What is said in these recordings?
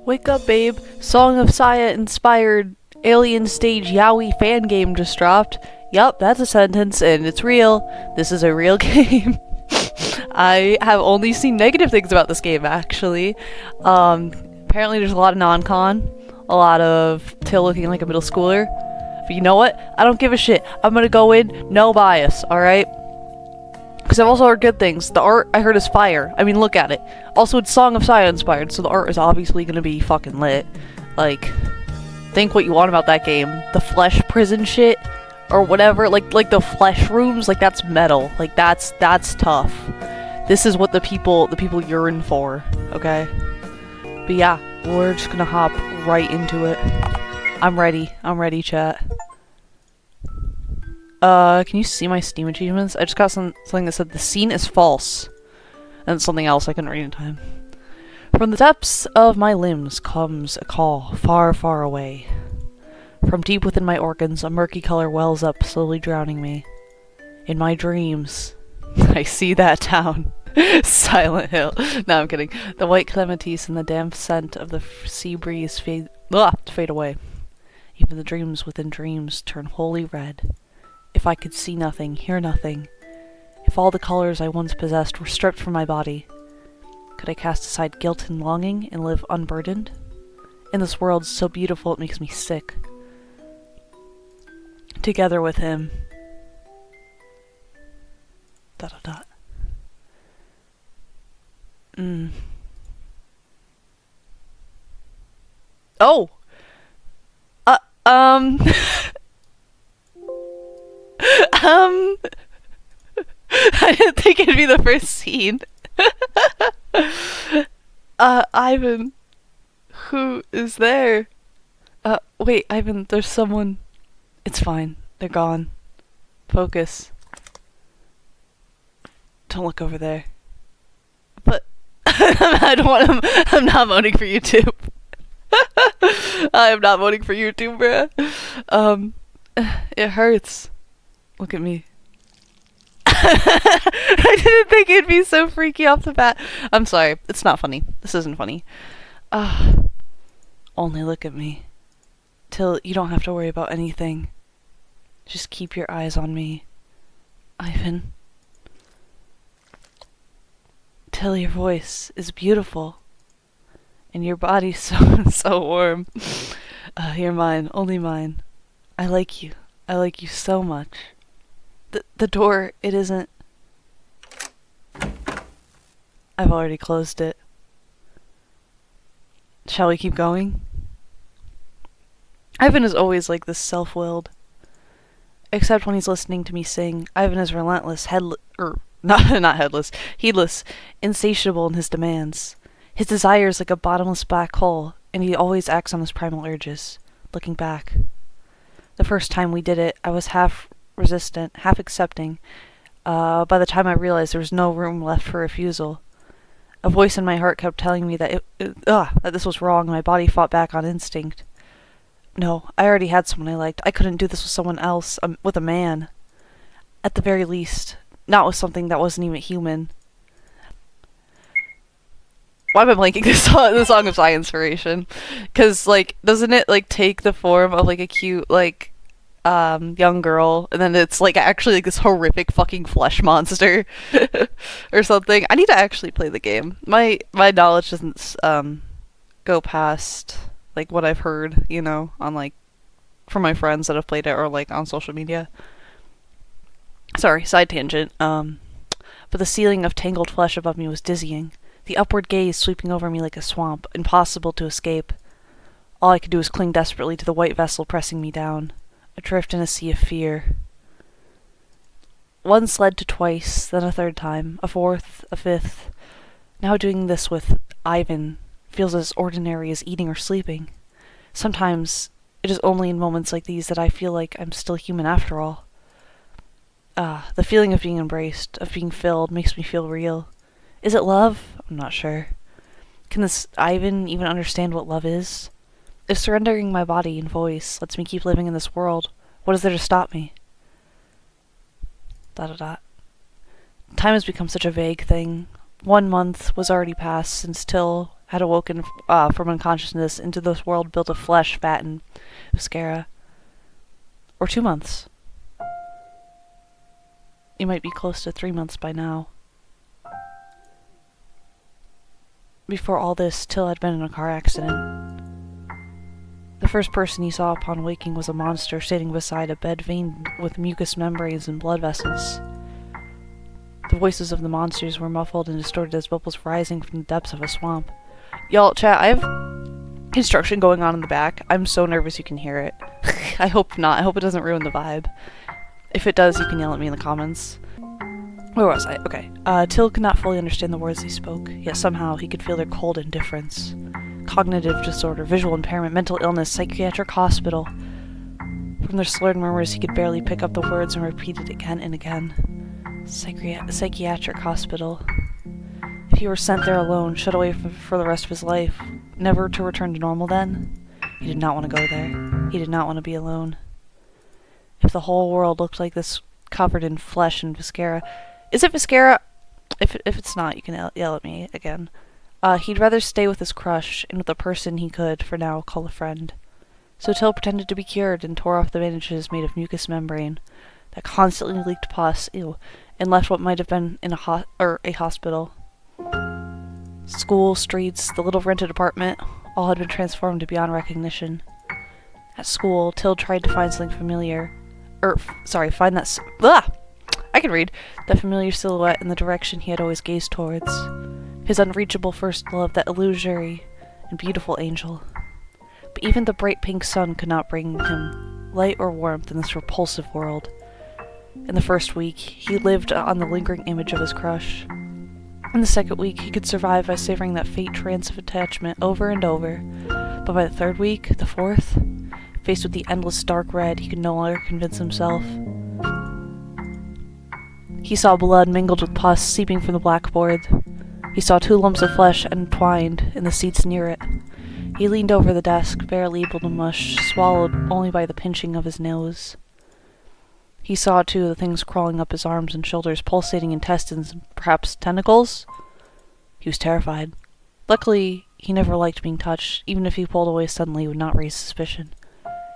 Wake up, babe. Song of Saya inspired alien stage yaoi fan game just dropped. Yup, that's a sentence, and it's real. This is a real game. I have only seen negative things about this game, actually. Apparently there's a lot of non-con, a lot of Till looking like a middle schooler. But you know what? I don't give a shit. I'm gonna go in, no bias, alright? Because I've also heard good things. The art I heard is fire. I mean, look at it. Also, it's Song of Saya inspired, so the art is obviously gonna be fucking lit. Like, think what you want about that game. The flesh prison shit, or whatever, like the flesh rooms, like that's metal. Like that's tough. This is what the people yearn for, okay? But yeah, we're just gonna hop right into it. I'm ready, chat. Can you see my Steam achievements? I just got something that said the scene is false. And something else I couldn't read in time. From the depths of my limbs comes a call, far, far away. From deep within my organs, a murky color wells up, slowly drowning me. In my dreams, I see that town. Silent Hill. No, I'm kidding. The white clematis and the damp scent of the sea breeze fade away. Even the dreams within dreams turn wholly red. If I could see nothing, hear nothing, if all the colors I once possessed were stripped from my body, could I cast aside guilt and longing and live unburdened? In this world so beautiful it makes me sick. Together with him. ... Oh! I didn't think it'd be the first scene. Ivan. Who is there? Wait, Ivan, there's someone. It's fine. They're gone. Focus. Don't look over there. But I don't want him. I'm not voting for YouTube. I am not voting for YouTube, bruh. It hurts. Look at me. I didn't think it'd be so freaky off the bat. I'm sorry. It's not funny. This isn't funny. Only look at me. Till you don't have to worry about anything. Just keep your eyes on me. Ivan. Till your voice is beautiful. And your body's so warm. You're mine. Only mine. I like you. I like you so much. The door, it isn't... I've already closed it. Shall we keep going? Ivan is always like this self-willed. Except when he's listening to me sing. Ivan is relentless, not headless, heedless, insatiable in his demands. His desire is like a bottomless black hole, and he always acts on his primal urges. Looking back. The first time we did it, I was half resistant, half accepting. By the time I realized there was no room left for refusal. A voice in my heart kept telling me that that this was wrong, and my body fought back on instinct. No, I already had someone I liked. I couldn't do this with someone else, with a man. At the very least, not with something that wasn't even human. Why am I blanking the Song of Saya inspiration? Because, like, doesn't it, like, take the form of, like, a cute, like, young girl, and then it's, like, actually, like, this horrific fucking flesh monster, or something? I need to actually play the game. My knowledge doesn't, go past, like, what I've heard, you know, on, like, from my friends that have played it, or, like, on social media. Sorry, side tangent. But the ceiling of tangled flesh above me was dizzying. The upward gaze sweeping over me like a swamp, impossible to escape. All I could do was cling desperately to the white vessel pressing me down, adrift in a sea of fear. Once led to twice, then a third time, a fourth, a fifth. Now doing this with Ivan feels as ordinary as eating or sleeping. Sometimes it is only in moments like these that I feel like I'm still human after all. The feeling of being embraced, of being filled, makes me feel real. Is it love? I'm not sure. Can this Ivan even understand what love is? If surrendering my body and voice lets me keep living in this world, what is there to stop me? ... Time has become such a vague thing. 1 month was already passed since Till had awoken from unconsciousness into this world built of flesh, fat, and viscera. Or 2 months. You might be close to 3 months by now. Before all this, Till had been in a car accident. The first person he saw upon waking was a monster standing beside a bed veined with mucous membranes and blood vessels. The voices of the monsters were muffled and distorted as bubbles rising from the depths of a swamp. Y'all, chat, I have construction going on in the back. I'm so nervous you can hear it. I hope not. I hope it doesn't ruin the vibe. If it does, you can yell at me in the comments. Where was I? Okay. Till could not fully understand the words they spoke, yet somehow he could feel their cold indifference. Cognitive disorder, visual impairment, mental illness, psychiatric hospital. From their slurred murmurs, he could barely pick up the words and repeat it again and again. Psychiatric hospital. If he were sent there alone, shut away for the rest of his life, never to return to normal then? He did not want to go there. He did not want to be alone. If the whole world looked like this, covered in flesh and viscera... Is it viscera? If it's not, you can yell at me again. He'd rather stay with his crush, and with a person he could, for now, call a friend. So Till pretended to be cured, and tore off the bandages made of mucous membrane that constantly leaked pus, and left what might have been in a hospital. School, streets, the little rented apartment, all had been transformed to beyond recognition. At school, Till tried to find something familiar. Find that... I can read. That familiar silhouette in the direction he had always gazed towards. His unreachable first love, that illusory and beautiful angel. But even the bright pink sun could not bring him light or warmth in this repulsive world. In the first week, he lived on the lingering image of his crush. In the second week, he could survive by savoring that faint trance of attachment over and over. But by the third week, the fourth, faced with the endless dark red, he could no longer convince himself. He saw blood mingled with pus seeping from the blackboard. He saw 2 lumps of flesh entwined in the seats near it. He leaned over the desk, barely able to mush, swallowed only by the pinching of his nose. He saw, too, the things crawling up his arms and shoulders, pulsating intestines and perhaps tentacles. He was terrified. Luckily, he never liked being touched. Even if he pulled away suddenly, it would not raise suspicion.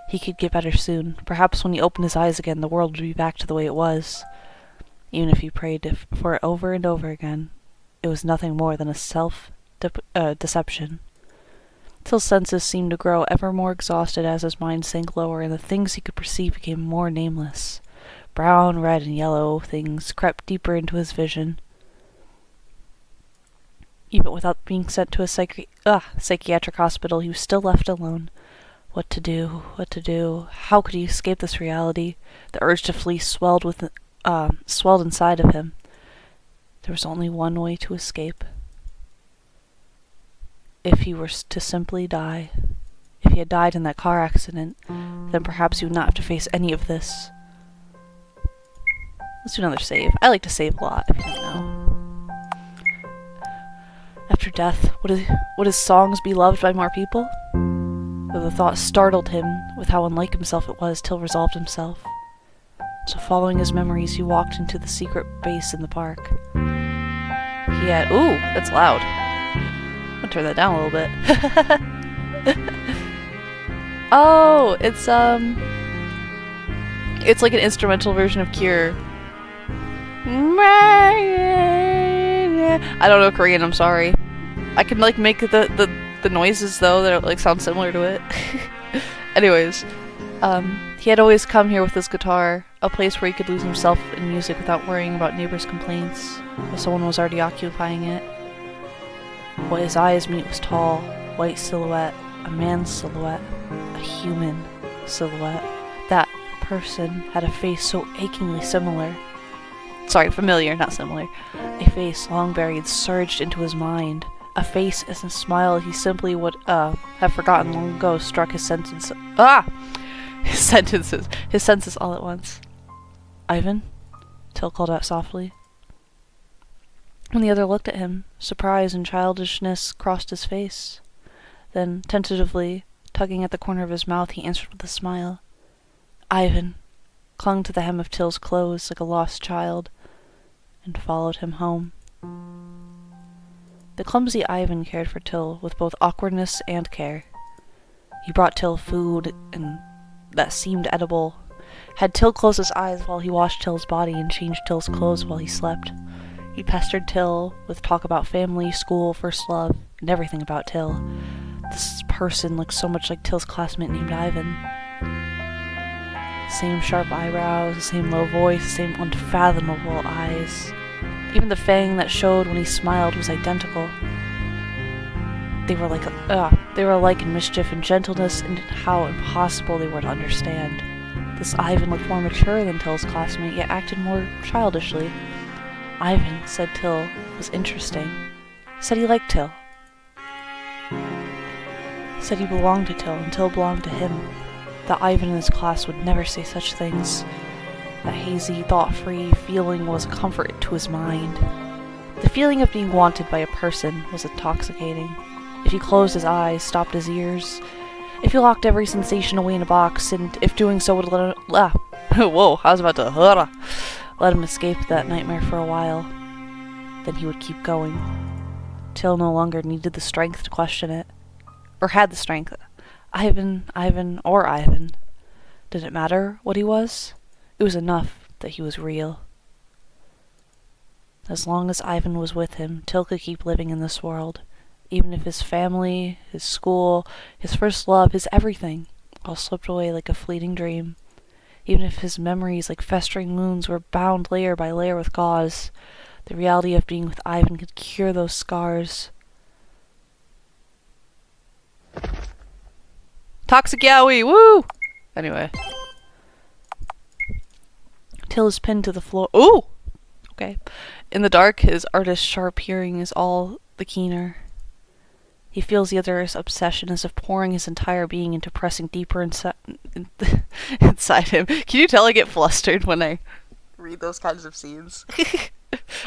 He could get better soon. Perhaps when he opened his eyes again, the world would be back to the way it was. Even if he prayed for it over and over again, it was nothing more than a self-deception. Till's senses seemed to grow ever more exhausted as his mind sank lower, and the things he could perceive became more nameless. Brown, red, and yellow things crept deeper into his vision. Even without being sent to a psychiatric hospital, he was still left alone. What to do? What to do? How could he escape this reality? The urge to flee swelled inside of him. There was only one way to escape. If he were to simply die. If he had died in that car accident, then perhaps he would not have to face any of this. Let's do another save. I like to save a lot, if you don't know. After death, would his songs be loved by more people? Though the thought startled him with how unlike himself it was, Till resolved himself. So following his memories, he walked into the secret base in the park. He had... Ooh, that's loud. I'm gonna turn that down a little bit. Oh, it's like an instrumental version of Cure. I don't know Korean, I'm sorry. I can like make the noises though that like sound similar to it. Anyways, he had always come here with his guitar, a place where he could lose himself in music without worrying about neighbors' complaints, if someone was already occupying it. What his eyes meet was tall, white silhouette, a man's silhouette, a human silhouette. That person had a face so achingly similar. Sorry, familiar, not similar. A face long buried surged into his mind. A face and a smile he simply would have forgotten long ago struck his sentences. His senses all at once. Ivan? Till called out softly. When the other looked at him, surprise and childishness crossed his face. Then, tentatively, tugging at the corner of his mouth, he answered with a smile. Ivan clung to the hem of Till's clothes like a lost child, and followed him home. The clumsy Ivan cared for Till with both awkwardness and care. He brought Till food and that seemed edible, had Till close his eyes while he washed Till's body and changed Till's clothes while he slept. He pestered Till with talk about family, school, first love, and everything about Till. This person looked so much like Till's classmate named Ivan. Same sharp eyebrows, the same low voice, the same unfathomable eyes. Even the fang that showed when he smiled was identical. They were alike in mischief and gentleness, and in how impossible they were to understand. This Ivan looked more mature than Till's classmate, yet acted more childishly. Ivan said Till was interesting. Said he liked Till. Said he belonged to Till, and Till belonged to him. That Ivan in his class would never say such things. That hazy, thought-free feeling was a comfort to his mind. The feeling of being wanted by a person was intoxicating. If he closed his eyes, stopped his ears, if he locked every sensation away in a box, and if doing so would let him... Whoa, I was about to... let him escape that nightmare for a while, then he would keep going. Till no longer needed the strength to question it. Or had the strength. Ivan. Did it matter what he was? It was enough that he was real. As long as Ivan was with him, Till could keep living in this world. Even if his family, his school, his first love, his everything, all slipped away like a fleeting dream. Even if his memories, like festering wounds, were bound layer by layer with gauze, the reality of being with Ivan could cure those scars. Toxic yaoi, woo! Anyway. Till is pinned to the floor. Ooh! Okay. In the dark, his artist's sharp hearing is all the keener. He feels the other's obsession as if pouring his entire being into pressing deeper inside him. Can you tell I get flustered when I read those kinds of scenes?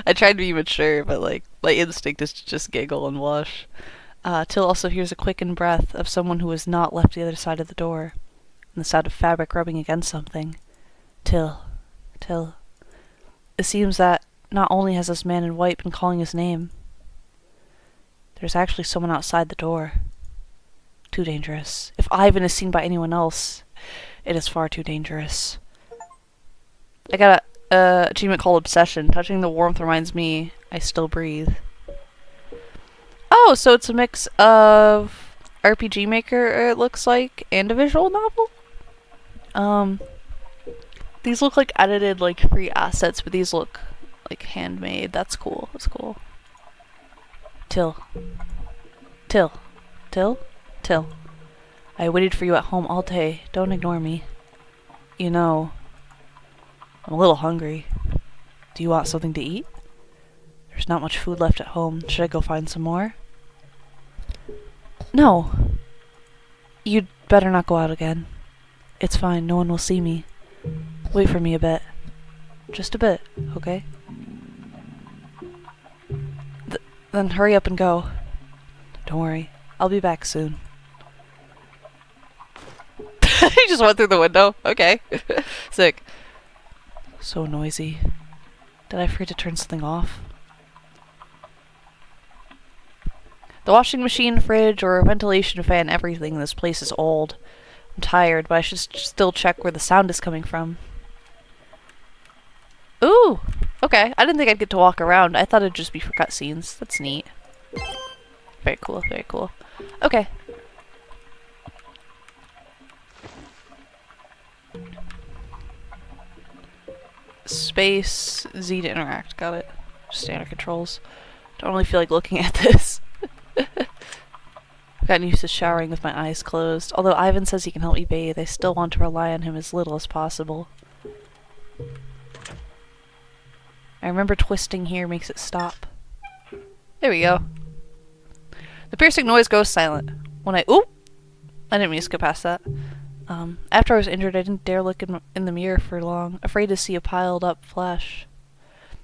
I try to be mature, but like my instinct is to just giggle and blush. Till also hears a quickened breath of someone who has not left the other side of the door, and the sound of fabric rubbing against something. Till. It seems that not only has this man in white been calling his name, there's actually someone outside the door. Too dangerous. If Ivan is seen by anyone else, it is far too dangerous. I got a achievement called Obsession. Touching the warmth reminds me I still breathe. Oh, so it's a mix of RPG Maker, it looks like, and a visual novel? These look like edited, like, free assets, but these look like handmade. That's cool. That's cool. Till. I waited for you at home all day. Don't ignore me. You know, I'm a little hungry. Do you want something to eat? There's not much food left at home. Should I go find some more? No. You'd better not go out again. It's fine. No one will see me. Wait for me a bit. Just a bit, okay? Then hurry up and go. Don't worry. I'll be back soon. He just went through the window. Okay. Sick. So noisy. Did I forget to turn something off? The washing machine, fridge, or ventilation fan, everything in this place is old. I'm tired, but I should still check where the sound is coming from. Ooh! Okay, I didn't think I'd get to walk around. I thought it'd just be for cutscenes. That's neat. Very cool, very cool. Okay. Space, Z to interact. Got it. Standard controls. Don't really feel like looking at this. I've gotten used to showering with my eyes closed. Although Ivan says he can help me bathe, I still want to rely on him as little as possible. I remember twisting here makes it stop. There we go. The piercing noise goes silent. When I didn't mean to skip past that. After I was injured, I didn't dare look in the mirror for long, afraid to see a piled up flesh.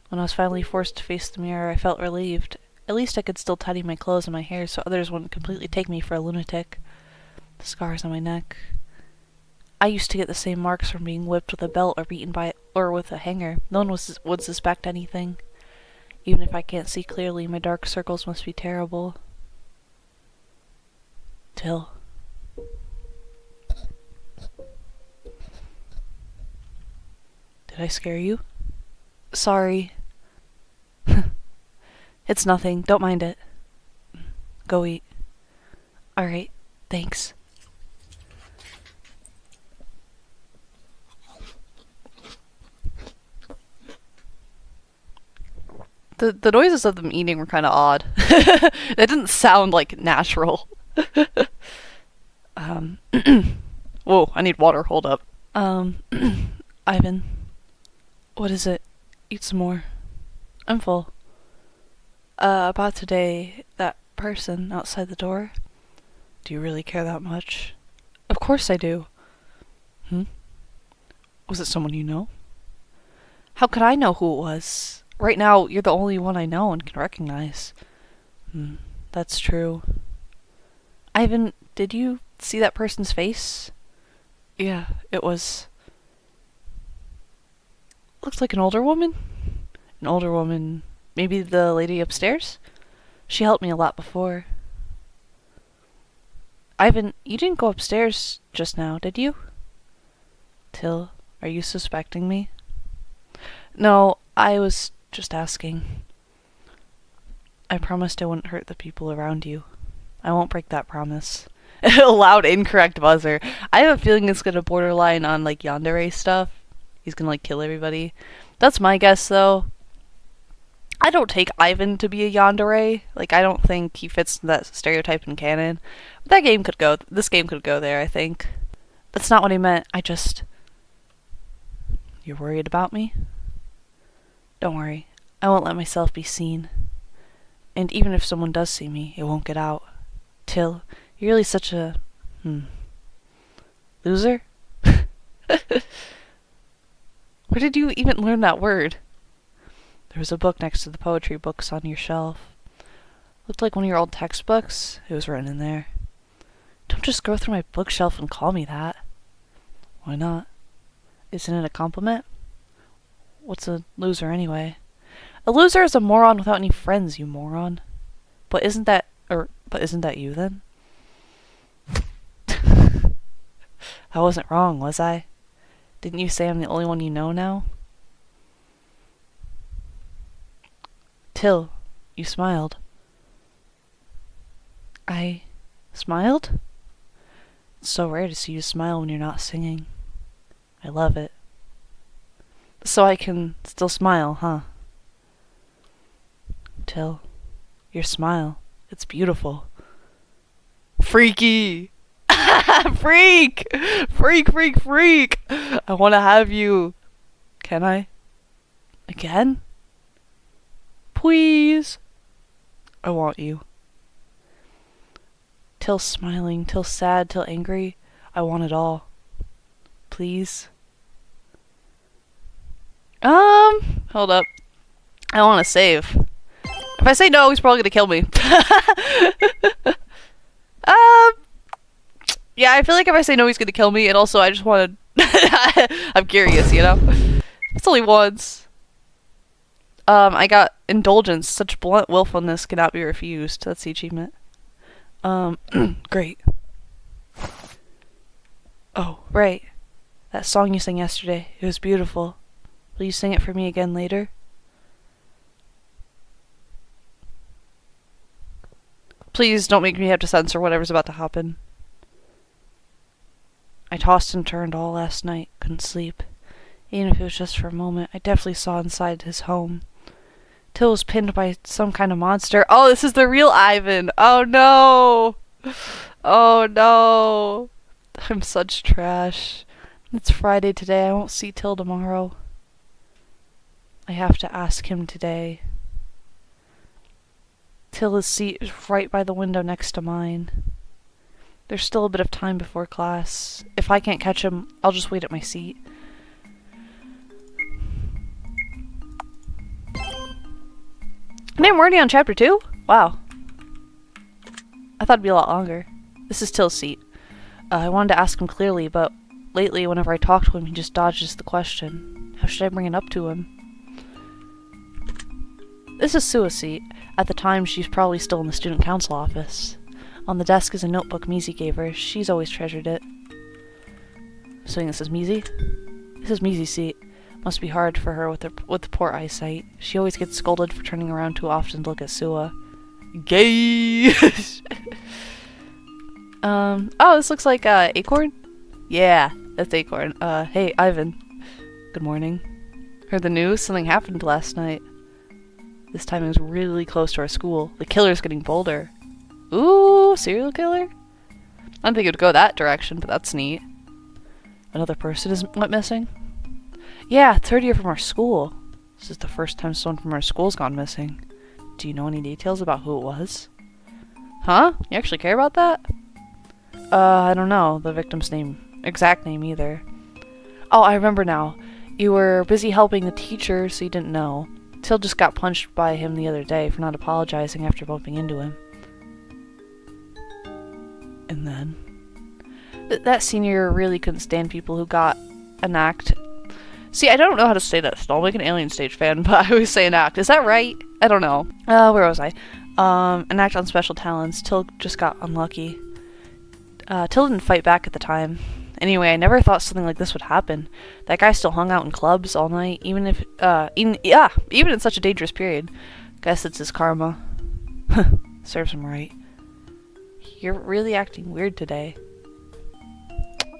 When I was finally forced to face the mirror, I felt relieved. At least I could still tidy my clothes and my hair so others wouldn't completely take me for a lunatic. The scars on my neck. I used to get the same marks from being whipped with a belt or beaten by or with a hanger. No one would suspect anything. Even if I can't see clearly, my dark circles must be terrible. Till. Did I scare you? Sorry. It's nothing. Don't mind it. Go eat. Alright. Thanks. The noises of them eating were kind of odd. It didn't sound like natural. Whoa, I need water. Hold up. Ivan. What is it? Eat some more. I'm full. About today, that person outside the door. Do you really care that much? Of course I do. Was it someone you know? How could I know who it was? Right now, you're the only one I know and can recognize. That's true. Ivan, did you see that person's face? Yeah, it was... Looks like an older woman? An older woman. Maybe the lady upstairs? She helped me a lot before. Ivan, you didn't go upstairs just now, did you? Till, are you suspecting me? No, I was just asking. I promised I wouldn't hurt the people around you. I won't break that promise. A loud, incorrect buzzer. I have a feeling it's gonna borderline on, like, yandere stuff. He's gonna, like, kill everybody. That's my guess, though. I don't take Ivan to be a yandere. Like, I don't think he fits that stereotype in canon. But that game could go... This game could go there, I think. That's not what I meant. I just... You're worried about me? Don't worry. I won't let myself be seen. And even if someone does see me, it won't get out. Till, you're really such a... loser? Where did you even learn that word? There was a book next to the poetry books on your shelf. Looked like one of your old textbooks. It was written in there. Don't just go through my bookshelf and call me that. Why not? Isn't it a compliment? What's a loser anyway? A loser is a moron without any friends, you moron. But isn't that you then? I wasn't wrong, was I? Didn't you say I'm the only one you know now? Till, you smiled. I smiled? It's so rare to see you smile when you're not singing. I love it. So I can still smile, huh? Till, your smile, it's beautiful. Freaky! Freak! Freak, freak, freak! I want to have you. Can I? Again? Please? I want you. Till smiling, till sad, till angry. I want it all. Please? Hold up. I want to save. If I say no, he's probably gonna kill me. Yeah, I feel like if I say no, he's gonna kill me, and also I just want to... I'm curious, you know? It's only once. I got indulgence. Such blunt willfulness cannot be refused. That's the achievement. Great. Oh, right. That song you sang yesterday. It was beautiful. Will you sing it for me again later? Please don't make me have to censor whatever's about to happen. I tossed and turned all last night. Couldn't sleep. Even if it was just for a moment, I definitely saw inside his home. Till was pinned by some kind of monster. Oh, this is the real Ivan. Oh no. Oh no. I'm such trash. It's Friday today. I won't see Till tomorrow. I have to ask him today. Till's seat is right by the window next to mine. There's still a bit of time before class. If I can't catch him, I'll just wait at my seat. And I'm already on chapter 2? Wow. I thought it'd be a lot longer. This is Till's seat. I wanted to ask him clearly, but lately whenever I talk to him, he just dodges the question. How should I bring it up to him? This is Sua's seat. At the time, she's probably still in the student council office. On the desk is a notebook Mizi gave her. She's always treasured it. Assuming this is Mizi? This is Mizi's seat. Must be hard for her with the poor eyesight. She always gets scolded for turning around too often to look at Sua. Gay! Oh, this looks like, Acorn? Yeah, that's Acorn. Hey, Ivan. Good morning. Heard the news? Something happened last night. This time it was really close to our school. The killer's getting bolder. Ooh, serial killer? I don't think it would go that direction, but that's neat. Another person went missing? Yeah, third year from our school. This is the first time someone from our school's gone missing. Do you know any details about who it was? Huh? You actually care about that? I don't know the victim's exact name either. Oh, I remember now. You were busy helping the teacher, so you didn't know. Till just got punched by him the other day for not apologizing after bumping into him. And then? That senior really couldn't stand people who got an act. See, I don't know how to say that, so I'll make an Alien Stage fan, but I always say an act. Is that right? I don't know. Where was I? An act on special talents. Till just got unlucky. Till didn't fight back at the time. Anyway, I never thought something like this would happen. That guy still hung out in clubs all night, even in such a dangerous period. Guess it's his karma. Serves him right. You're really acting weird today.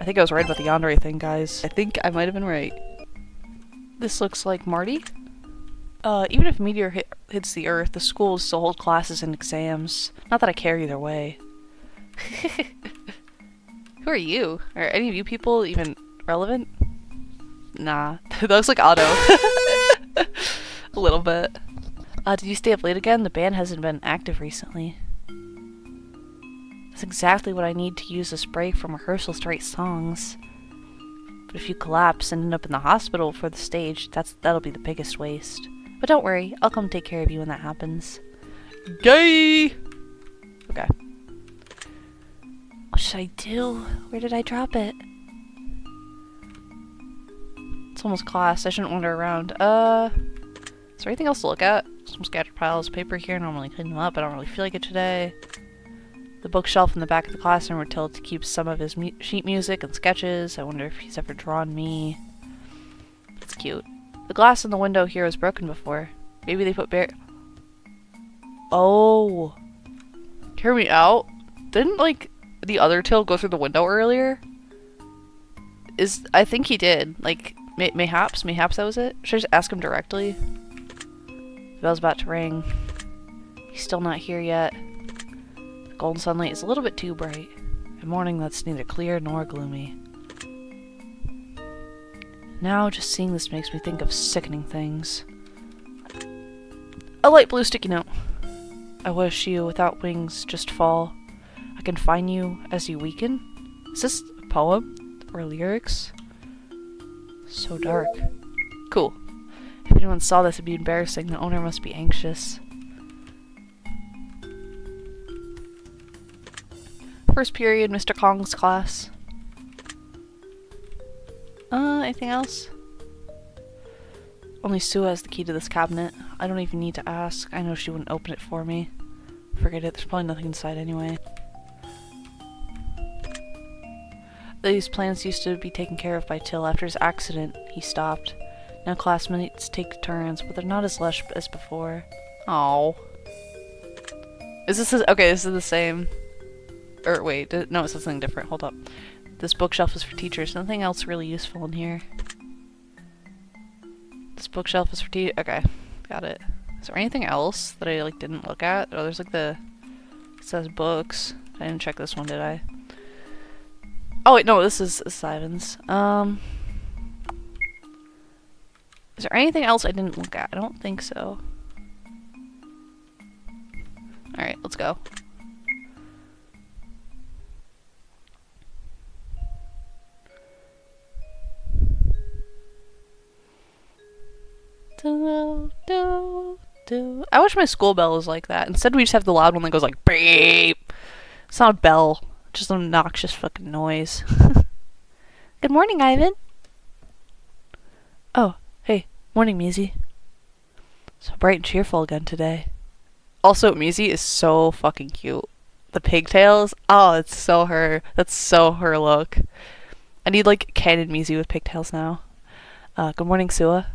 I think I was right about the Yandere thing, guys. I think I might have been right. This looks like Marty. Even if a meteor hits the Earth, the schools still hold classes and exams. Not that I care either way. Who are you? Are any of you people even relevant? Nah. That looks like Otto. A little bit. Did you stay up late again? The band hasn't been active recently. That's exactly what I need to use this break from rehearsals to write songs. But if you collapse and end up in the hospital for the stage, that'll be the biggest waste. But don't worry, I'll come take care of you when that happens. Gay! Okay. What should I do? Where did I drop it? It's almost class. I shouldn't wander around. Is there anything else to look at? Some scattered piles of paper here. Normally clean them up. I don't really feel like it today. The bookshelf in the back of the classroom where Till keeps some of his sheet music and sketches. I wonder if he's ever drawn me. It's cute. The glass in the window here was broken before. Maybe they put Oh. Hear me out. Didn't, like, the other Till go through the window earlier? I think he did. Like, mayhaps that was it? Should I just ask him directly? The bell's about to ring. He's still not here yet. The golden sunlight is a little bit too bright. A morning that's neither clear nor gloomy. Now, just seeing this makes me think of sickening things. A light blue sticky note. I wish you, without wings, just fall. I can find you as you weaken. Is this a poem? Or lyrics? So dark. Cool. If anyone saw this, it'd be embarrassing. The owner must be anxious. First period, Mr. Kong's class. Anything else? Only Sue has the key to this cabinet. I don't even need to ask. I know she wouldn't open it for me. Forget it, there's probably nothing inside anyway. These plants used to be taken care of by Till. After his accident, he stopped. Now classmates take turns, but they're not as lush as before. Oh. Is this okay, this is the same. Or wait, no, it's something different. Hold up. This bookshelf is for teachers. Nothing else really useful in here. This bookshelf is for okay, got it. Is there anything else that I like didn't look at? Oh, there's like it says books. I didn't check this one, did I? Oh wait, no, this is Ivan's. Is there anything else I didn't look at? I don't think so. Alright, let's go. I wish my school bell was like that. Instead we just have the loud one that goes like beep. It's not a bell, just an obnoxious fucking noise. Good morning, Ivan. Oh, hey, morning, Mizi. So bright and cheerful again today. Also, Maisie is so fucking cute. The pigtails, oh, it's so her. That's so her look. I need like canon Maisie with pigtails now. Good morning, Sua.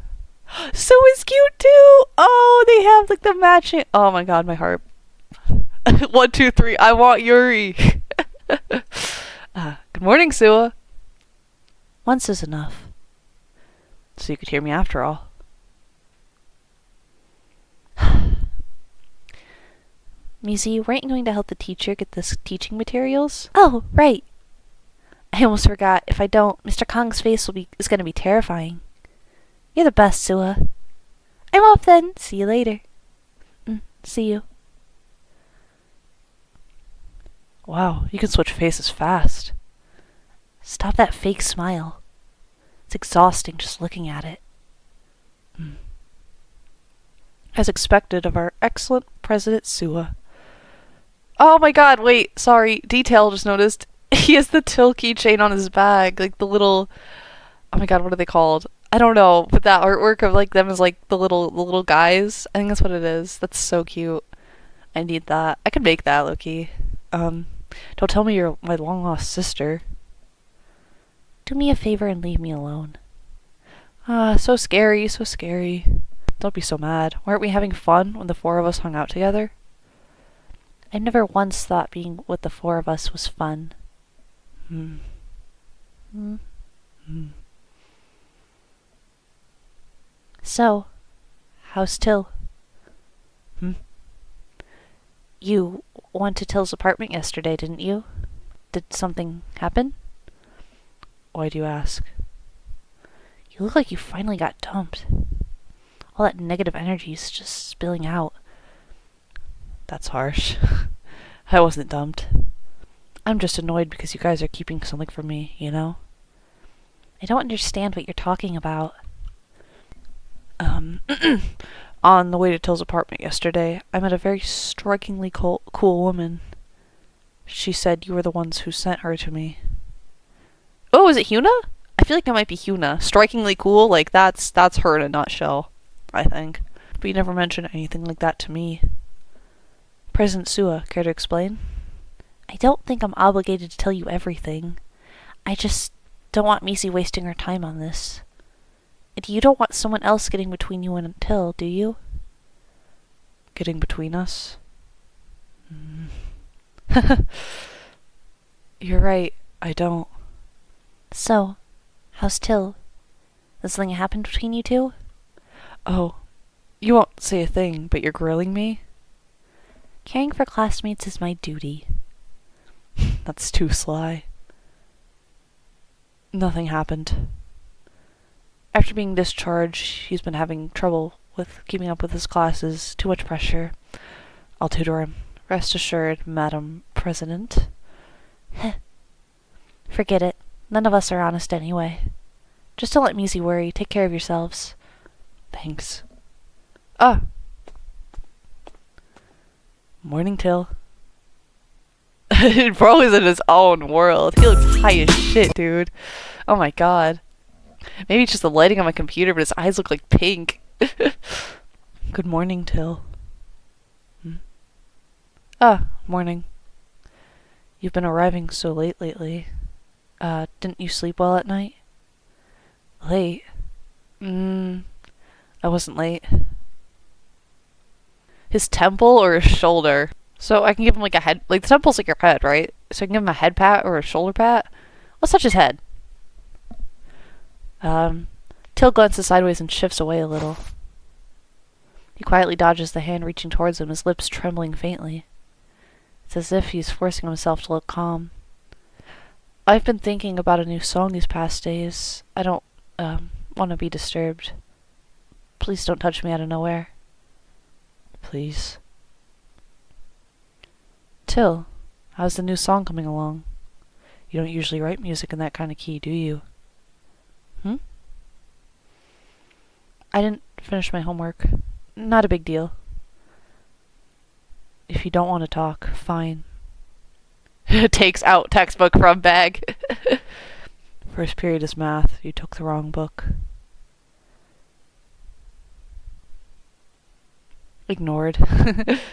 Sua's cute too! Oh, they have like the matching. Oh my god, my heart. 1, 2, 3, I want Yuri! Good morning, Sua. Once is enough. So you could hear me after all. Maisie, weren't you going to help the teacher get this teaching materials? Oh, right. I almost forgot. If I don't, Mr. Kong's face is going to be terrifying. You're the best, Sua. I'm off then. See you later. See you. Wow, you can switch faces fast. Stop that fake smile. It's exhausting just looking at it. As expected of our excellent President Sua. Oh my god, wait, sorry. Detail just noticed. He has the Till keychain on his bag. Like the little... Oh my god, what are they called? I don't know, but that artwork of like them is like the little guys. I think that's what it is. That's so cute. I need that. I could make that, Loki. Don't tell me you're my long-lost sister. Do me a favor and leave me alone. So scary, so scary. Don't be so mad. Weren't we having fun when the 4 of us hung out together? I never once thought being with the 4 of us was fun. So, how's Till? You went to Till's apartment yesterday, didn't you? Did something happen? Why do you ask? You look like you finally got dumped. All that negative energy is just spilling out. That's harsh. I wasn't dumped. I'm just annoyed because you guys are keeping something from me, you know? I don't understand what you're talking about. On the way to Till's apartment yesterday, I met a very strikingly cool woman. She said you were the ones who sent her to me. Oh, is it Huna? I feel like that might be Huna. Strikingly cool, like that's her in a nutshell, I think. But you never mentioned anything like that to me. President Sua, care to explain? I don't think I'm obligated to tell you everything. I just don't want Maisie wasting her time on this. You don't want someone else getting between you and Till, do you? Getting between us? You're right, I don't. So, how's Till? Has something happened between you two? Oh, you won't say a thing, but you're grilling me? Caring for classmates is my duty. That's too sly. Nothing happened. After being discharged, he's been having trouble with keeping up with his classes. Too much pressure. I'll tutor him. Rest assured, Madam President. Forget it. None of us are honest anyway. Just don't let Maisie worry. Take care of yourselves. Thanks. Morning, Till. Bro is in his own world. He looks high as shit, dude. Oh my god. Maybe it's just the lighting on my computer, but his eyes look like pink. Good morning, Till. Morning. You've been arriving so late lately. Didn't you sleep well at night? Late? I wasn't late. His temple or his shoulder? So I can give him like a head, like the temple's like your head, right? So I can give him a head pat or a shoulder pat. Let's touch his head. Till glances sideways and shifts away a little. He quietly dodges the hand reaching towards him, his lips trembling faintly. It's as if he's forcing himself to look calm. I've been thinking about a new song these past days. I don't, want to be disturbed. Please don't touch me out of nowhere. Please. Till, how's the new song coming along? You don't usually write music in that kind of key, do you? I didn't finish my homework. Not a big deal. If you don't want to talk, fine. Takes out textbook from bag. First period is math. You took the wrong book. Ignored.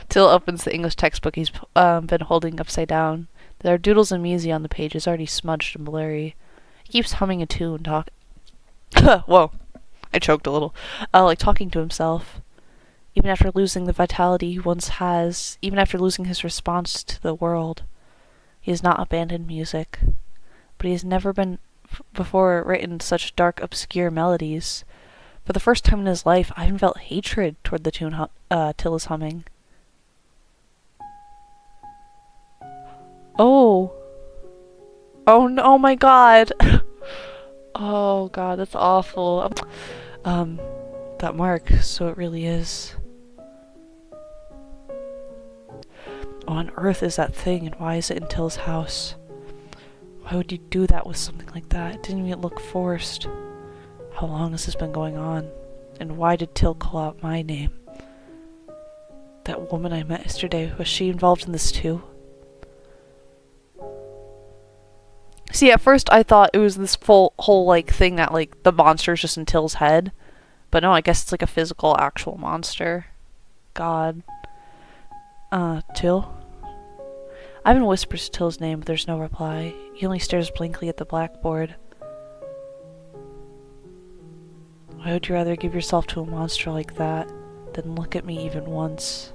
Till opens the English textbook he's been holding upside down. There are doodles and measy on the pages, already smudged and blurry. He keeps humming a tune, Whoa. I choked a little. Like talking to himself. Even after losing the vitality he once has, even after losing his response to the world, he has not abandoned music. But he has never before written such dark, obscure melodies. For the first time in his life, Ivan felt hatred toward the tune Till is humming. Oh. Oh no, oh my god. Oh god, that's awful. That mark, so it really is. What on earth is that thing, and why is it in Till's house? Why would you do that with something like that? It didn't even look forced. How long has this been going on? And why did Till call out my name? That woman I met yesterday, was she involved in this too? See, at first I thought it was this whole like thing that like the monster's just in Till's head. But no, I guess it's like a physical, actual monster. God. Till? Ivan whispers to Till's name, but there's no reply. He only stares blankly at the blackboard. Why would you rather give yourself to a monster like that than look at me even once?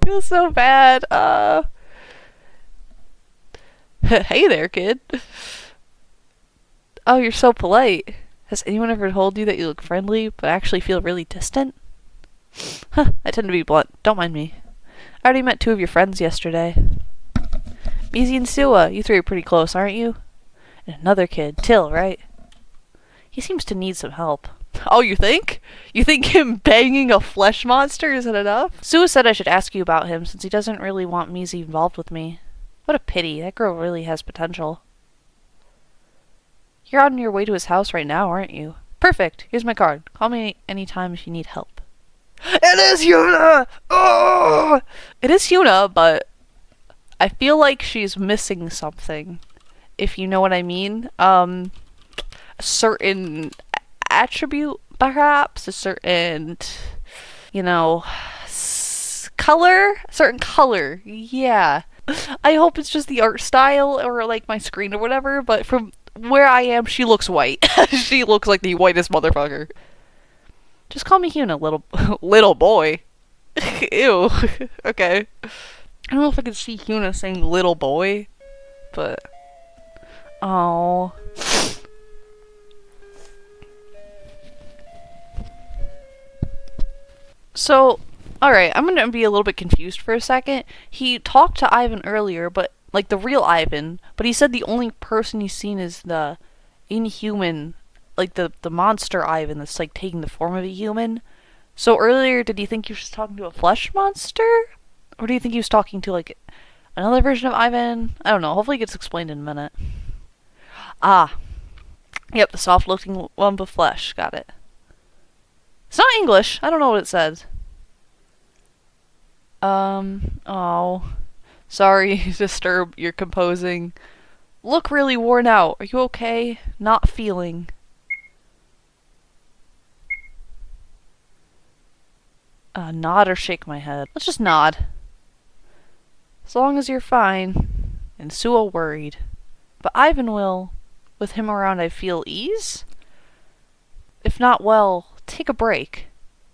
I feel so bad. Hey there, kid. Oh, you're so polite. Has anyone ever told you that you look friendly, but actually feel really distant? Huh, I tend to be blunt. Don't mind me. I already met 2 of your friends yesterday. Maisie and Sua, you 3 are pretty close, aren't you? And another kid, Till, right? He seems to need some help. Oh, you think? You think him banging a flesh monster isn't enough? Sua said I should ask you about him, since he doesn't really want Maisie involved with me. What a pity. That girl really has potential. You're on your way to his house right now, aren't you? Perfect. Here's my card. Call me anytime if you need help. It is Yuna! Oh! It is Yuna, but I feel like she's missing something. If you know what I mean. A certain attribute, perhaps? A certain, you know, color? A certain color. Yeah. I hope it's just the art style or like my screen or whatever, but from where I am, she looks white. She looks like the whitest motherfucker. Just call me Hyuna, little boy. Ew. Okay. I don't know if I could see Hyuna saying little boy, but oh. So, alright, I'm gonna be a little bit confused for a second. He talked to Ivan earlier, but like the real Ivan, but he said the only person he's seen is the inhuman, like the monster Ivan that's like taking the form of a human. So earlier, did he think he was talking to a flesh monster? Or do you think he was talking to like another version of Ivan? I don't know, hopefully it gets explained in a minute. Ah. Yep, the soft looking lump of flesh, got it. It's not English, I don't know what it says. Oh. Sorry to disturb your composing. Look really worn out. Are you okay? Not feeling. Nod or shake my head. Let's just nod. As long as you're fine. And Sua worried. But Ivan will. With him around I feel ease? If not, well, take a break.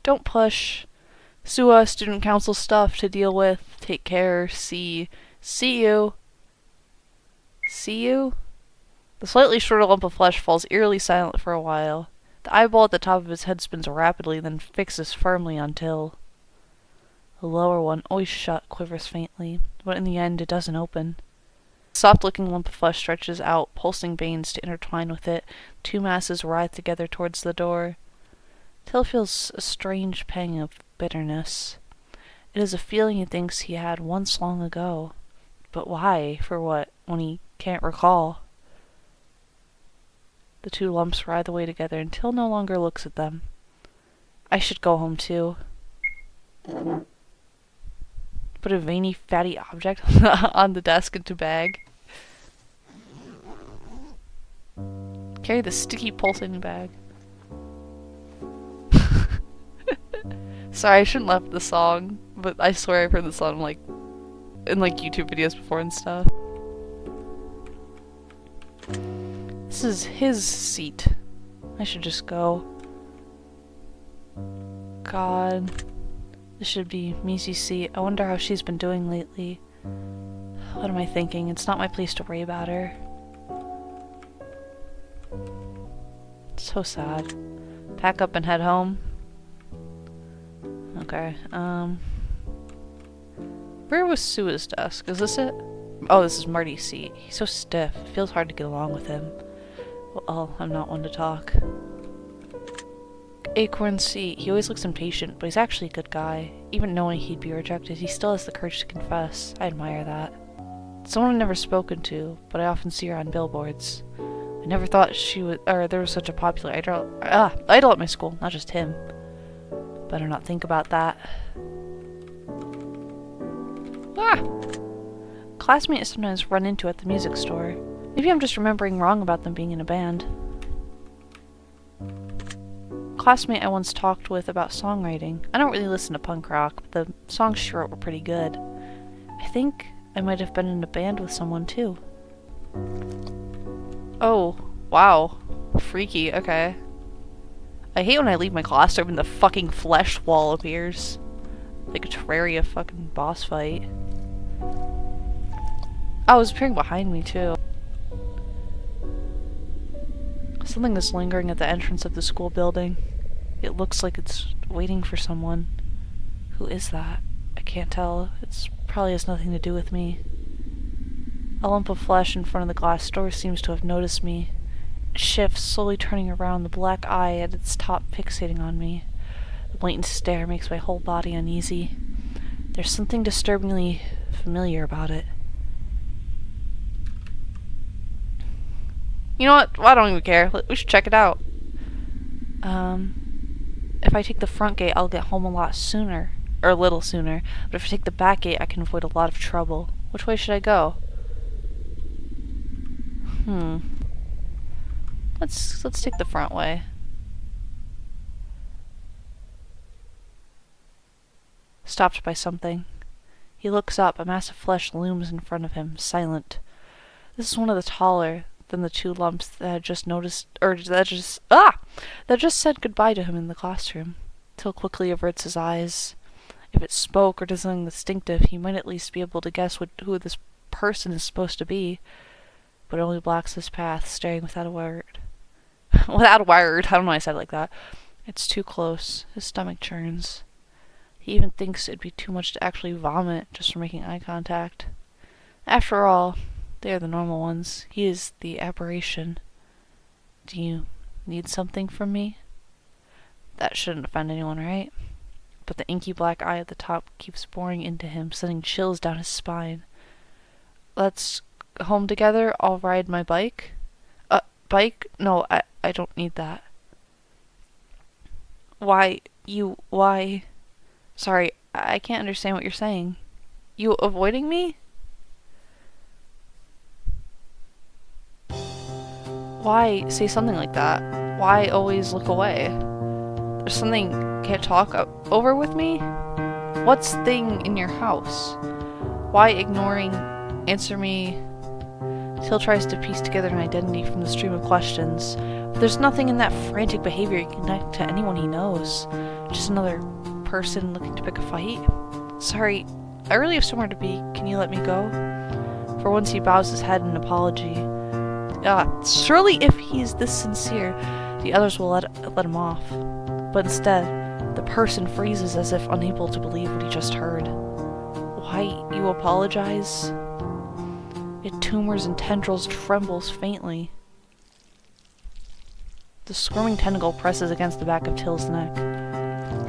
Don't push. Sua, student council stuff to deal with. Take care. See you. See you? The slightly shorter lump of flesh falls eerily silent for a while. The eyeball at the top of his head spins rapidly, then fixes firmly on Till. The lower one, always shut, quivers faintly, but in the end it doesn't open. The soft-looking lump of flesh stretches out, pulsing veins to intertwine with it. 2 masses writhe together towards the door. Till feels a strange pang of bitterness. It is a feeling he thinks he had once long ago. But why? For what? When he can't recall. The 2 lumps writhe away together until no longer looks at them. I should go home too. Put a veiny, fatty object on the desk into bag. Carry the sticky, pulsating bag. Sorry, I shouldn't laugh at the song, but I swear I've heard this song like in like YouTube videos before and stuff. This is his seat. I should just go. God. This should be Misi's seat. I wonder how she's been doing lately. What am I thinking? It's not my place to worry about her. It's so sad. Pack up and head home. Okay, where was Sua's desk? Is this it? Oh, this is Marty's seat. He's so stiff. It feels hard to get along with him. Well, I'm not one to talk. Acorn's seat. He always looks impatient, but he's actually a good guy. Even knowing he'd be rejected, he still has the courage to confess. I admire that. Someone I've never spoken to, but I often see her on billboards. I never thought there was such a popular idol at my school, not just him. Better not think about that. Ah! Classmate I sometimes run into at the music store. Maybe I'm just remembering wrong about them being in a band. Classmate I once talked with about songwriting. I don't really listen to punk rock, but the songs she wrote were pretty good. I think I might have been in a band with someone too. Oh, wow. Freaky, okay. I hate when I leave my classroom and the fucking flesh wall appears. Like a Terraria fucking boss fight. Oh, it was appearing behind me too. Something is lingering at the entrance of the school building. It looks like it's waiting for someone. Who is that? I can't tell. It probably has nothing to do with me. A lump of flesh in front of the glass door seems to have noticed me. It shifts, slowly turning around, the black eye at its top fixating on me. The blatant stare makes my whole body uneasy. There's something disturbingly familiar about it. You know what? Well, I don't even care. We should check it out. If I take the front gate, I'll get home a lot sooner. Or a little sooner. But if I take the back gate, I can avoid a lot of trouble. Which way should I go? Let's take the front way. Stopped by something. He looks up. A mass of flesh looms in front of him, silent. This is one of the taller than the two lumps that had just noticed, or that just said goodbye to him in the classroom. Till quickly averts his eyes. If it spoke or did something distinctive, he might at least be able to guess who this person is supposed to be. But it only blocks his path, staring without a word. Without a word. I don't know why I said it like that. It's too close. His stomach churns. He even thinks it'd be too much to actually vomit just for making eye contact. After all, they are the normal ones. He is the aberration. Do you need something from me? That shouldn't offend anyone, right? But the inky black eye at the top keeps boring into him, sending chills down his spine. Let's go home together. I'll ride my bike. Bike? No, I don't need that. Why? Sorry, I can't understand what you're saying. You avoiding me? Why say something like that? Why always look away? There's something can't talk over with me? What's thing in your house? Why ignoring? Answer me. Till tries to piece together an identity from the stream of questions. But there's nothing in that frantic behavior you can connect to anyone he knows. Just another person looking to pick a fight. Sorry, I really have somewhere to be. Can you let me go? For once he bows his head in apology. Surely if he's this sincere, the others will let him off. But instead, the person freezes as if unable to believe what he just heard. Why, you apologize? It tumors and tendrils, trembles faintly. The squirming tentacle presses against the back of Till's neck.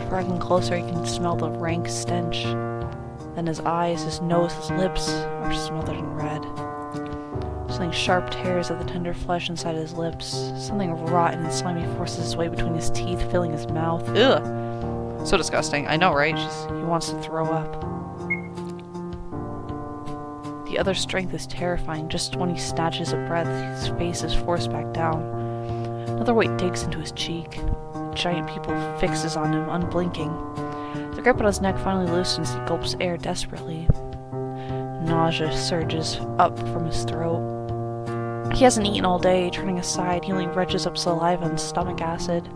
Dragging closer, he can smell the rank stench. Then his eyes, his nose, his lips are smothered in red. Something sharp tears at the tender flesh inside his lips. Something rotten and slimy forces its way between his teeth, filling his mouth. Ugh! So disgusting. I know, right? He wants to throw up. The other's strength is terrifying. Just when he snatches a breath, his face is forced back down. Another weight digs into his cheek. The giant pupil fixes on him, unblinking. The grip on his neck finally loosens. He gulps air desperately. Nausea surges up from his throat. He hasn't eaten all day. Turning aside, he only retches up saliva and stomach acid.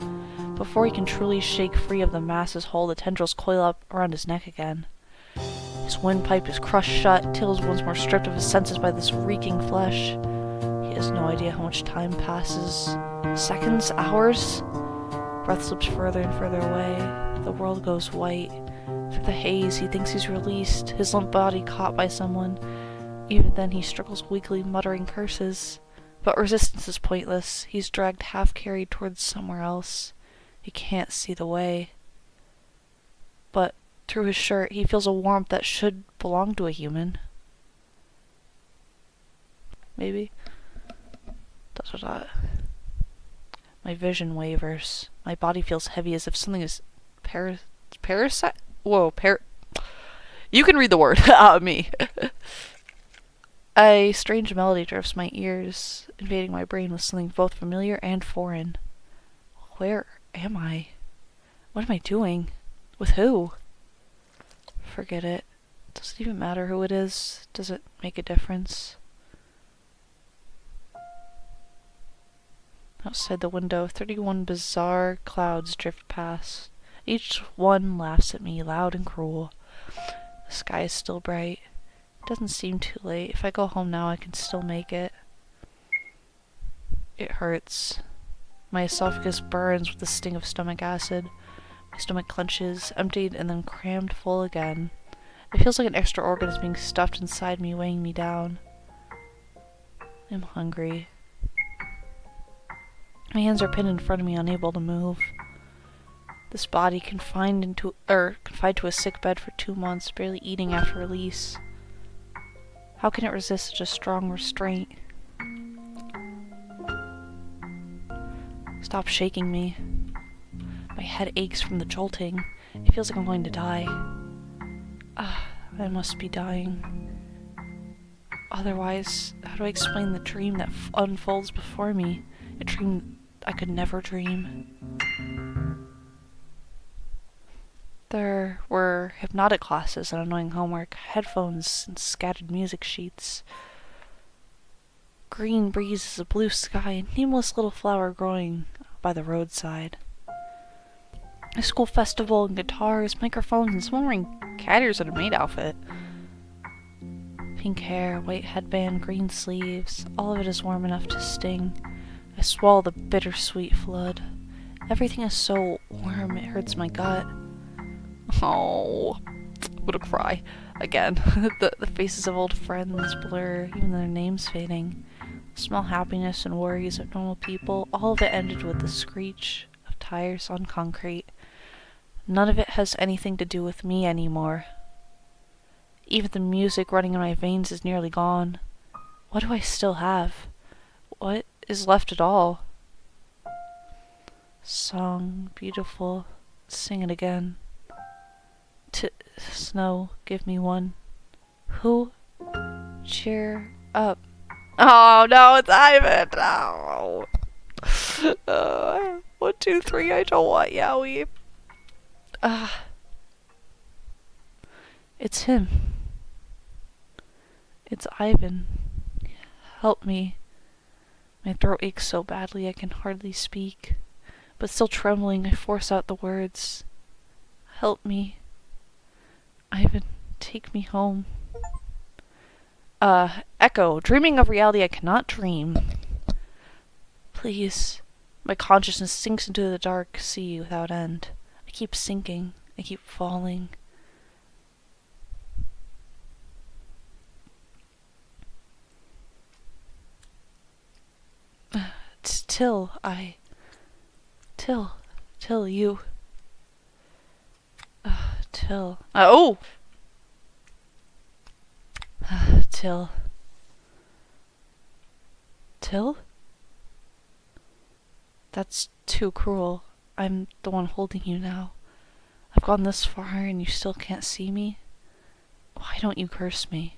Before he can truly shake free of the mass's hold, the tendrils coil up around his neck again. His windpipe is crushed shut. Till is once more stripped of his senses by this reeking flesh. He has no idea how much time passes. Seconds? Hours? Breath slips further and further away. The world goes white. Through the haze, he thinks he's released, his limp body caught by someone. Even then, he struggles weakly, muttering curses. But resistance is pointless. He's dragged half-carried towards somewhere else. He can't see the way. But through his shirt, he feels a warmth that should belong to a human. Maybe? My vision wavers. My body feels heavy as if something is parasite? Whoa, you can read the word. Me. A strange melody drifts my ears, invading my brain with something both familiar and foreign. Where am I? What am I doing? With who? Forget it. Does it even matter who it is? Does it make a difference? Outside the window, 31 bizarre clouds drift past. Each one laughs at me, loud and cruel. The sky is still bright. It doesn't seem too late. If I go home now, I can still make it. It hurts. My esophagus burns with the sting of stomach acid. My stomach clenches, emptied and then crammed full again. It feels like an extra organ is being stuffed inside me, weighing me down. I'm hungry. My hands are pinned in front of me, unable to move. This body confined to a sick bed for 2 months, barely eating after release. How can it resist such a strong restraint? Stop shaking me. My head aches from the jolting. It feels like I'm going to die. I must be dying. Otherwise, how do I explain the dream that unfolds before me? A dream I could never dream. There were hypnotic classes and annoying homework, headphones and scattered music sheets. Green breezes, a blue sky, a nameless little flower growing by the roadside. A school festival and guitars, microphones, and someone wearing cat ears in a maid outfit. Pink hair, white headband, green sleeves, all of it is warm enough to sting. I swallow the bittersweet flood. Everything is so warm, it hurts my gut. Oh, I'm gonna cry again. The faces of old friends blur, even their names fading. Small happiness and worries of normal people, all of it ended with the screech of tires on concrete. None of it has anything to do with me anymore. Even the music running in my veins is nearly gone. What do I still have? What is left at all? Song, beautiful, sing it again. Snow, give me one. Who? Cheer up. Oh no, it's Ivan! No! 1, 2, 3, I don't want Yowie. It's him. It's Ivan. Help me. My throat aches so badly I can hardly speak. But still trembling, I force out the words. Help me. Ivan, take me home. Echo, dreaming of reality I cannot dream. Please. My consciousness sinks into the dark sea without end. I keep sinking. I keep falling. Till, you. Till. Oh! Till. Till? That's too cruel. I'm the one holding you now. I've gone this far and you still can't see me? Why don't you curse me?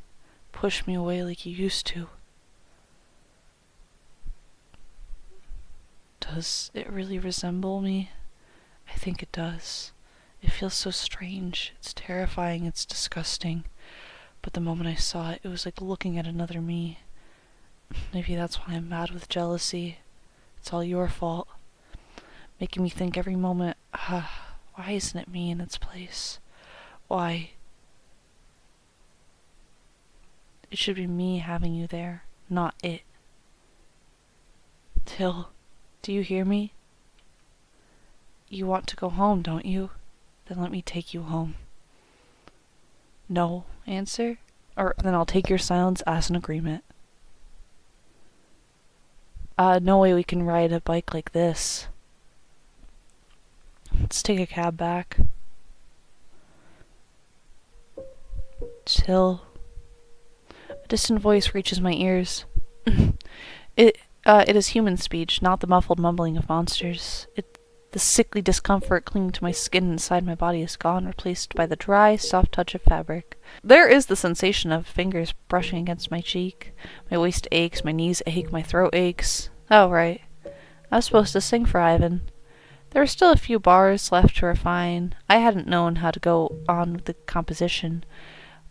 Push me away like you used to. Does it really resemble me? I think it does. It feels so strange. It's terrifying. It's disgusting. But the moment I saw it, it was like looking at another me. Maybe that's why I'm mad with jealousy. It's all your fault. Making me think every moment, why isn't it me in its place? Why? It should be me having you there, not it. Till, do you hear me? You want to go home, don't you? Then let me take you home. No answer? Or then I'll take your silence as an agreement. No way we can ride a bike like this. Let's take a cab back. Till a distant voice reaches my ears. It is human speech, not the muffled mumbling of monsters. The sickly discomfort clinging to my skin inside my body is gone, replaced by the dry, soft touch of fabric. There is the sensation of fingers brushing against my cheek. My waist aches, my knees ache, my throat aches. Oh, right. I was supposed to sing for Ivan. There were still a few bars left to refine. I hadn't known how to go on with the composition,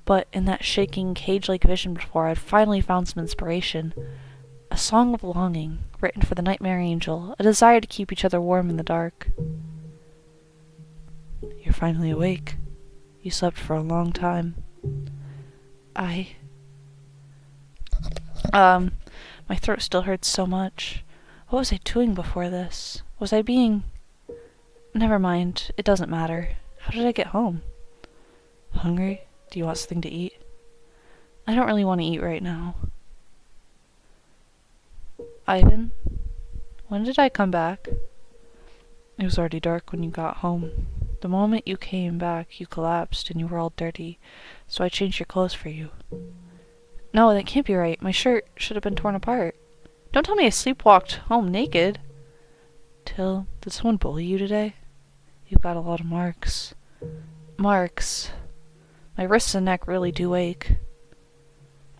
but in that shaking, cage-like vision before, I'd finally found some inspiration. A song of longing, written for the nightmare angel, a desire to keep each other warm in the dark. You're finally awake. You slept for a long time. My throat still hurts so much. What was I doing before this? Was I being... Never mind, it doesn't matter. How did I get home? Hungry? Do you want something to eat? I don't really want to eat right now. Ivan, when did I come back? It was already dark when you got home. The moment you came back, you collapsed and you were all dirty, so I changed your clothes for you. No, that can't be right. My shirt should have been torn apart. Don't tell me I sleepwalked home naked. Till, did someone bully you today? You've got a lot of marks. Marks. My wrists and neck really do ache.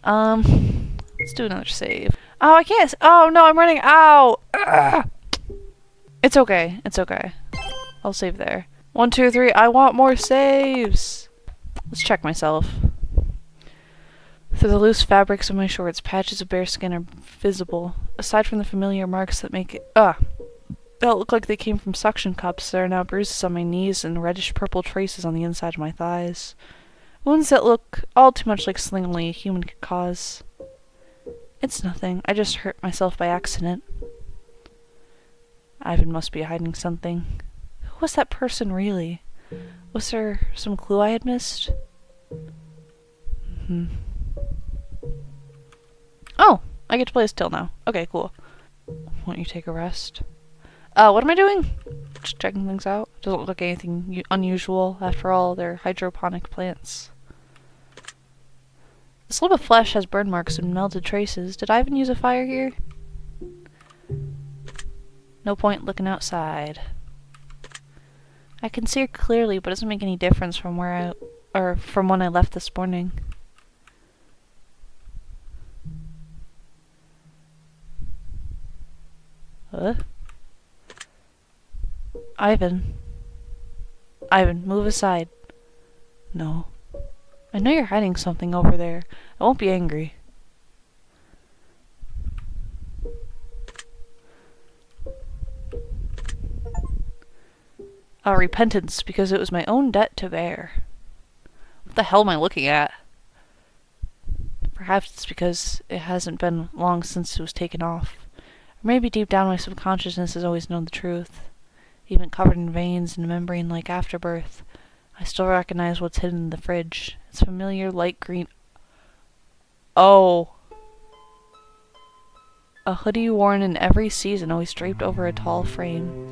Let's do another save. Oh, I can't. Oh, no, I'm running out. Ugh. It's okay. It's okay. I'll save there. 1, 2, 3. I want more saves. Let's check myself. Through the loose fabrics of my shorts, patches of bare skin are visible. Aside from the familiar marks that make it... that look like they came from suction cups, there are now bruises on my knees and reddish-purple traces on the inside of my thighs. Wounds that look all too much like sling only a human could cause. It's nothing. I just hurt myself by accident. Ivan must be hiding something. Who was that person really? Was there some clue I had missed? Oh! I get to play as Till now. Okay, cool. Won't you take a rest? What am I doing? Just checking things out. Doesn't look like anything unusual. After all, they're hydroponic plants. The slip of flesh has burn marks and melted traces. Did Ivan use a fire here? No point looking outside. I can see her clearly, but it doesn't make any difference from from when I left this morning. Ivan. Ivan, move aside. No. I know you're hiding something over there. I won't be angry. Repentance, because it was my own debt to bear. What the hell am I looking at? Perhaps it's because it hasn't been long since it was taken off. Or maybe deep down my subconsciousness has always known the truth. Even covered in veins and membrane like afterbirth, I still recognize what's hidden in the fridge. It's familiar light green... Oh! A hoodie worn in every season, always draped over a tall frame.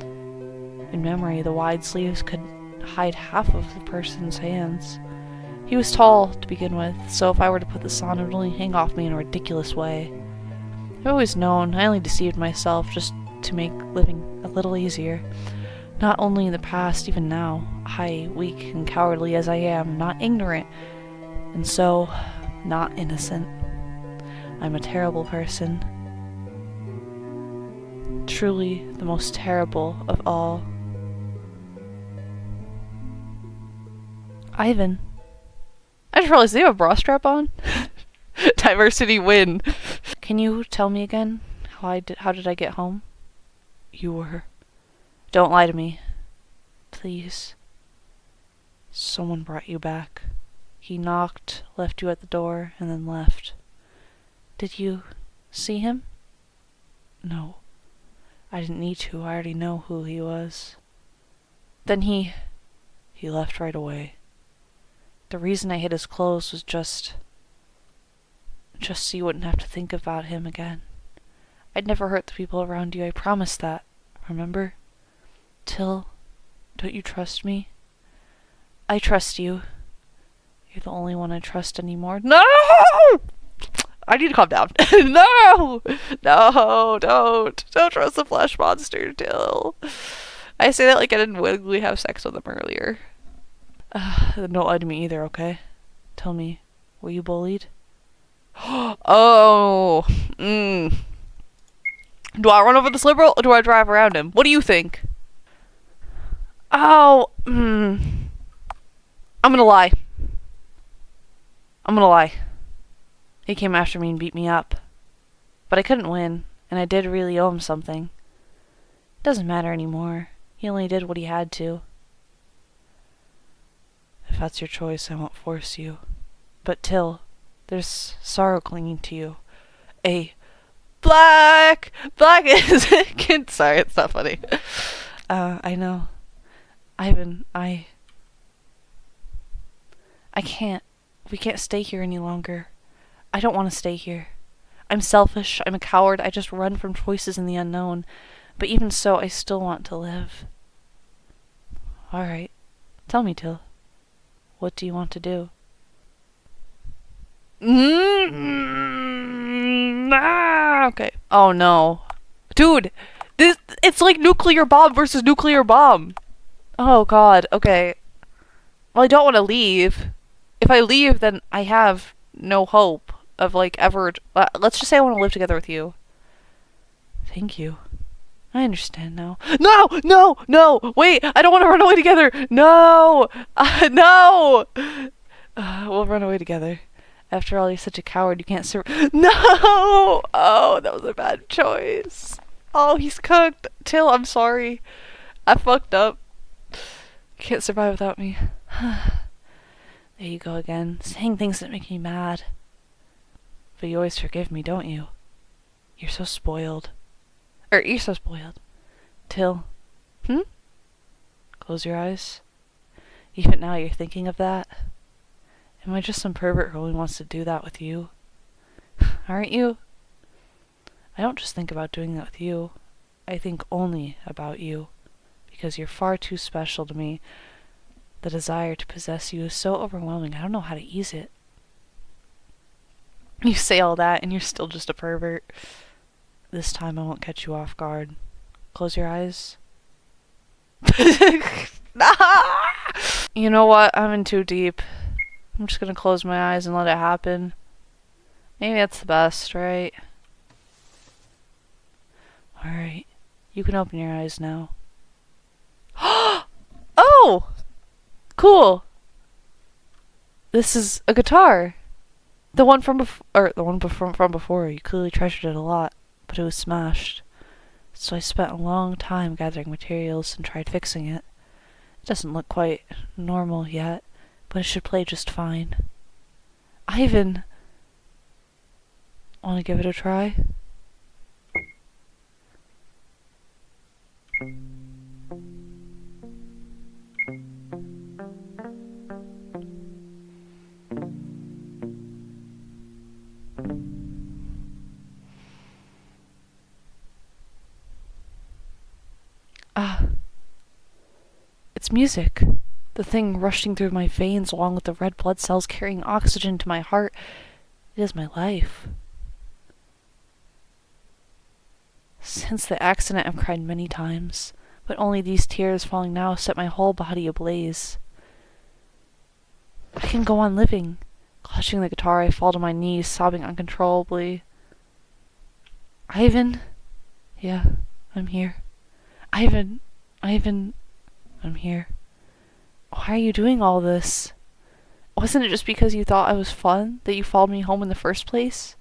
In memory, the wide sleeves could hide half of the person's hands. He was tall, to begin with, so if I were to put this on, it would only hang off me in a ridiculous way. I've always known, I only deceived myself just to make living a little easier. Not only in the past, even now, I, weak and cowardly as I am, not ignorant, and so, not innocent. I'm a terrible person. Truly the most terrible of all. Ivan. I just realized they have a bra strap on. Diversity win. Can you tell me again how did I get home? You were. Don't lie to me. Please. Someone brought you back. He knocked, left you at the door, and then left. Did you see him? No. I didn't need to. I already know who he was. Then he left right away. The reason I hid his clothes was just so you wouldn't have to think about him again. I'd never hurt the people around you. I promised that. Remember? Till, don't you trust me? I trust you. You're the only one I trust anymore. No! I need to calm down. No! No, don't. Don't trust the flesh monster, Till. I say that like I didn't willingly have sex with him earlier. Don't lie to me either, okay? Tell me, were you bullied? Oh. Do I run over this liberal or do I drive around him? What do you think? Oh. I'm gonna lie. He came after me and beat me up. But I couldn't win, and I did really owe him something. It doesn't matter anymore. He only did what he had to. If that's your choice, I won't force you. But Till, there's sorrow clinging to you. A black is sorry, it's not funny. I know. Ivan, I can't. We can't stay here any longer. I don't want to stay here. I'm selfish, I'm a coward, I just run from choices in the unknown. But even so, I still want to live. Alright. Tell me, Till. What do you want to do? Okay. Oh no. Dude! It's like nuclear bomb versus nuclear bomb. Oh god, okay. Well, I don't want to leave. If I leave, then I have no hope of, like, ever... let's just say I want to live together with you. Thank you. I understand now. No! No! No! Wait! I don't want to run away together! No! No! We'll run away together. After all, you're such a coward, you can't No! Oh, that was a bad choice. Oh, he's cooked. Till, I'm sorry. I fucked up. Can't survive without me. There you go again, saying things that make me mad. But you always forgive me, don't you? You're so spoiled. You're so spoiled. Till. Close your eyes. Even now you're thinking of that? Am I just some pervert who only wants to do that with you? Aren't you? I don't just think about doing that with you. I think only about you. Because you're far too special to me. The desire to possess you is so overwhelming, I don't know how to ease it. You say all that and you're still just a pervert. This time I won't catch you off guard. Close your eyes. You know what? I'm in too deep. I'm just gonna close my eyes and let it happen. Maybe that's the best, right? Alright. You can open your eyes now. Oh! Cool. This is a guitar. The one from before. You clearly treasured it a lot, but it was smashed. So I spent a long time gathering materials and tried fixing it. It doesn't look quite normal yet, but it should play just fine. Ivan! Want to give it a try? It's music. The thing rushing through my veins along with the red blood cells carrying oxygen to my heart. It is my life. Since the accident I've cried many times, but only these tears falling now set my whole body ablaze. I can go on living. Clutching the guitar, I fall to my knees, sobbing uncontrollably. Ivan? Yeah, I'm here. Ivan, I'm here. Why are you doing all this? Wasn't it just because you thought I was fun that you followed me home in the first place?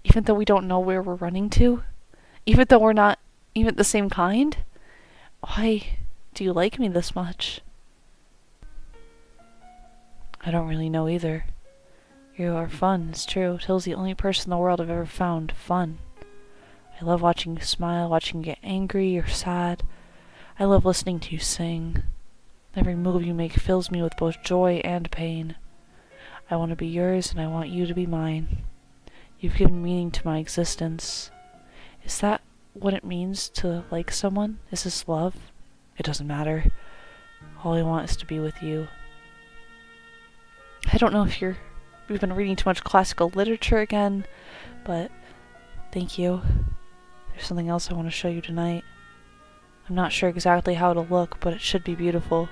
Even though we don't know where we're running to? Even though we're not even the same kind? Why do you like me this much? I don't really know either. You are fun, it's true. Till's the only person in the world I've ever found fun. I love watching you smile, watching you get angry or sad. I love listening to you sing. Every move you make fills me with both joy and pain. I want to be yours and I want you to be mine. You've given meaning to my existence. Is that what it means to like someone? Is this love? It doesn't matter. All I want is to be with you. I don't know if we've been reading too much classical literature again, but thank you. There's something else I want to show you tonight. I'm not sure exactly how it'll look, but it should be beautiful.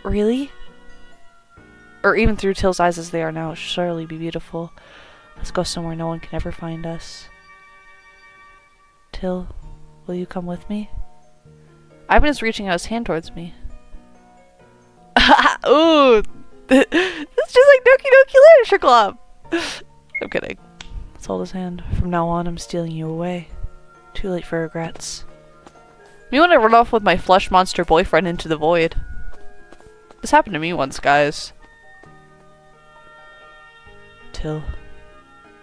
Really? Or even through Till's eyes as they are now, it should surely be beautiful. Let's go somewhere no one can ever find us. Till, will you come with me? Ivan is reaching out his hand towards me. Ooh! It's just like Doki Doki Literature Club! I'm kidding. Let's hold his hand. From now on, I'm stealing you away. Too late for regrets. Me when I run off with my flesh monster boyfriend into the void. This happened to me once, guys. Till.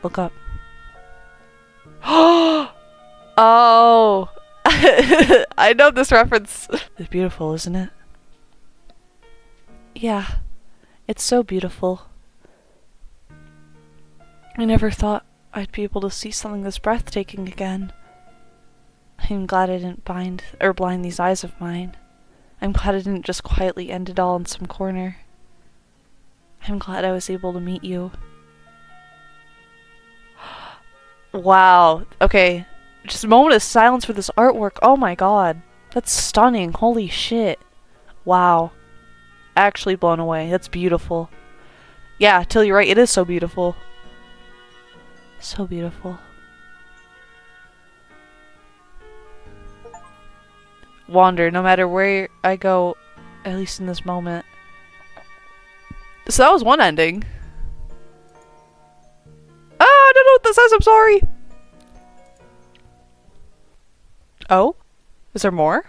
Look up. Oh! I know this reference. It's beautiful, isn't it? Yeah. It's so beautiful. I never thought I'd be able to see something this breathtaking again. I'm glad I didn't blind these eyes of mine. I'm glad I didn't just quietly end it all in some corner. I'm glad I was able to meet you. Wow. Okay. Just a moment of silence for this artwork. Oh my god. That's stunning. Holy shit. Wow. Actually blown away. That's beautiful. Yeah, Till, you're right. It is so beautiful. So beautiful. Wander, no matter where I go, at least in this moment. So that was one ending. Ah, I don't know what this says, I'm sorry. Oh? Is there more?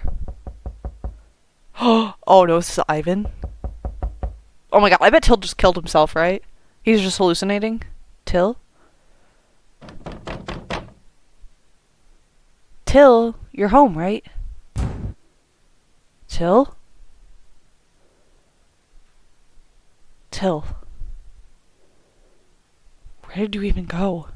Oh no, this is Ivan. Oh my god, I bet Till just killed himself, right? He's just hallucinating. Till? Till, you're home, right? Till? Till. Where did you even go?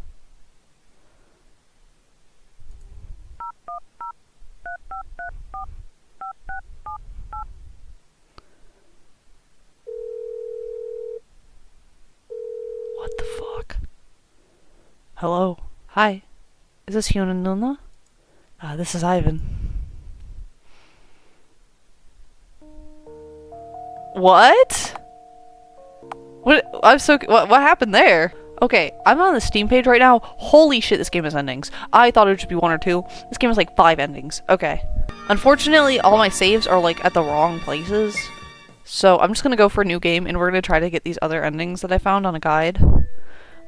What the fuck? Hello? Hi. Is this Hyun and Nuna? This is Ivan. What? What happened there? Okay, I'm on the Steam page right now. Holy shit, this game has endings. I thought it would just be one or two. This game has like 5 endings. Okay. Unfortunately, all my saves are like at the wrong places. So I'm just gonna go for a new game and we're gonna try to get these other endings that I found on a guide.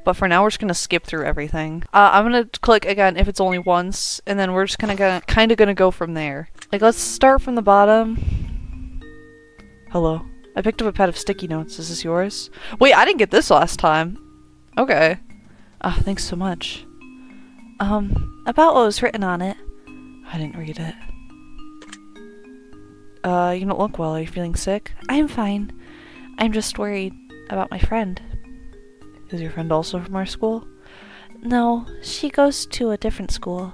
But for now, we're just gonna skip through everything. I'm gonna click again if it's only once, and then we're just kinda gonna go from there. Like, let's start from the bottom. Hello. I picked up a pad of sticky notes. Is this yours? Wait, I didn't get this last time. Okay. Thanks so much. About what was written on it. I didn't read it. You don't look well. Are you feeling sick? I'm fine. I'm just worried about my friend. Is your friend also from our school? No, she goes to a different school.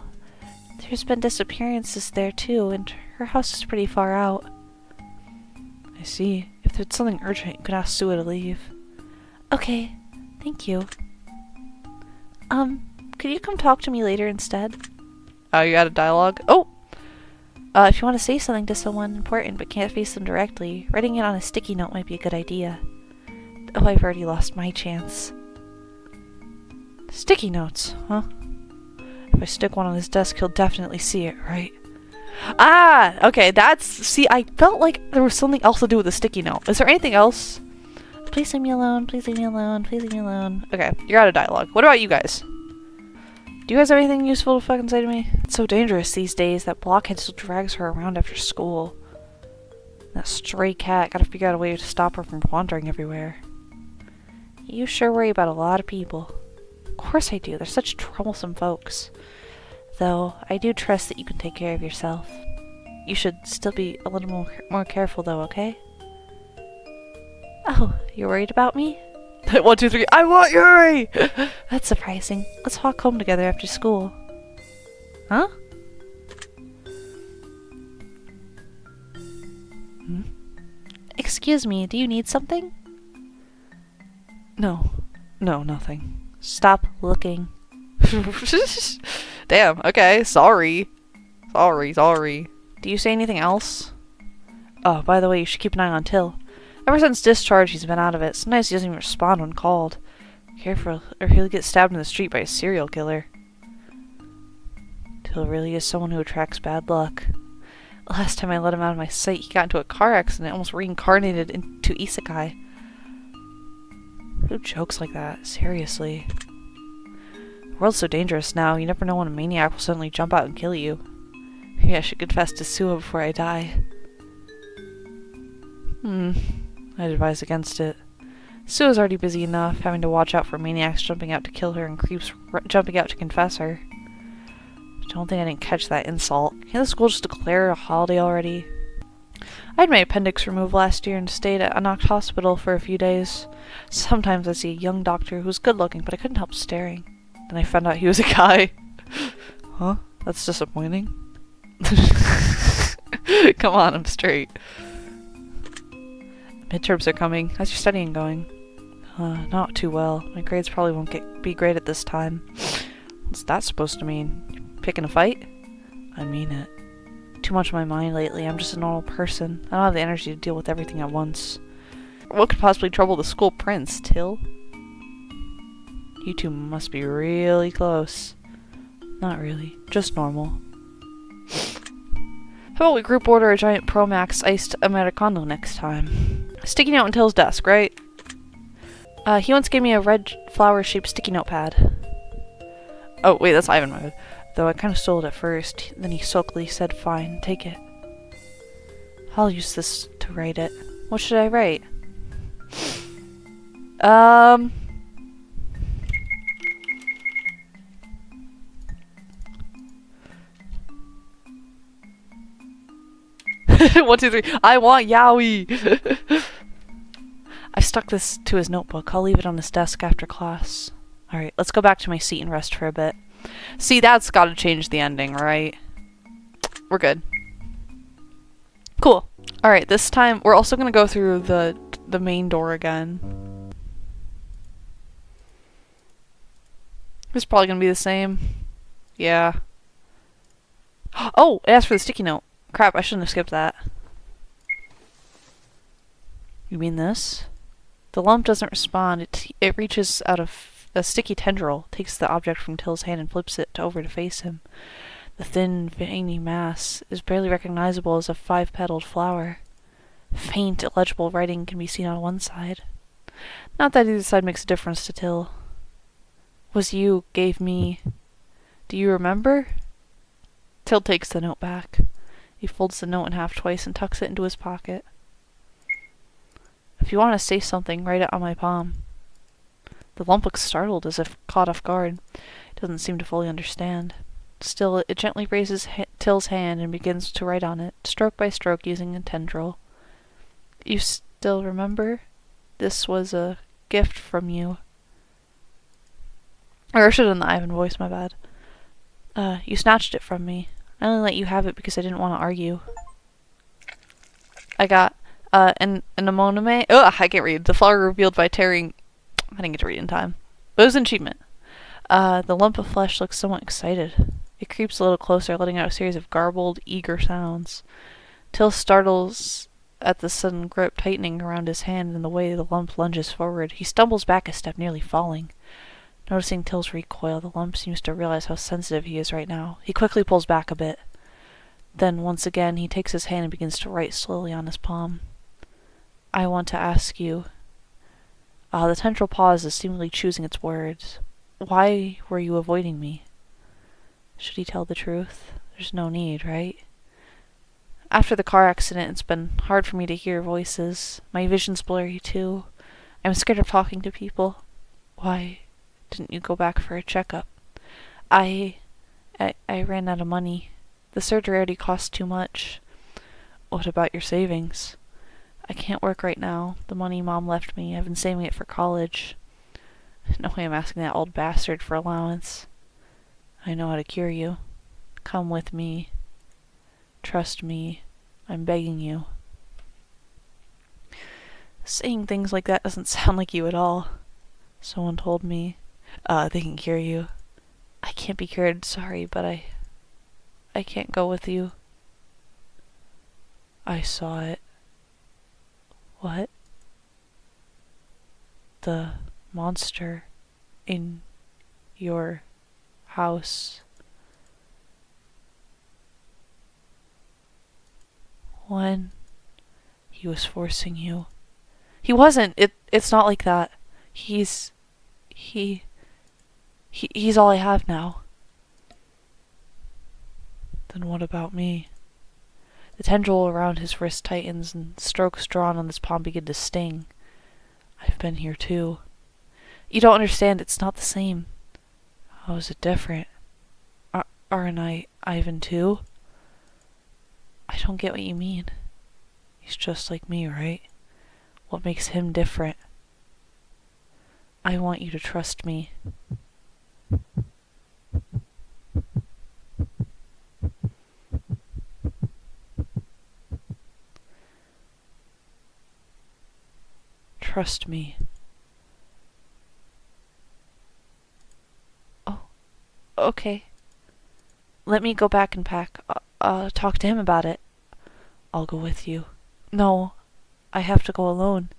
There's been disappearances there too, and her house is pretty far out. I see. If there's something urgent, you could ask Sua to leave. Okay, thank you. Could you come talk to me later instead? Oh, you added dialogue? Oh! If you want to say something to someone important but can't face them directly, writing it on a sticky note might be a good idea. Oh, I've already lost my chance. Sticky notes, huh? If I stick one on his desk, he'll definitely see it, right? Ah! Okay, see, I felt like there was something else to do with the sticky note. Is there anything else? Please leave me alone. Please leave me alone. Please leave me alone. Okay, you're out of dialogue. What about you guys? Do you guys have anything useful to fucking say to me? It's so dangerous these days. That blockhead still drags her around after school. That stray cat. Gotta figure out a way to stop her from wandering everywhere. You sure worry about a lot of people. Of course I do. They're such troublesome folks. Though, I do trust that you can take care of yourself. You should still be a little more careful though, okay? Oh, you're worried about me? 1, 2, 3, I want Yuri! That's surprising. Let's walk home together after school. Huh? Hmm? Excuse me, do you need something? No. No, nothing. Stop looking. Damn, okay, sorry. Sorry. Do you say anything else? Oh, by the way, you should keep an eye on Till. Ever since discharge, he's been out of it. Sometimes he doesn't even respond when called. Careful, or he'll get stabbed in the street by a serial killer. Till really is someone who attracts bad luck. Last time I let him out of my sight, he got into a car accident, almost reincarnated into Isekai. Who jokes like that? Seriously. The world's so dangerous now, you never know when a maniac will suddenly jump out and kill you. Maybe I should confess to Suo before I die. I'd advise against it. Suo's already busy enough, having to watch out for maniacs jumping out to kill her and creeps jumping out to confess her. Don't think I didn't catch that insult. Can't the school just declare a holiday already? I had my appendix removed last year and stayed at Anocht Hospital for a few days. Sometimes I see a young doctor who was good looking, but I couldn't help staring. Then I found out he was a guy. Huh? That's disappointing. Come on, I'm straight. Midterms are coming. How's your studying going? Not too well. My grades probably won't be great at this time. What's that supposed to mean? You picking a fight? I mean it. Too much on my mind lately. I'm just a normal person. I don't have the energy to deal with everything at once. What could possibly trouble the school prince, Till? You two must be really close. Not really. Just normal. How about we group order a giant Pro Max iced Americano next time? Sticky note on Till's desk, right? He once gave me a red flower-shaped sticky notepad. Oh, wait, that's Ivan, my bad. Though I kind of stole it at first. Then he sulkily said, fine, take it. I'll use this to write it. What should I write? One, two, three. I want yaoi! I stuck this to his notebook. I'll leave it on his desk after class. Alright, let's go back to my seat and rest for a bit. See, that's gotta change the ending, right? We're good. Cool. Alright, this time we're also gonna go through the main door again. It's probably gonna be the same. Yeah. Oh! It asked for the sticky note. Crap, I shouldn't have skipped that. You mean this? The lump doesn't respond. It reaches out of a sticky tendril, takes the object from Till's hand and flips it over to face him. The thin, veiny mass is barely recognizable as a 5-petaled flower. Faint, illegible writing can be seen on one side. Not that either side makes a difference to Till. Was you gave me... Do you remember? Till takes the note back. He folds the note in half twice and tucks it into his pocket. If you want to say something, write it on my palm. The lump looks startled, as if caught off guard. It doesn't seem to fully understand. Still, it gently raises Till's hand and begins to write on it, stroke by stroke, using a tendril. You still remember? This was a gift from you. Or I should have done the Ivan voice, my bad. You snatched it from me. I only let you have it because I didn't want to argue. I got, an amonome. Ugh, I can't read. The flower revealed by tearing... I didn't get to read in time. But it was an achievement. The lump of flesh looks somewhat excited. It creeps a little closer, letting out a series of garbled, eager sounds. Till startles at the sudden grip tightening around his hand and the way the lump lunges forward. He stumbles back a step, nearly falling. Noticing Till's recoil, the lump seems to realize how sensitive he is right now. He quickly pulls back a bit. Then, once again, he takes his hand and begins to write slowly on his palm. I want to ask you, The tendril pauses, seemingly choosing its words. Why were you avoiding me? Should he tell the truth? There's no need, right? After the car accident, it's been hard for me to hear voices. My vision's blurry, too. I'm scared of talking to people. Why didn't you go back for a checkup? I ran out of money. The surgery already cost too much. What about your savings? I can't work right now. The money Mom left me, I've been saving it for college. No way I'm asking that old bastard for allowance. I know how to cure you. Come with me. Trust me. I'm begging you. Saying things like that doesn't sound like you at all. Someone told me, they can cure you. I can't be cured, sorry, but I can't go with you. I saw it. What? The monster in your house. When he was forcing you. He wasn't. It's not like that. He's all I have now. Then what about me? The tendril around his wrist tightens and strokes drawn on his palm begin to sting. I've been here too. You don't understand, it's not the same. How is it different? Aren't I Ivan too? I don't get what you mean. He's just like me, right? What makes him different? I want you to trust me. Trust me. Oh, okay. Let me go back and pack. Talk to him about it. I'll go with you. No, I have to go alone.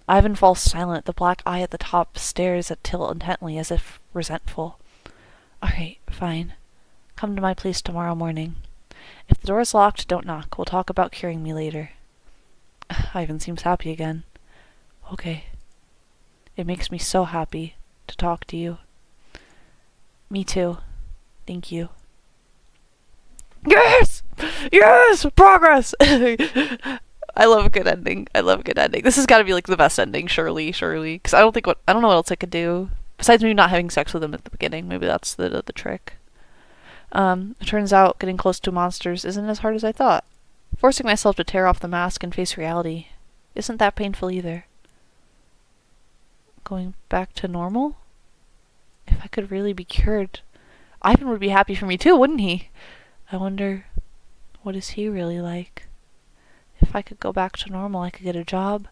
Ivan falls silent. The black eye at the top stares at Till intently, as if resentful. Alright, fine. Come to my place tomorrow morning. If the door's locked, don't knock. We'll talk about curing me later. Ivan seems happy again. Okay. It makes me so happy to talk to you. Me too. Thank you. Yes! Yes! Progress! I love a good ending. I love a good ending. This has got to be like the best ending, surely. Because I don't know what else I could do besides maybe not having sex with him at the beginning. Maybe that's the trick. It turns out getting close to monsters isn't as hard as I thought. Forcing myself to tear off the mask and face reality isn't that painful either. Going back to normal? If I could really be cured, Ivan would be happy for me too, wouldn't he? I wonder, what is he really like? If I could go back to normal, I could get a job.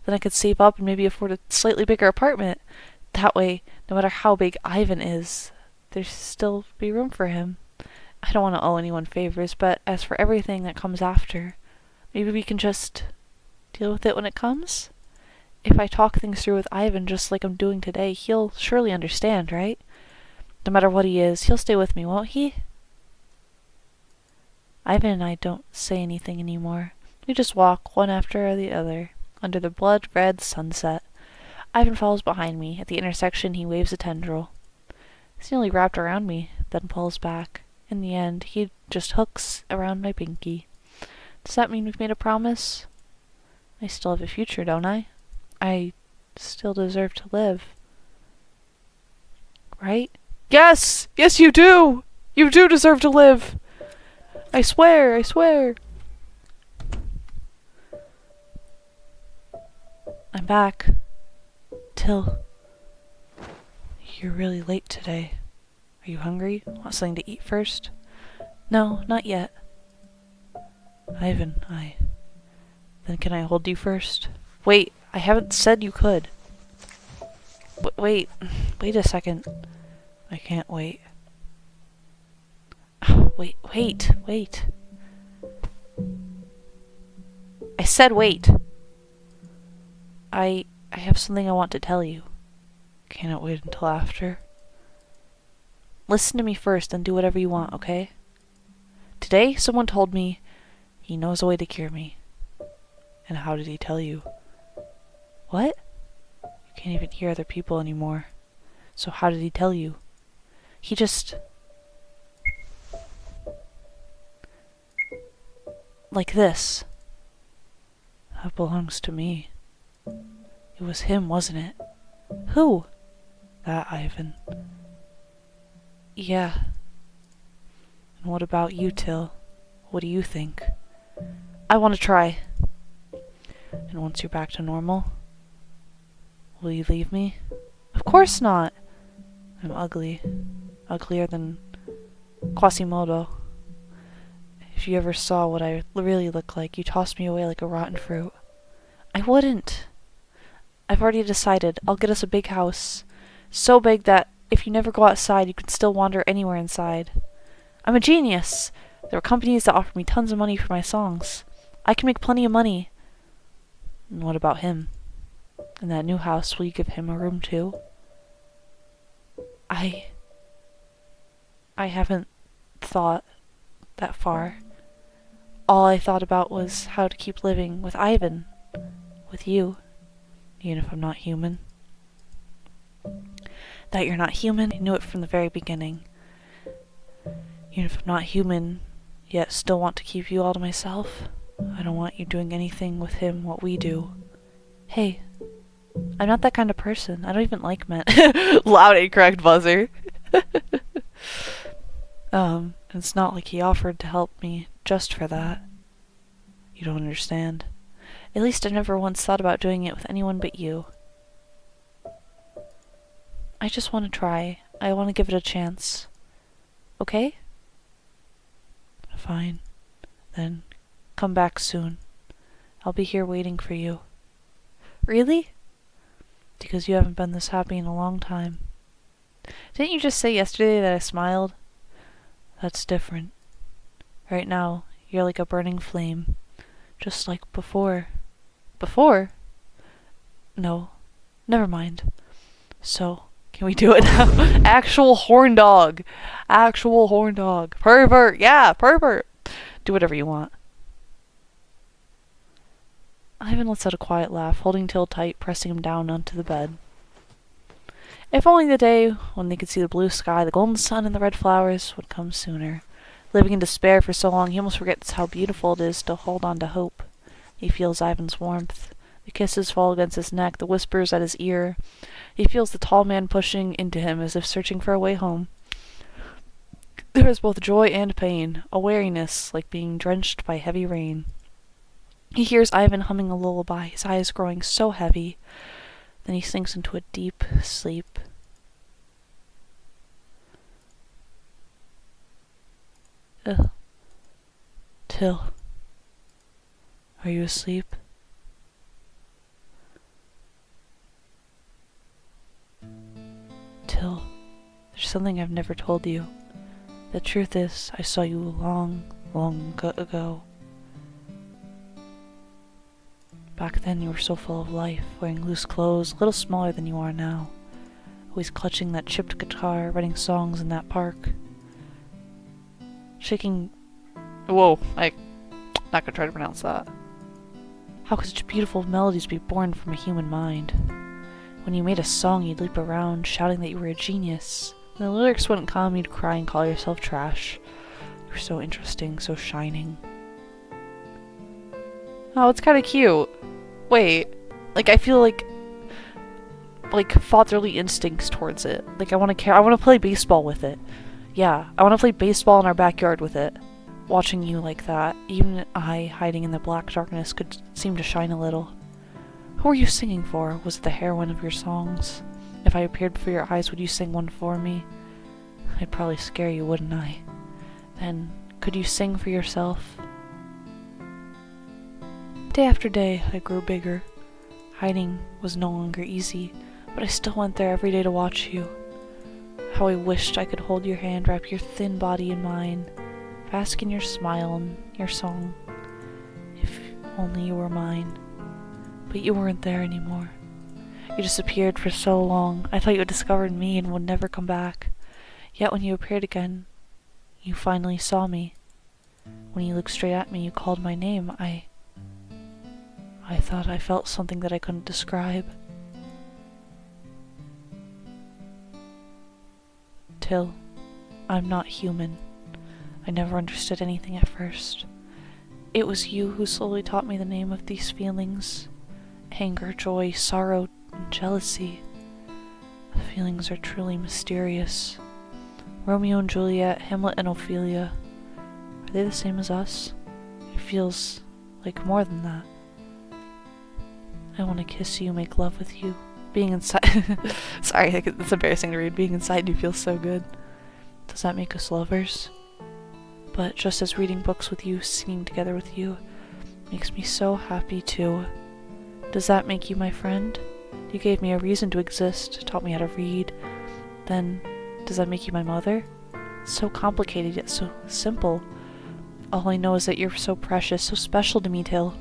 Then I could save up and maybe afford a slightly bigger apartment. That way, no matter how big Ivan is, there'd still be room for him. I don't want to owe anyone favors, but as for everything that comes after, maybe we can just deal with it when it comes? If I talk things through with Ivan just like I'm doing today, he'll surely understand, right? No matter what he is, he'll stay with me, won't he? Ivan and I don't say anything anymore. We just walk, one after the other, under the blood-red sunset. Ivan follows behind me. At the intersection, he waves a tendril. He's nearly wrapped around me, then pulls back. In the end, he just hooks around my pinky. Does that mean we've made a promise? I still have a future, don't I? I still deserve to live. Right? Yes! Yes, you do! You do deserve to live! I swear, I swear! I'm back. Till. You're really late today. Are you hungry? Want something to eat first? No, not yet. Ivan, Then can I hold you first? Wait, I haven't said you could. Wait a second. I can't wait. Wait. I said wait. I have something I want to tell you. Cannot wait until after. Listen to me first and do whatever you want, okay? Today, someone told me he knows a way to cure me. And how did he tell you? What? can't even hear other people anymore. So how did he tell you? He just... like this. That belongs to me. It was him, wasn't it? Who? That Ivan. Yeah. And what about you, Till? What do you think? I want to try. And once you're back to normal, will you leave me? Of course not! I'm ugly. Uglier than Quasimodo. If you ever saw what I really look like, you toss me away like a rotten fruit. I wouldn't. I've already decided. I'll get us a big house. So big that if you never go outside, you can still wander anywhere inside. I'm a genius! There are companies that offer me tons of money for my songs. I can make plenty of money. And what about him? In that new house, will you give him a room too? I haven't thought that far. All I thought about was how to keep living with Ivan. With you. Even if I'm not human. That you're not human, I knew it from the very beginning. Even if I'm not human, yet still want to keep you all to myself. I don't want you doing anything with him what we do. Hey, I'm not that kind of person. I don't even like men. Loud incorrect buzzer. It's not like he offered to help me just for that. You don't understand. At least I never once thought about doing it with anyone but you. I just want to try. I want to give it a chance. Okay? Fine. Then come back soon. I'll be here waiting for you. Really? Because you haven't been this happy in a long time. Didn't you just say yesterday that I smiled? That's different. Right now, you're like a burning flame. Just like before. Before? No. Never mind. So, can we do it now? Actual horn dog. Actual horn dog. Pervert. Yeah, pervert. Do whatever you want. Ivan lets out a quiet laugh, holding Till tight, pressing him down onto the bed. If only the day when they could see the blue sky, the golden sun, and the red flowers would come sooner. Living in despair for so long, he almost forgets how beautiful it is to hold on to hope. He feels Ivan's warmth. The kisses fall against his neck, the whispers at his ear. He feels the tall man pushing into him as if searching for a way home. There is both joy and pain, a weariness like being drenched by heavy rain. He hears Ivan humming a lullaby, his eyes growing so heavy. Then he sinks into a deep sleep. Till. Are you asleep? Till. There's something I've never told you. The truth is, I saw you long, long ago. Back then you were so full of life, wearing loose clothes, a little smaller than you are now. Always clutching that chipped guitar, writing songs in that park. Shaking... Whoa, I'm not gonna try to pronounce that. How could such beautiful melodies be born from a human mind? When you made a song, you'd leap around, shouting that you were a genius. When the lyrics wouldn't come, you'd cry and call yourself trash. You were so interesting, so shining. Oh, it's kinda cute. Wait, like, I feel like fatherly instincts towards it. Like, I want to play baseball with it. Yeah, I want to play baseball in our backyard with it. Watching you like that, even I, hiding in the black darkness, could seem to shine a little. Who were you singing for? Was it the heroine of your songs? If I appeared before your eyes, would you sing one for me? I'd probably scare you, wouldn't I? Then, could you sing for yourself? Day after day, I grew bigger. Hiding was no longer easy, but I still went there every day to watch you. How I wished I could hold your hand, wrap your thin body in mine, bask in your smile and your song. If only you were mine. But you weren't there anymore. You disappeared for so long. I thought you had discovered me and would never come back. Yet when you appeared again, you finally saw me. When you looked straight at me, you called my name. I thought I felt something that I couldn't describe. Till, I'm not human. I never understood anything at first. It was you who slowly taught me the name of these feelings. Anger, joy, sorrow, and jealousy. The feelings are truly mysterious. Romeo and Juliet, Hamlet and Ophelia. Are they the same as us? It feels like more than that. I want to kiss you, make love with you. Being inside... Sorry, it's embarrassing to read. Being inside you feels so good. Does that make us lovers? But just as reading books with you, singing together with you, makes me so happy too. Does that make you my friend? You gave me a reason to exist, taught me how to read. Then, does that make you my mother? It's so complicated yet so simple. All I know is that you're so precious, so special to me, Till.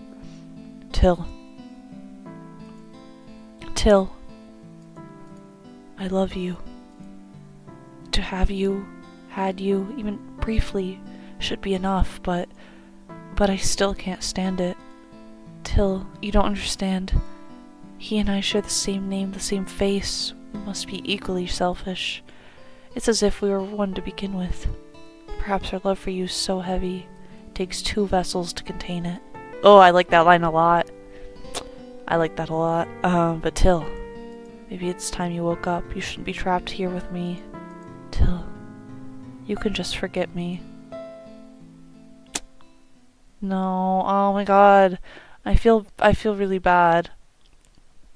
Till. Till. I love you. To have you, had you, even briefly, should be enough, but I still can't stand it. Till, you don't understand. He and I share the same name, the same face. We must be equally selfish. It's as if we were one to begin with. Perhaps our love for you is so heavy, it takes 2 vessels to contain it. Oh, I like that line a lot. I like that a lot. But Till, maybe it's time you woke up. You shouldn't be trapped here with me. Till, you can just forget me. No, oh my god. I feel really bad.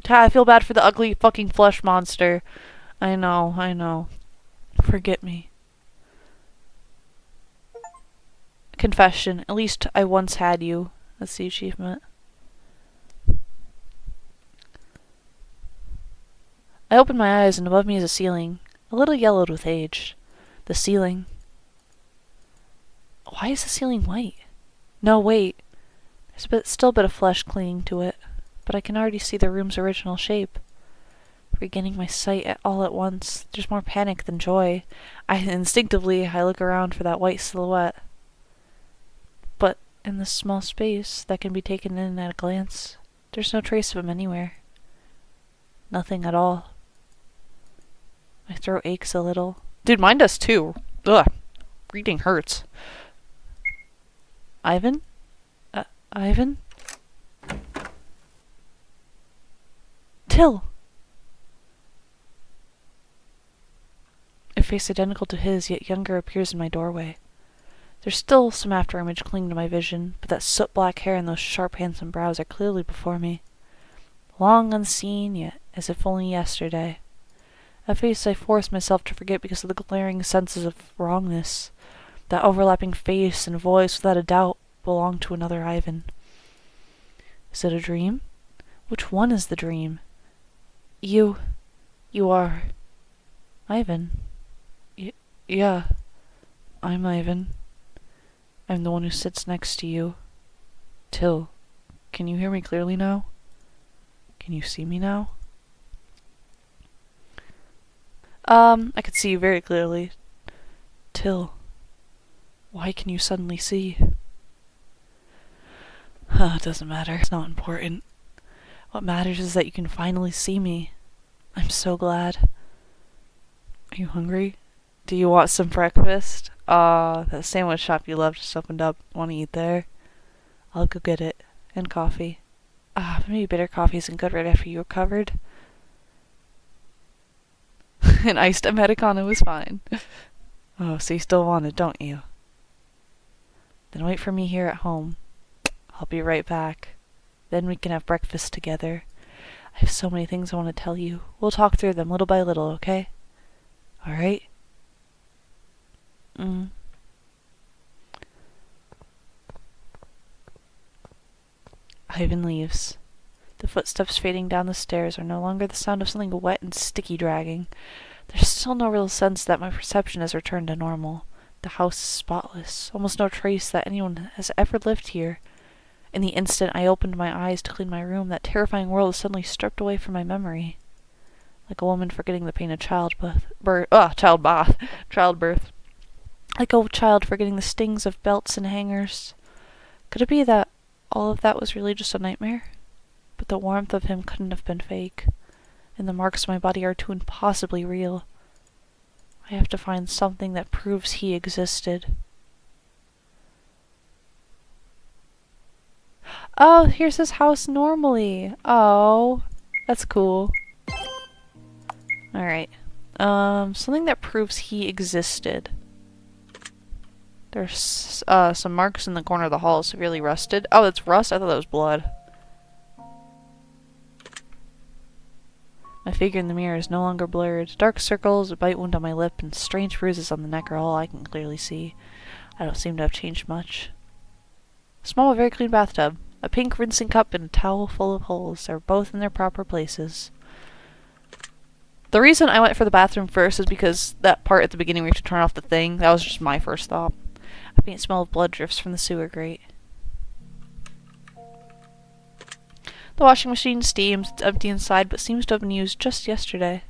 I feel bad for the ugly fucking flesh monster. I know. Forget me. Confession. At least I once had you. That's the achievement. I open my eyes and above me is a ceiling, a little yellowed with age. The ceiling. Why is the ceiling white? No, wait. There's still a bit of flesh clinging to it, but I can already see the room's original shape. Regaining my sight all at once, there's more panic than joy. Instinctively, I look around for that white silhouette. But in this small space that can be taken in at a glance, there's no trace of him anywhere. Nothing at all. My throat aches a little. Dude, mine does too. Ugh. Reading hurts. Ivan? Ivan? Till! A face identical to his, yet younger, appears in my doorway. There's still some afterimage clinging to my vision, but that soot-black hair and those sharp, handsome brows are clearly before me. Long unseen, yet as if only yesterday. A face I force myself to forget because of the glaring senses of wrongness. That overlapping face and voice, without a doubt, belong to another Ivan. Is it a dream? Which one is the dream? You are... Ivan. Yeah. I'm Ivan. I'm the one who sits next to you. Till, can you hear me clearly now? Can you see me now? I could see you very clearly. Till, why can you suddenly see? It doesn't matter. It's not important. What matters is that you can finally see me. I'm so glad. Are you hungry? Do you want some breakfast? That sandwich shop you love just opened up. Want to eat there? I'll go get it. And coffee. Maybe bitter coffee isn't good right after you recovered. An iced Americano was fine. Oh, so you still want it, don't you? Then wait for me here at home. I'll be right back. Then we can have breakfast together. I have so many things I want to tell you. We'll talk through them little by little, okay? Alright? Ivan leaves. The footsteps fading down the stairs are no longer the sound of something wet and sticky dragging. There's still no real sense that my perception has returned to normal. The house is spotless, almost no trace that anyone has ever lived here. In the instant I opened my eyes to clean my room, that terrifying world is suddenly stripped away from my memory. Like a woman forgetting the pain of childbirth. Like a child forgetting the stings of belts and hangers. Could it be that all of that was really just a nightmare? But the warmth of him couldn't have been fake, and the marks on my body are too impossibly real. I have to find something that proves he existed. Oh, here's his house normally. Oh, that's cool. Alright. Something that proves he existed. There's some marks in the corner of the hall, severely rusted. Oh, it's rust? I thought that was blood. My figure in the mirror is no longer blurred. Dark circles, a bite wound on my lip, and strange bruises on the neck are all I can clearly see. I don't seem to have changed much. A small, very clean bathtub. A pink rinsing cup and a towel full of holes. They're both in their proper places. The reason I went for the bathroom first is because that part at the beginning where you have to turn off the thing, that was just my first thought. A faint smell of blood drifts from the sewer grate. The washing machine steams. It's empty inside, but seems to have been used just yesterday.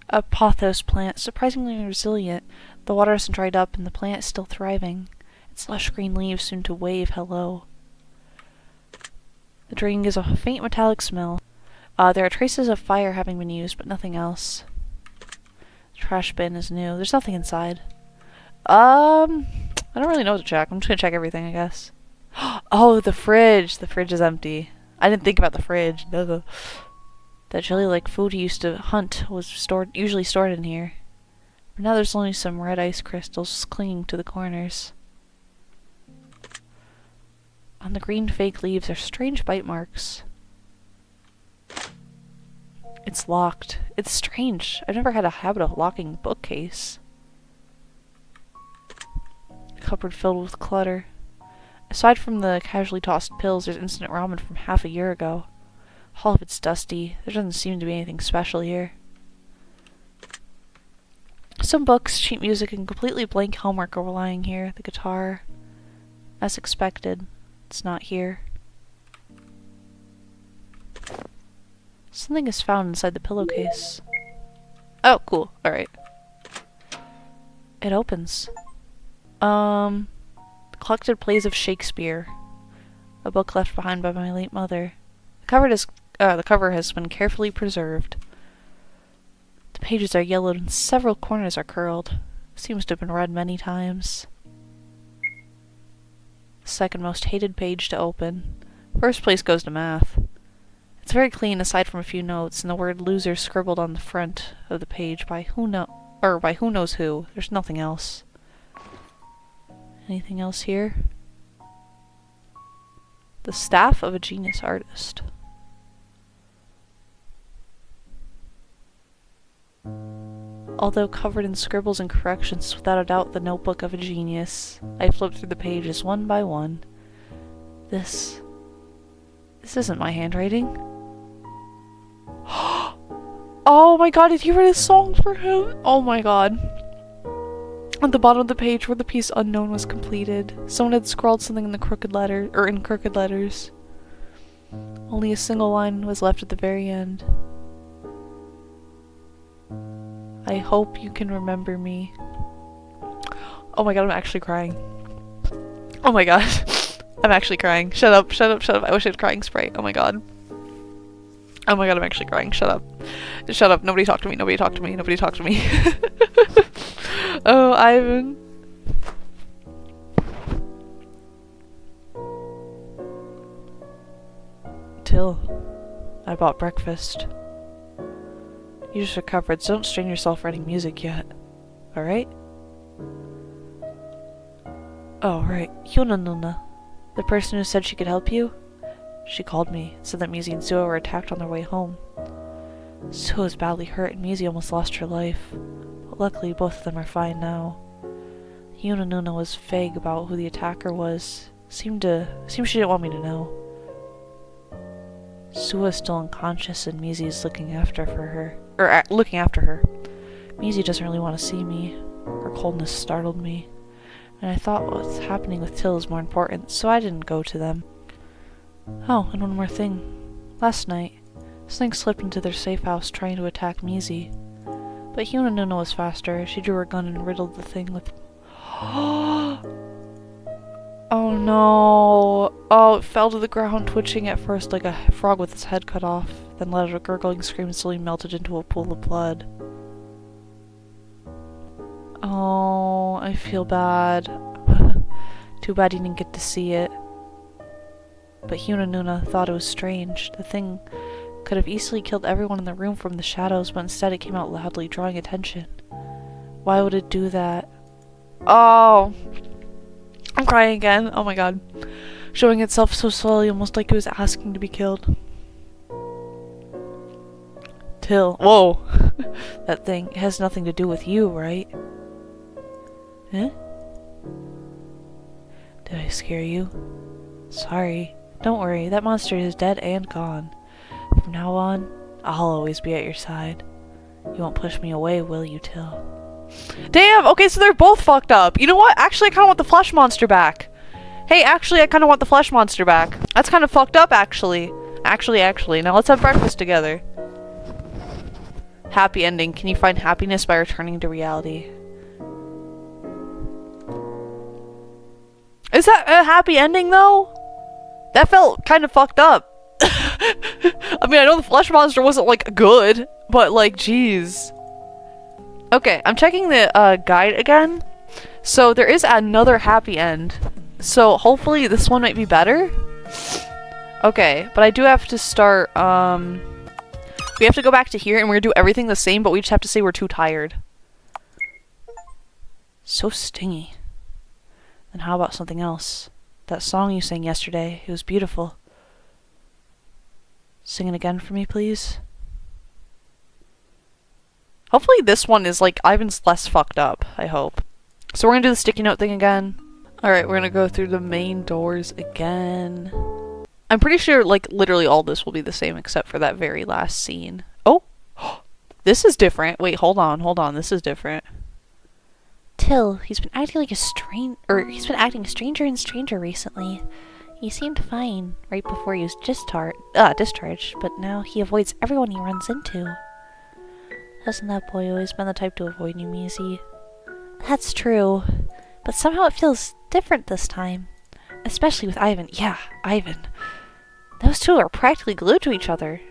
A pothos plant, surprisingly resilient. The water hasn't dried up, and the plant is still thriving. Its lush green leaves seem to wave hello. The drain gives a faint metallic smell. There are traces of fire having been used, but nothing else. The trash bin is new. There's nothing inside. I don't really know what to check. I'm just gonna check everything, I guess. Oh, the fridge! The fridge is empty. I didn't think about the fridge. No. That jelly-like food he used to hunt was usually stored in here. But now there's only some red ice crystals clinging to the corners. On the green fake leaves are strange bite marks. It's locked. It's strange. I've never had a habit of locking a bookcase. A cupboard filled with clutter. Aside from the casually tossed pills, there's instant ramen from half a year ago. All of it's dusty. There doesn't seem to be anything special here. Some books, cheap music, and completely blank homework are lying here. The guitar. As expected, it's not here. Something is found inside the pillowcase. Oh, cool. Alright. It opens. Collected Plays of Shakespeare. A book left behind by my late mother. The cover has been carefully preserved. The pages are yellowed and several corners are curled. Seems to have been read many times. Second most hated page to open. First place goes to math. It's very clean aside from a few notes and the word loser scribbled on the front of the page by who knows who. There's nothing else. Anything else here? The staff of a genius artist. Although covered in scribbles and corrections, without a doubt the notebook of a genius. I flipped through the pages one by one. This isn't my handwriting. Oh my god, did you write a song for him? Oh my god. At the bottom of the page where the piece unknown was completed, someone had scrawled something in crooked letters. Only a single line was left at the very end. I hope you can remember me. Oh my god, I'm actually crying. Oh my god. I'm actually crying. Shut up, shut up, shut up. I wish I had crying spray. Oh my god. Oh my god, I'm actually crying. Shut up. Shut up. Nobody talk to me. Nobody talk to me. Nobody talk to me. Oh, Ivan. Till. I bought breakfast. You just recovered, so don't strain yourself writing music yet. Alright? Oh, right. Yunanuna. The person who said she could help you? She called me, said that Mizi and Suo were attacked on their way home. Suo was badly hurt and Mizi almost lost her life. But luckily both of them are fine now. Yunanuna was vague about who the attacker was. Seemed she didn't want me to know. Suo is still unconscious and Mizi is looking after her. Mizi doesn't really want to see me. Her coldness startled me. And I thought what's happening with Till is more important, so I didn't go to them. Oh, and one more thing. Last night, something slipped into their safe house trying to attack Mizi. But Yunanuna was faster. She drew her gun and riddled the thing with... Oh no. Oh, it fell to the ground, twitching at first like a frog with its head cut off, then let out a gurgling scream and slowly melted into a pool of blood. Oh, I feel bad. Too bad you didn't get to see it. But Hunanuna thought it was strange. The thing could have easily killed everyone in the room from the shadows, but instead it came out loudly, drawing attention. Why would it do that? Oh! I'm crying again. Oh my god. Showing itself so slowly, almost like it was asking to be killed. Till. Whoa! That thing. It has nothing to do with you, right? Huh? Did I scare you? Sorry. Don't worry, that monster is dead and gone. From now on, I'll always be at your side. You won't push me away, will you, Till? Damn! Okay, so they're both fucked up. You know what? Actually, I kind of want the flesh monster back. Hey, actually, I kind of want the flesh monster back. That's kind of fucked up, actually. Actually. Now let's have breakfast together. Happy ending. Can you find happiness by returning to reality? Is that a happy ending, though? That felt kind of fucked up. I mean, I know the flesh monster wasn't, like, good, but, like, jeez. Okay, I'm checking the guide again. So there is another happy end. So hopefully this one might be better. Okay, but I do have to start, we have to go back to here and we're gonna do everything the same, but we just have to say we're too tired. So stingy. Then how about something else? That song you sang yesterday, it was beautiful. Sing it again for me, please. Hopefully this one is, like, Ivan's less fucked up, I hope. So we're gonna do the sticky note thing again. Alright, we're gonna go through the main doors again. I'm pretty sure, like, literally all this will be the same except for that very last scene. Oh! This is different. Wait, hold on, this is different. Till, he's been acting like he's been acting stranger and stranger recently. He seemed fine right before he was discharged, but now he avoids everyone he runs into. Hasn't that boy always been the type to avoid you, Maisie? That's true, but somehow it feels different this time. Especially with Ivan. Yeah, Ivan. Those two are practically glued to each other,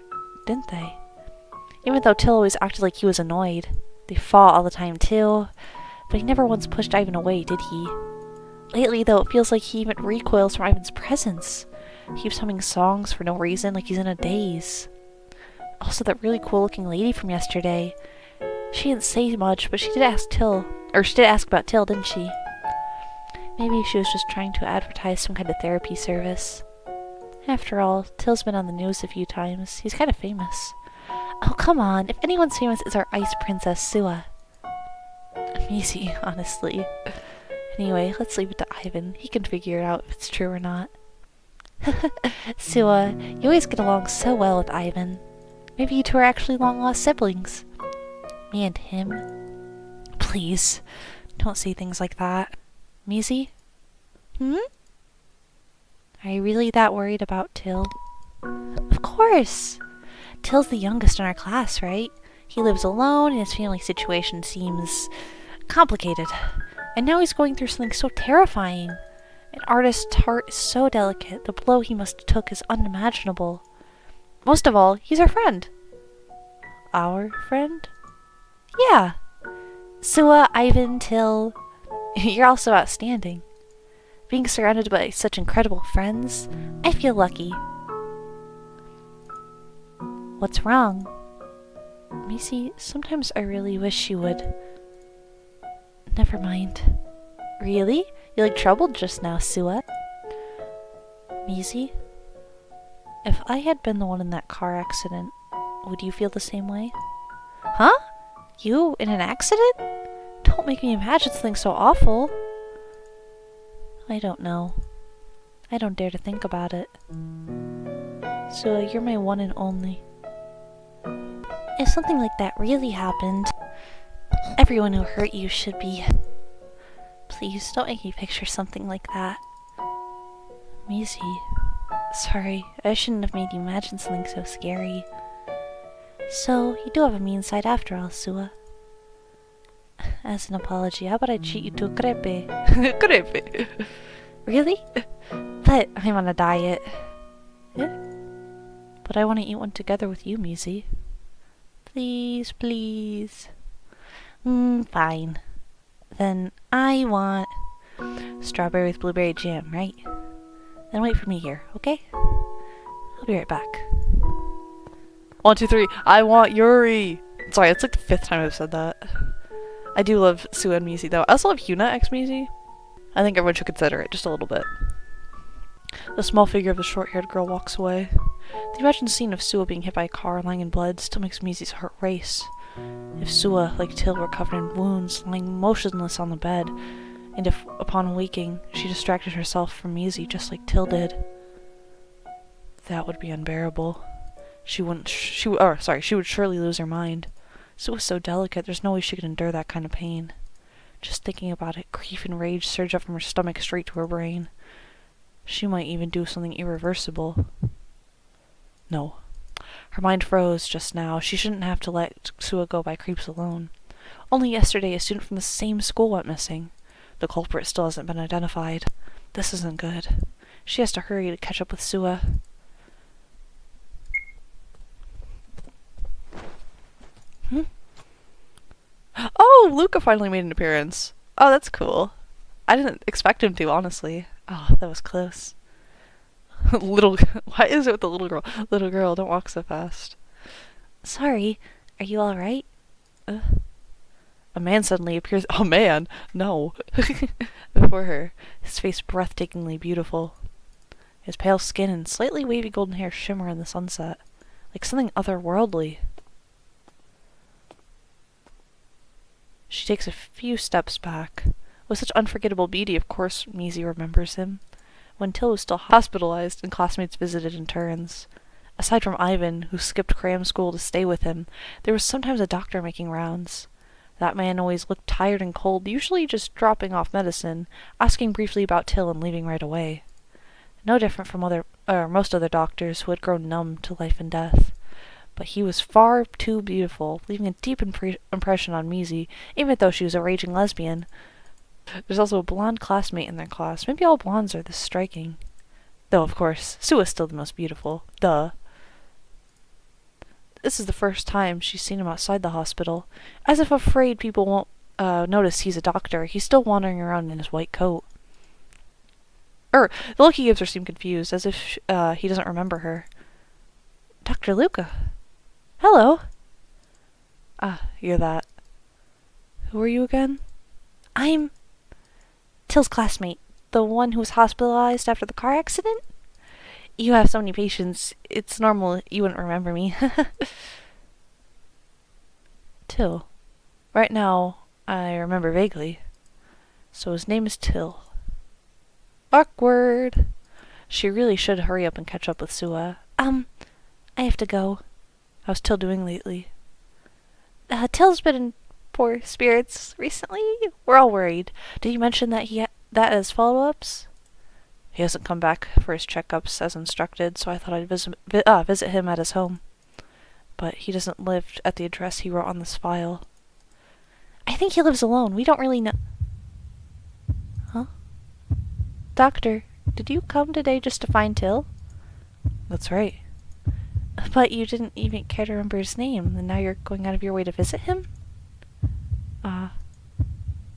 didn't they? Even though Till always acted like he was annoyed. They fought all the time too, but he never once pushed Ivan away, did he? Lately, though, it feels like he even recoils from Ivan's presence. He keeps humming songs for no reason, like he's in a daze. Also, that really cool-looking lady from yesterday. She didn't say much, but she did ask about Till, didn't she? Maybe she was just trying to advertise some kind of therapy service. After all, Till's been on the news a few times. He's kind of famous. Oh, come on. If anyone's famous, it's our ice princess, Sua. Easy, honestly. Anyway, let's leave it to Ivan. He can figure it out if it's true or not. Sua, you always get along so well with Ivan. Maybe you two are actually long-lost siblings. Me and him? Please, don't say things like that. Maisie? Hmm? Are you really that worried about Till? Of course! Till's the youngest in our class, right? He lives alone and his family situation seems complicated. And now he's going through something so terrifying. An artist's heart is so delicate, the blow he must have took is unimaginable. Most of all, he's our friend. Our friend? Yeah. Sua, Ivan, Till. You're also outstanding. Being surrounded by such incredible friends, I feel lucky. What's wrong? Maisie, sometimes I really wish you would. Never mind. Really? You look troubled just now, Sua. Maisie? If I had been the one in that car accident, would you feel the same way? Huh? You in an accident? Don't make me imagine something so awful. I don't know. I don't dare to think about it. Sua, you're my one and only. If something like that really happened, everyone who hurt you should be... Please, don't make me picture something like that. Maisie, sorry, I shouldn't have made you imagine something so scary. So, you do have a mean side after all, Sua. As an apology, how about I treat you to a crepe? Crepe. Really? But I'm on a diet. Yeah? But I want to eat one together with you, Musi. Please, please. Fine. Then I want strawberry with blueberry jam, right? Then wait for me here, okay? I'll be right back. 1, 2, 3. I want Yuri. Sorry, it's like the 5th time I've said that. I do love Sue and Misi though. I also love Huna x Misi. I think everyone should consider it just a little bit. The small figure of the short-haired girl walks away. The imagined scene of Sua being hit by a car lying in blood still makes Misi's heart race. If Sua, like Till, were covered in wounds, lying motionless on the bed, and if, upon waking, she distracted herself from Misi just like Till did, that would be unbearable. She would surely lose her mind. Sue was so delicate, there's no way she could endure that kind of pain. Just thinking about it, grief and rage surged up from her stomach straight to her brain. She might even do something irreversible. No. Her mind froze just now. She shouldn't have to let Sua go by creeps alone. Only yesterday, a student from the same school went missing. The culprit still hasn't been identified. This isn't good. She has to hurry to catch up with Sua. Oh, Luca finally made an appearance. Oh, that's cool. I didn't expect him to, honestly. Oh, that was close. Why is it with the little girl? Little girl, don't walk so fast. Sorry, are you alright? A man suddenly appears. Oh man, no. Before her, his face breathtakingly beautiful. His pale skin and slightly wavy golden hair shimmer in the sunset, like something otherworldly. She takes a few steps back. With such unforgettable beauty, of course, Misi remembers him. When Till was still hospitalized and classmates visited in turns. Aside from Ivan, who skipped cram school to stay with him, there was sometimes a doctor making rounds. That man always looked tired and cold, usually just dropping off medicine, asking briefly about Till and leaving right away. No different from most other doctors who had grown numb to life and death. But he was far too beautiful, leaving a deep impression on Misi, even though she was a raging lesbian. There's also a blonde classmate in their class. Maybe all blondes are this striking. Though, of course, Sue is still the most beautiful. Duh. This is the first time she's seen him outside the hospital. As if afraid people won't notice he's a doctor, he's still wandering around in his white coat. The look he gives her seemed confused, as if he doesn't remember her. Dr. Luca. Hello. You're that. Who are you again? I'm Till's classmate, the one who was hospitalized after the car accident. You have so many patients, it's normal you wouldn't remember me. Till. Right now, I remember vaguely. So his name is Till. Awkward. She really should hurry up and catch up with Sua. I have to go. How's Till doing lately? Till's been in poor spirits recently. We're all worried. Did you mention that that as follow-ups? He hasn't come back for his checkups as instructed, so I thought I'd visit him at his home. But he doesn't live at the address he wrote on this file. I think he lives alone. We don't really know. Huh? Doctor, did you come today just to find Till? That's right. But you didn't even care to remember his name, and now you're going out of your way to visit him?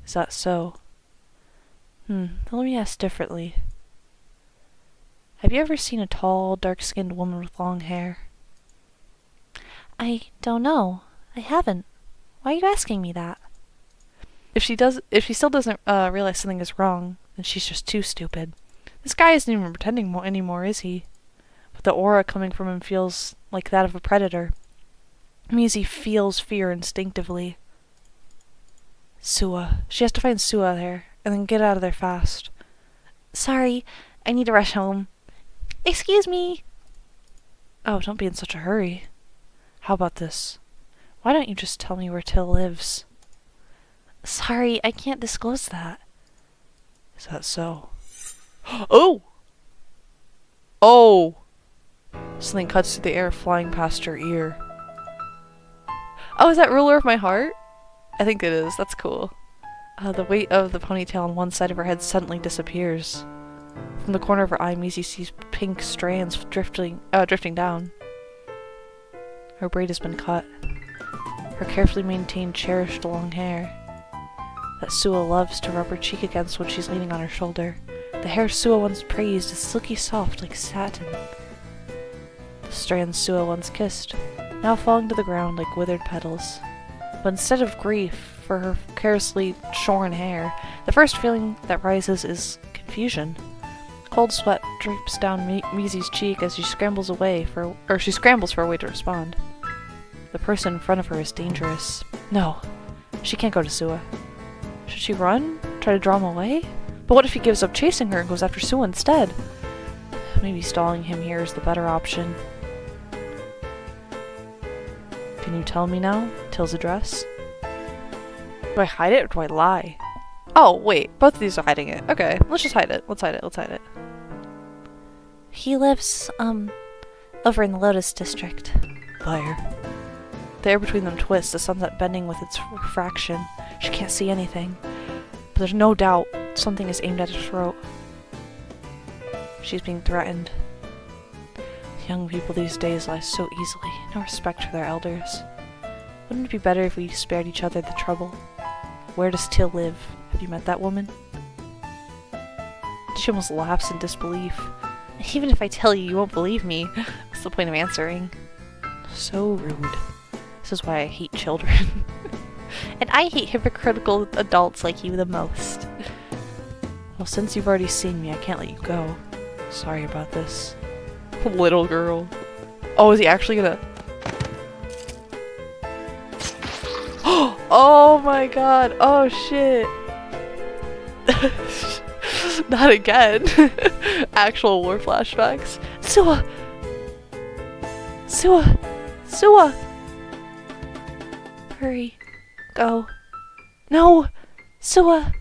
Is that so? Let me ask differently. Have you ever seen a tall, dark-skinned woman with long hair? I don't know. I haven't. Why are you asking me that? If she still doesn't realize something is wrong, then she's just too stupid. This guy isn't even pretending anymore, is he? But the aura coming from him feels like that of a predator. Misi feels fear instinctively. Sua. She has to find Sua there, and then get out of there fast. Sorry, I need to rush home. Excuse me. Oh, don't be in such a hurry. How about this? Why don't you just tell me where Till lives? Sorry, I can't disclose that. Is that so? Oh! Oh! Something cuts through the air, flying past her ear. Oh, is that Ruler of My Heart? I think it is. That's cool. The weight of the ponytail on one side of her head suddenly disappears. From the corner of her eye, Maisie sees pink strands drifting down. Her braid has been cut. Her carefully maintained, cherished long hair that Sua loves to rub her cheek against when she's leaning on her shoulder. The hair Sua once praised is silky soft like satin. The strands Sua once kissed, now falling to the ground like withered petals. But instead of grief for her carelessly shorn hair, the first feeling that rises is confusion. Cold sweat drips down Maisie's cheek as she scrambles for a way to respond. The person in front of her is dangerous. No, she can't go to Sua. Should she run? Try to draw him away? But what if he gives up chasing her and goes after Sua instead? Maybe stalling him here is the better option. Can you tell me now? Till's address? Do I hide it or do I lie? Oh, wait. Both of these are hiding it. Okay, let's just hide it. Let's hide it. He lives, over in the Lotus District. Liar. The air between them twists, the sunset bending with its refraction. She can't see anything. But there's no doubt something is aimed at her throat. She's being threatened. Young people these days lie so easily. No respect for their elders. Wouldn't it be better if we spared each other the trouble? Where does Till live? Have you met that woman? She almost laughs in disbelief. Even if I tell you, you won't believe me. What's the point of answering? So rude. This is why I hate children. And I hate hypocritical adults like you the most. Well, since you've already seen me, I can't let you go. Sorry about this. Little girl. Oh, is he actually gonna... Oh my god. Oh shit. Not again. Actual war flashbacks. Sua! Hurry. Go. No! Sua!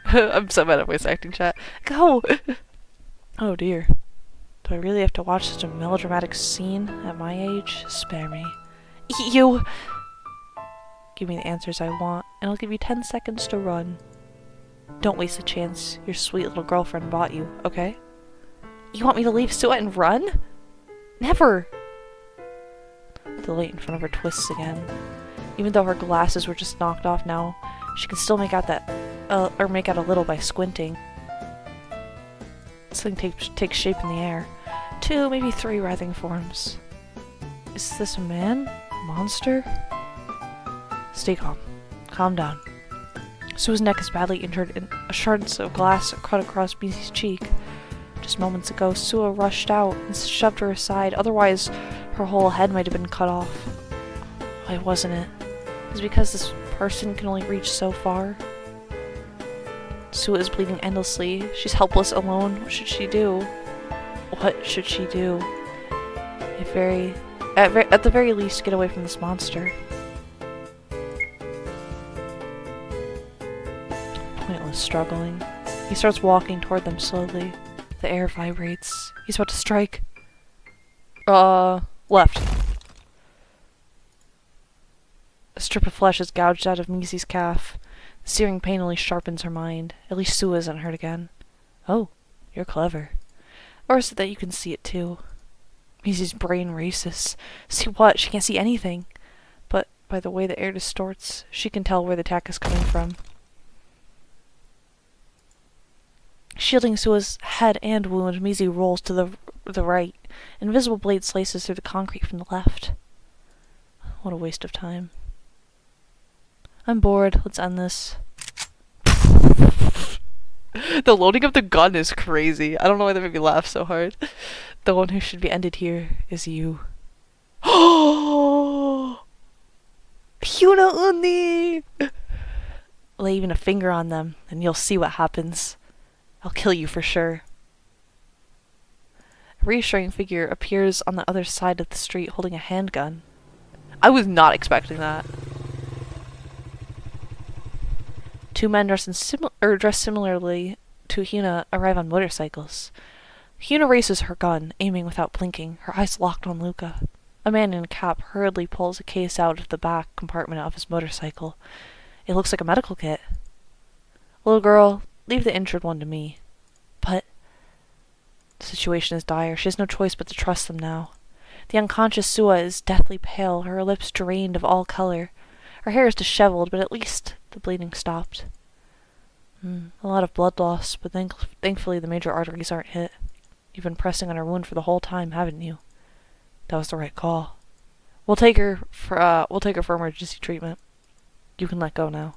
I'm so bad at voice acting, chat. Go! Oh dear. Do I really have to watch such a melodramatic scene at my age? Spare me. You! Give me the answers I want, and I'll give you 10 seconds to run. Don't waste a chance your sweet little girlfriend bought you, okay? You want me to leave Sua and run? Never! The light in front of her twists again. Even though her glasses were just knocked off now, she can still make out make out a little by squinting. Something takes shape in the air. 2, maybe 3 writhing forms. Is this a man? A monster? Stay calm. Calm down. Sua's neck is badly injured and a shards of glass cut across Maisie's cheek. Just moments ago, Sua rushed out and shoved her aside, otherwise her whole head might have been cut off. Why wasn't it? Is it because this person can only reach so far? Sua is bleeding endlessly. She's helpless, alone. What should she do? What should she do? At the very least, get away from this monster. Pointless struggling. He starts walking toward them slowly. The air vibrates. He's about to strike. Left. A strip of flesh is gouged out of Maisie's calf. The searing pain only sharpens her mind. At least Sua isn't hurt again. Oh, you're clever. Or is it that you can see it too? Maisie's brain races. See what? She can't see anything. But by the way the air distorts, she can tell where the attack is coming from. Shielding Sua's head and wound, Maisie rolls to the right. Invisible blade slices through the concrete from the left. What a waste of time. I'm bored. Let's end this. The loading of the gun is crazy. I don't know why that made me laugh so hard. The one who should be ended here is you. Oh! Hyuna Uni! Lay even a finger on them, and you'll see what happens. I'll kill you for sure. A reassuring figure appears on the other side of the street holding a handgun. I was not expecting that. 2 men dressed similarly to Hyuna arrive on motorcycles. Hyuna raises her gun, aiming without blinking, her eyes locked on Luca. A man in a cap hurriedly pulls a case out of the back compartment of his motorcycle. It looks like a medical kit. Little girl, leave the injured one to me. The situation is dire. She has no choice but to trust them now. The unconscious Sua is deathly pale, her lips drained of all color. Her hair is disheveled, but at least the bleeding stopped. A lot of blood loss, but thankfully the major arteries aren't hit. You've been pressing on her wound for the whole time, haven't you? That was the right call. We'll take her for emergency treatment. You can let go now.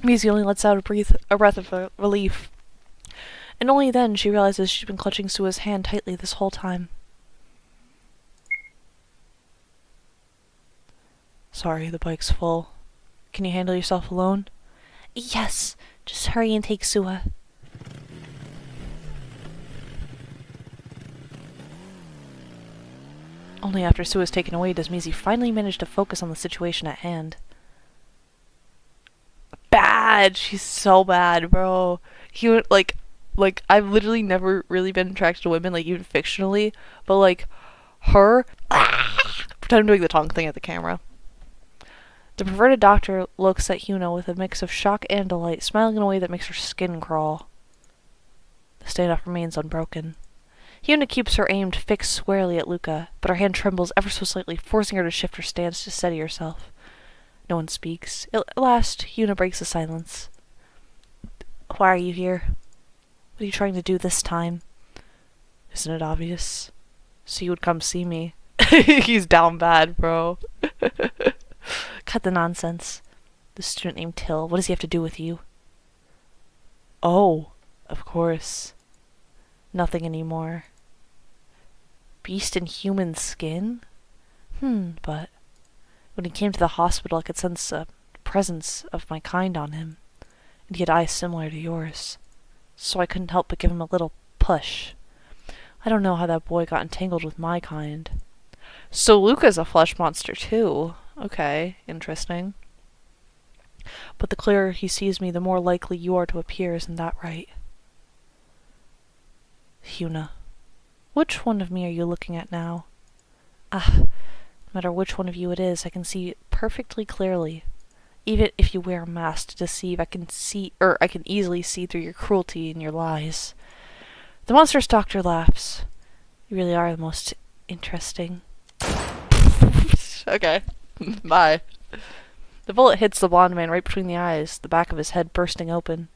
Maisie only lets out a breath of relief. And only then she realizes she's been clutching Sua's hand tightly this whole time. Sorry, the bike's full. Can you handle yourself alone? Yes, just hurry and take Sua. Only after Sua is taken away does Maisie finally manage to focus on the situation at hand. Bad! She's so bad, bro. I've literally never really been attracted to women, like, even fictionally, but, like, her... Pretend I'm doing the tongue thing at the camera. The perverted doctor looks at Hyuna with a mix of shock and delight, smiling in a way that makes her skin crawl. The standoff remains unbroken. Hyuna keeps her aim fixed squarely at Luca, but her hand trembles ever so slightly, forcing her to shift her stance to steady herself. No one speaks. At last, Hyuna breaks the silence. Why are you here? What are you trying to do this time? Isn't it obvious? So you would come see me. He's down bad, bro. Cut the nonsense. The student named Till, what does he have to do with you? Oh, of course. Nothing anymore. Beast in human skin? But when he came to the hospital I could sense a presence of my kind on him, and he had eyes similar to yours. So I couldn't help but give him a little push. I don't know how that boy got entangled with my kind. So Luca's a flesh monster too. Okay, interesting. But the clearer he sees me, the more likely you are to appear, isn't that right? Hyuna, which one of me are you looking at now? No matter which one of you it is, I can see perfectly clearly. Even if you wear a mask to deceive, I can easily see through your cruelty and your lies. The monstrous doctor laughs. You really are the most interesting. Okay. Bye. The bullet hits the blonde man right between the eyes, the back of his head bursting open.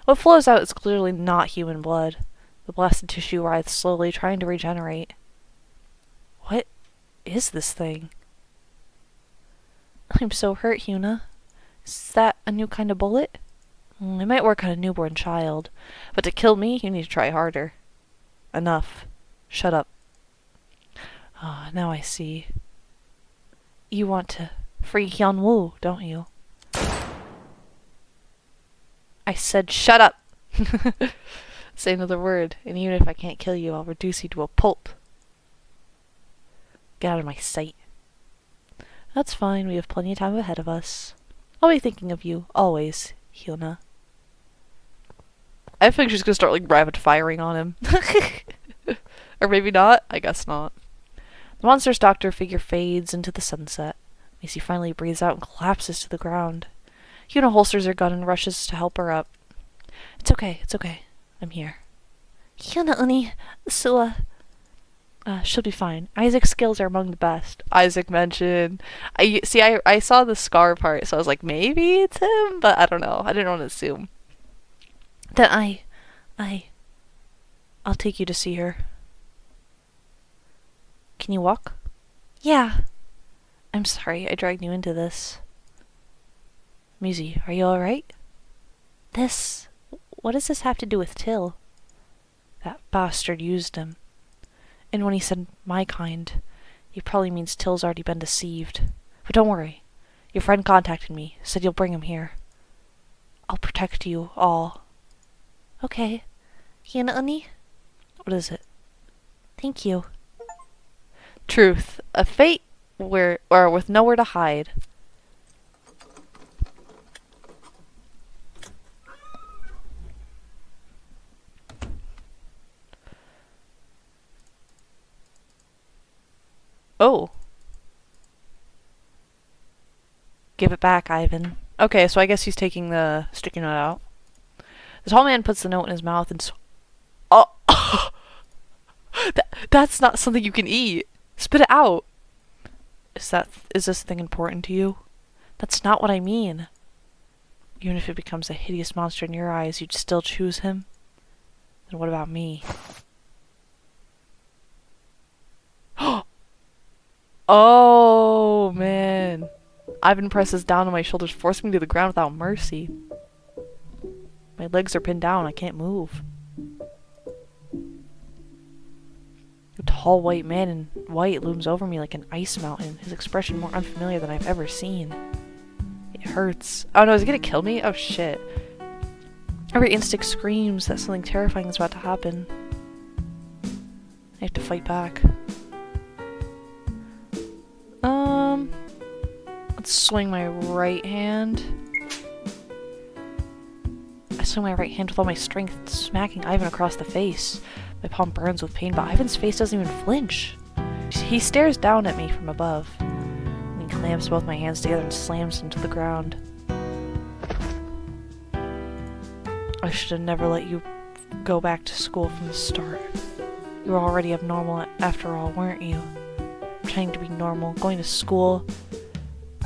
What flows out is clearly not human blood. The blasted tissue writhes slowly, trying to regenerate. What is this thing? I'm so hurt, Hyuna. Is that a new kind of bullet? It might work on a newborn child, but to kill me, you need to try harder. Enough. Shut up. Now I see. You want to free Hyun-woo, don't you? I said shut up! Say another word, and even if I can't kill you, I'll reduce you to a pulp. Get out of my sight. That's fine, we have plenty of time ahead of us. I'll be thinking of you, always, Hyuna. I think she's gonna start, like, rapid firing on him. Or maybe not? I guess not. The monstrous doctor figure fades into the sunset. Macy finally breathes out and collapses to the ground. Hyuna holsters her gun and rushes to help her up. It's okay. I'm here. Hyuna-uni, Sua. She'll be fine. Isaac's skills are among the best. Isaac mentioned. I saw the scar part, so I was like, maybe it's him, but I don't know. I didn't want to assume. Then I'll take you to see her. Can you walk? Yeah. I'm sorry, I dragged you into this. Maisie, are you alright? What does this have to do with Till? That bastard used him. And when he said my kind, he probably means Till's already been deceived. But don't worry. Your friend contacted me, said you'll bring him here. I'll protect you all. Okay. Hyuna-uni? What is it? Thank you. Truth. A fate with nowhere to hide. Oh. Give it back, Ivan. Okay, so I guess he's taking the sticky note out. The tall man puts the note in his mouth and oh! That's not something you can eat. Spit it out. Is this thing important to you? That's not what I mean. Even if it becomes a hideous monster in your eyes, you'd still choose him? Then what about me? Oh, man. Ivan presses down on my shoulders, forcing me to the ground without mercy. My legs are pinned down. I can't move. A tall white man in white looms over me like an ice mountain, his expression more unfamiliar than I've ever seen. It hurts. Oh no, is he gonna kill me? Oh shit. Every instinct screams that something terrifying is about to happen. I have to fight back. Let's swing my right hand. I swing my right hand with all my strength, smacking Ivan across the face. My palm burns with pain, but Ivan's face doesn't even flinch. He stares down at me from above, and he clamps both my hands together and slams into the ground. I should have never let you go back to school from the start. You were already abnormal after all, weren't you? Trying to be normal, going to school.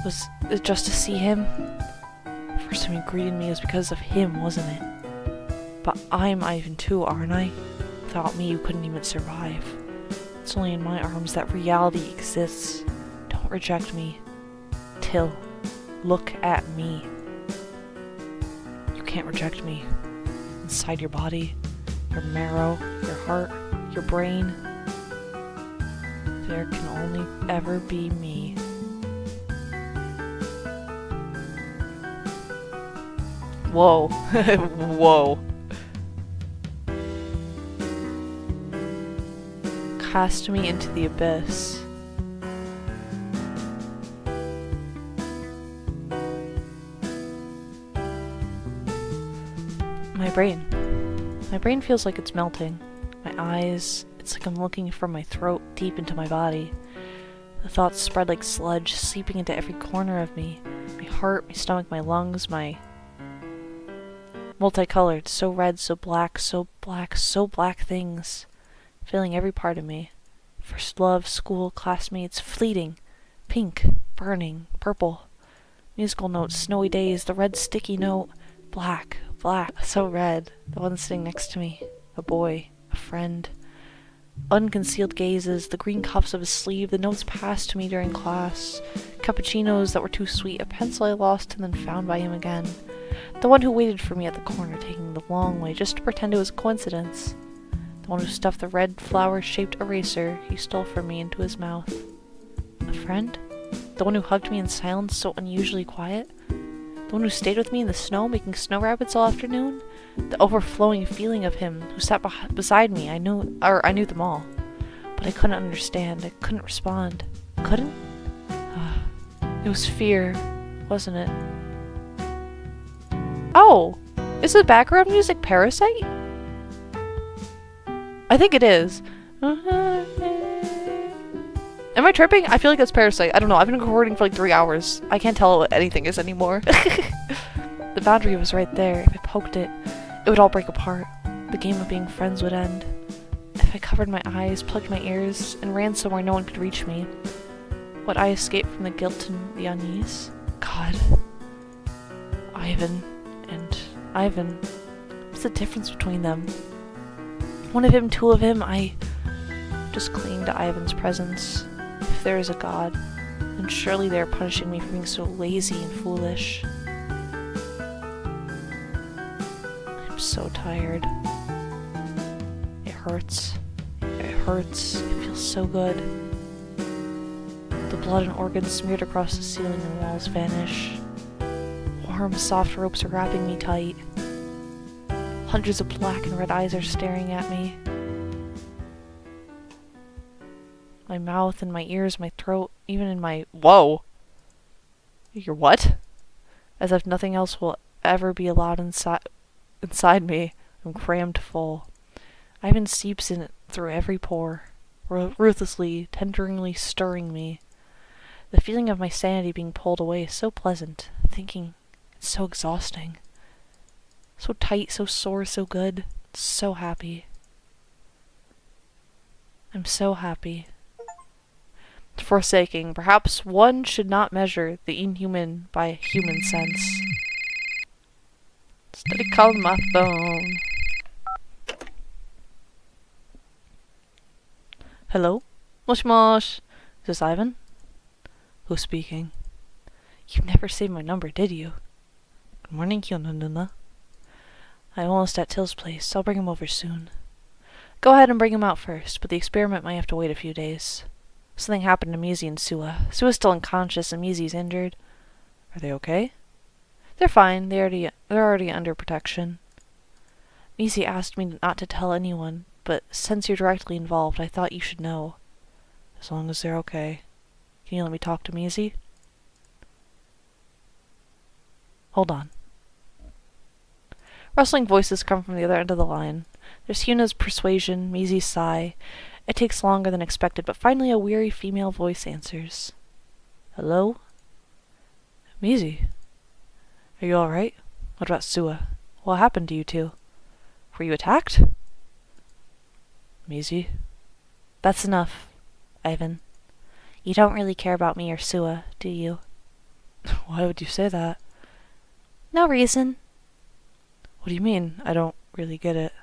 Was it just to see him? First time he greeted me was because of him, wasn't it? But I'm Ivan too, aren't I? Without me, you couldn't even survive. It's only in my arms that reality exists. Don't reject me. Till, look at me. You can't reject me. Inside your body, your marrow, your heart, your brain, there can only ever be me. Whoa. Whoa. Cast me into the abyss. My brain. My brain feels like it's melting. My eyes, it's like I'm looking from my throat deep into my body. The thoughts spread like sludge, seeping into every corner of me. My heart, my stomach, my lungs, my... multicolored, so red, so black, so black, so black things. Filling every part of me. First love, school, classmates, fleeting. Pink, burning, purple. Musical notes, snowy days, the red sticky note. Black, black, so red. The one sitting next to me. A boy, a friend. Unconcealed gazes, the green cuffs of his sleeve, the notes passed to me during class. Cappuccinos that were too sweet, a pencil I lost and then found by him again. The one who waited for me at the corner, taking the long way just to pretend it was a coincidence. The one who stuffed the red flower-shaped eraser he stole from me into his mouth. A friend? The one who hugged me in silence so unusually quiet? The one who stayed with me in the snow, making snow rabbits all afternoon? The overflowing feeling of him who sat beside me. I knew them all. But I couldn't understand. I couldn't respond. Couldn't? It was fear, wasn't it? Oh! Is the background music Parasite? I think it is. Am I tripping? I feel like it's Parasite. I don't know. I've been recording for like 3 hours. I can't tell what anything is anymore. The boundary was right there. If I poked it, it would all break apart. The game of being friends would end. If I covered my eyes, plugged my ears, and ran somewhere no one could reach me, would I escape from the guilt and the unease? God. Ivan and Ivan. What's the difference between them? One of him, two of him, I just cling to Ivan's presence. If there is a God, then surely they are punishing me for being so lazy and foolish. I'm so tired. It hurts. It hurts. It feels so good. The blood and organs smeared across the ceiling and walls vanish. Warm, soft ropes are wrapping me tight. Hundreds of black and red eyes are staring at me. My mouth and my ears, my throat, even in my... Whoa! Your what? As if nothing else will ever be allowed inside me. I'm crammed full. Ivan seeps in through every pore, ruthlessly, tenderingly stirring me. The feeling of my sanity being pulled away is so pleasant. Thinking, it's so exhausting. So tight, so sore, so good. So happy. I'm so happy. Forsaking. Perhaps one should not measure the inhuman by human sense. Instead of calling my phone. Hello? Mosh mosh. Is this Ivan? Who's speaking? You never saved my number, did you? Good morning, Kyonanuna. I'm almost at Till's place. I'll bring him over soon. Go ahead and bring him out first, but the experiment might have to wait a few days. Something happened to Mizi and Sua. Sua's still unconscious and Mizi's injured. Are they okay? They're fine. They're already under protection. Mizi asked me not to tell anyone, but since you're directly involved, I thought you should know. As long as they're okay. Can you let me talk to Mizi? Hold on. Rustling voices come from the other end of the line. There's Hyuna's persuasion, Mizi's sigh. It takes longer than expected, but finally a weary female voice answers. Hello? Mizi? Are you alright? What about Sua? What happened to you two? Were you attacked? Mizi? That's enough, Ivan. You don't really care about me or Sua, do you? Why would you say that? No reason. What do you mean? I don't really get it.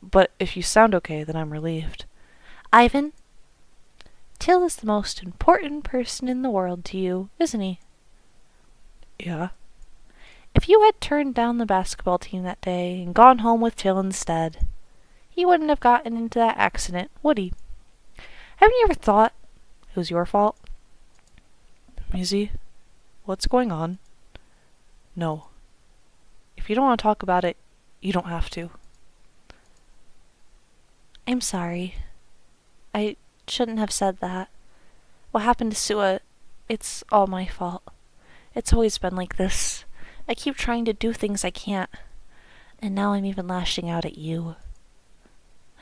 But if you sound okay, then I'm relieved. Ivan, Till is the most important person in the world to you, isn't he? Yeah. If you had turned down the basketball team that day and gone home with Till instead, he wouldn't have gotten into that accident, would he? Haven't you ever thought it was your fault? Mizi, what's going on? No. If you don't want to talk about it, you don't have to. I'm sorry. I shouldn't have said that. What happened to Sua, it's all my fault. It's always been like this. I keep trying to do things I can't. And now I'm even lashing out at you.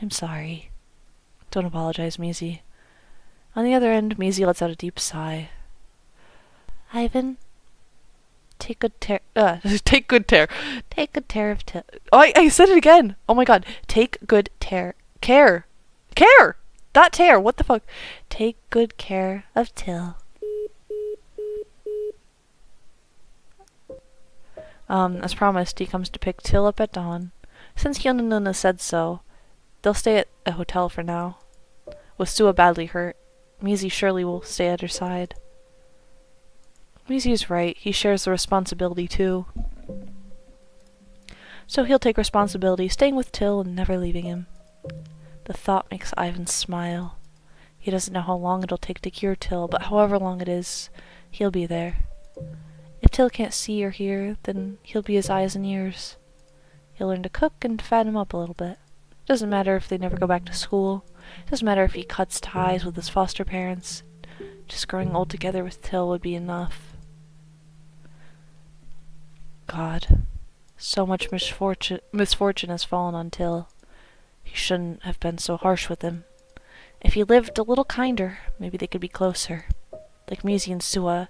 I'm sorry. Don't apologize, Mizi. On the other end, Mizi lets out a deep sigh. Ivan, take good care of Till. Oh, I said it again. Oh my god. Take good care. Not tear. What the fuck? Take good care of Till. As promised, he comes to pick Till up at dawn. Since Hyunanuna said so, they'll stay at a hotel for now. With Sua badly hurt, Mizi surely will stay at her side. Mizi's right. He shares the responsibility too. So he'll take responsibility, staying with Till and never leaving him. The thought makes Ivan smile. He doesn't know how long it'll take to cure Till, but however long it is, he'll be there. If Till can't see or hear, then he'll be his eyes and ears. He'll learn to cook and fatten him up a little bit. Doesn't matter if they never go back to school. Doesn't matter if he cuts ties with his foster parents. Just growing old together with Till would be enough. God, so much misfortune has fallen on Till. He shouldn't have been so harsh with him. If he lived a little kinder, maybe they could be closer. Like Mizi and Sua,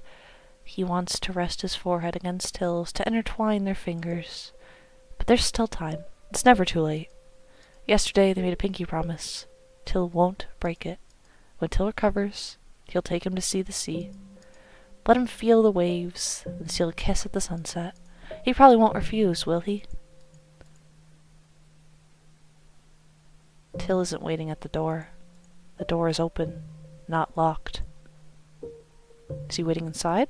he wants to rest his forehead against Till's, to intertwine their fingers. But there's still time. It's never too late. Yesterday they made a pinky promise. Till won't break it. When Till recovers, he'll take him to see the sea. Let him feel the waves, and steal a kiss at the sunset. He probably won't refuse, will he? Till isn't waiting at the door. The door is open, not locked. Is he waiting inside?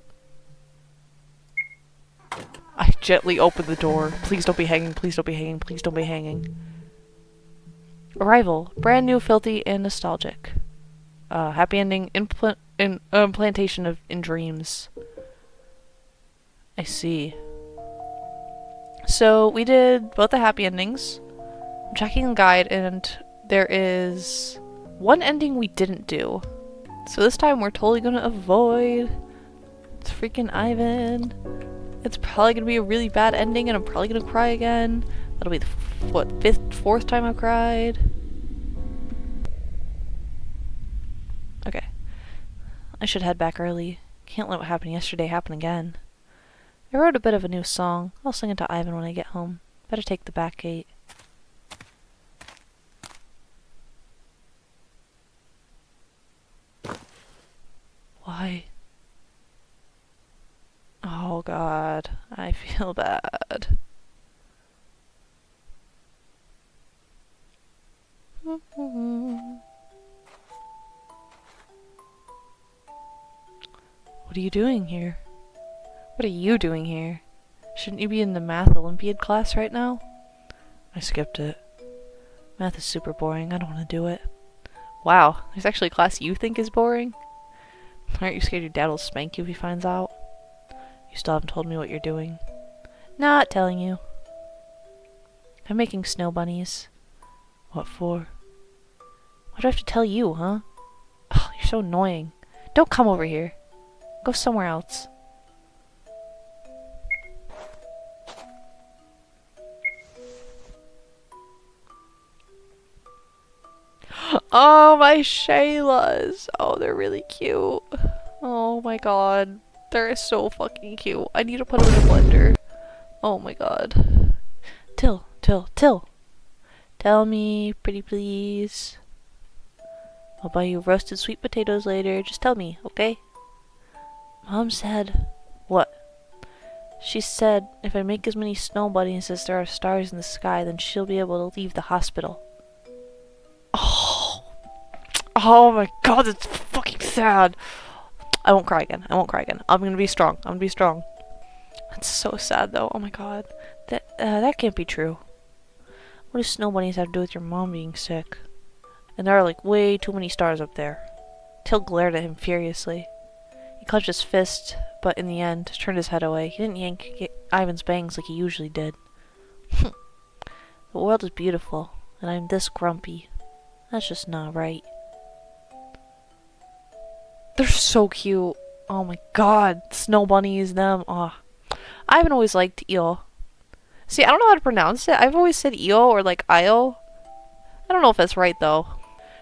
I gently open the door. Please don't be hanging, please don't be hanging, please don't be hanging. Arrival. Brand new, filthy, and nostalgic. Happy ending, implantation in dreams. I see. So, we did both the happy endings. I'm checking the guide, and there is one ending we didn't do. So this time we're totally gonna avoid. It's freaking Ivan. It's probably gonna be a really bad ending, and I'm probably gonna cry again. That'll be the fourth time I've cried. Okay. I should head back early. Can't let what happened yesterday happen again. I wrote a bit of a new song. I'll sing it to Ivan when I get home. Better take the back gate. god. I feel bad. What are you doing here? What are you doing here? Shouldn't you be in the math Olympiad class right now? I skipped it. Math is super boring. I don't want to do it. Wow, there's actually a class you think is boring? Aren't you scared your dad will spank you if he finds out? You still haven't told me what you're doing. Not telling you. I'm making snow bunnies. What for? Why do I have to tell you, huh? Oh, you're so annoying. Don't come over here. Go somewhere else. Oh, my Shaylas. Oh, they're really cute. Oh my god. They're so fucking cute. I need to put them in a blender. Oh my god. Till. Tell me, pretty please. I'll buy you roasted sweet potatoes later. Just tell me, okay? Mom said... What? She said if I make as many snow bunnies as there are stars in the sky, then she'll be able to leave the hospital. Oh my god, that's fucking sad. I won't cry again. I'm gonna be strong. That's so sad though. Oh my god. That can't be true. What do snow bunnies have to do with your mom being sick? And there are like way too many stars up there. Till glared at him furiously. He clenched his fist, but in the end, turned his head away. He didn't yank Ivan's bangs like he usually did. The world is beautiful, and I'm this grumpy. That's just not right. They're so cute. Oh my god. Snow bunnies, them. Oh. Ivan always liked eel. See, I don't know how to pronounce it. I've always said eel or like io. I don't know if that's right though.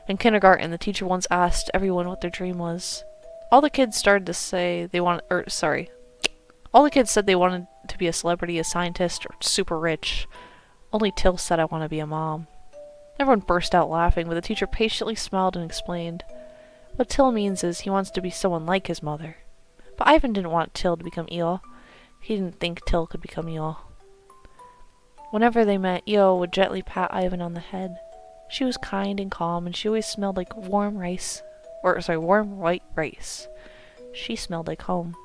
In kindergarten, the teacher once asked everyone what their dream was. All the kids started to say they wanted, all the kids said they wanted to be a celebrity, a scientist, or super rich. Only Till said I want to be a mom. Everyone burst out laughing, but the teacher patiently smiled and explained. What Till means is he wants to be someone like his mother. But Ivan didn't want Till to become Eel. He didn't think Till could become Eel. Whenever they met, Eel would gently pat Ivan on the head. She was kind and calm, and she always smelled like warm white rice. She smelled like home.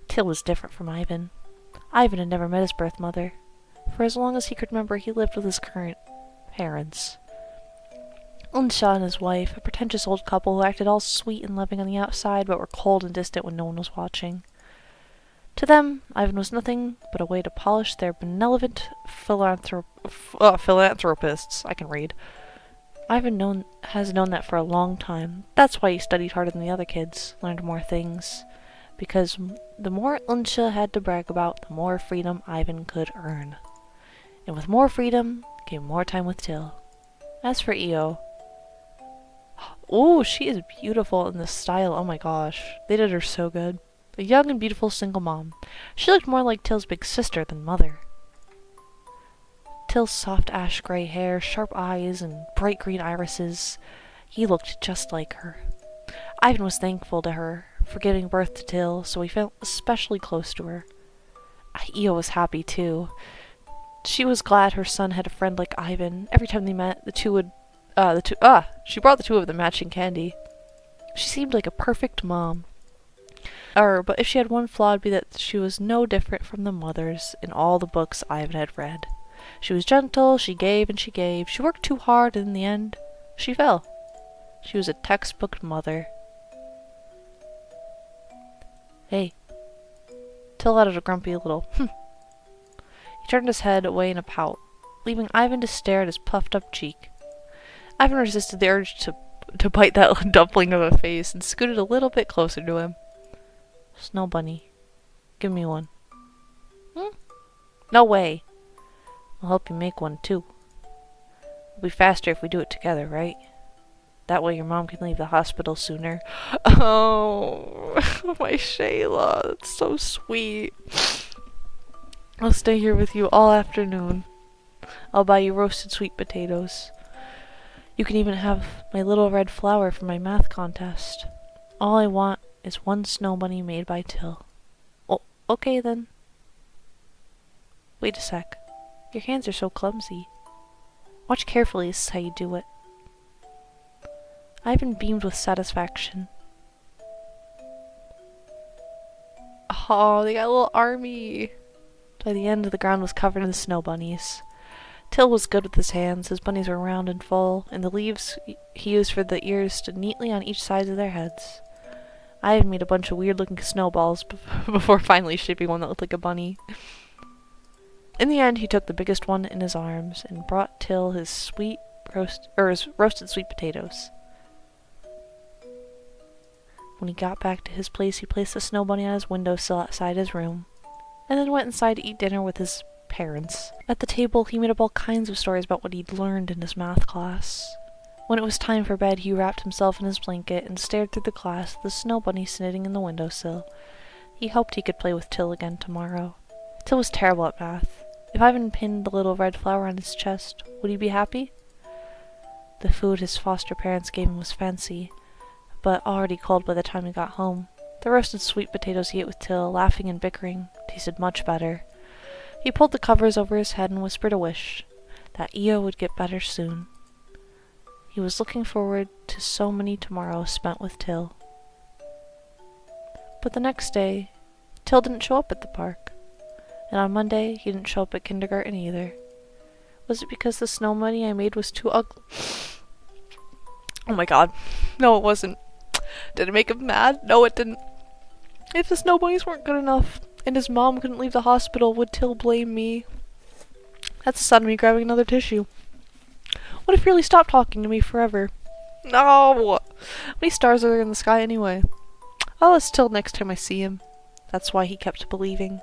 Till was different from Ivan. Ivan had never met his birth mother. For as long as he could remember, he lived with his current parents. Unsha and his wife, a pretentious old couple who acted all sweet and loving on the outside, but were cold and distant when no one was watching. To them, Ivan was nothing but a way to polish their benevolent philanthropists. I can read. Ivan has known that for a long time. That's why he studied harder than the other kids, learned more things. Because the more Unsha had to brag about, the more freedom Ivan could earn. And with more freedom came more time with Till. As for Io, oh, she is beautiful in this style. Oh my gosh, they did her so good. A young and beautiful single mom. She looked more like Till's big sister than mother. Till's soft ash gray hair, sharp eyes, and bright green irises. He looked just like her. Ivan was thankful to her for giving birth to Till, so he felt especially close to her. Io was happy too. She was glad her son had a friend like Ivan. Every time they met, she brought the two of them matching candy. She seemed like a perfect mom. But if she had one flaw, it'd be that she was no different from the mothers in all the books Ivan had read. She was gentle, she gave and she gave. She worked too hard, and in the end, she fell. She was a textbook mother. Hey. Till added a grumpy little He turned his head away in a pout, leaving Ivan to stare at his puffed-up cheek. Ivan resisted the urge to bite that dumpling of a face and scooted a little bit closer to him. Snow bunny, give me one. No way. I'll help you make one too. It'll be faster if we do it together, right? That way your mom can leave the hospital sooner. Oh, my Shayla, that's so sweet. I'll stay here with you all afternoon. I'll buy you roasted sweet potatoes. You can even have my little red flower for my math contest. All I want is one snow bunny made by Till. Okay then. Wait a sec. Your hands are so clumsy. Watch carefully, this is how you do it. Ivan beamed with satisfaction. Oh, they got a little army. By the end, the ground was covered in snow bunnies. Till was good with his hands. His bunnies were round and full, and the leaves he used for the ears stood neatly on each side of their heads. Ivan made a bunch of weird-looking snowballs before finally shaping one that looked like a bunny. In the end, he took the biggest one in his arms and brought Till his his roasted sweet potatoes. When he got back to his place, he placed the snow bunny on his windowsill outside his room, and then went inside to eat dinner with his parents. At the table, he made up all kinds of stories about what he'd learned in his math class. When it was time for bed, he wrapped himself in his blanket and stared through the glass at the snow bunny sitting in the windowsill. He hoped he could play with Till again tomorrow. Till was terrible at math. If Ivan pinned the little red flower on his chest, would he be happy? The food his foster parents gave him was fancy, but already cold by the time he got home. The roasted sweet potatoes he ate with Till, laughing and bickering, tasted much better. He pulled the covers over his head and whispered a wish, that Io would get better soon. He was looking forward to so many tomorrows spent with Till. But the next day, Till didn't show up at the park. And on Monday, he didn't show up at kindergarten either. Was it because the snow bunny I made was too ugly? Oh my god. No, it wasn't. Did it make him mad? No, it didn't. If the snow bunnies weren't good enough, and his mom couldn't leave the hospital, would Till blame me? That's the sound of me grabbing another tissue. What if he really stopped talking to me forever? No! How many stars are there in the sky anyway? I'll ask Till next time I see him. That's why he kept believing.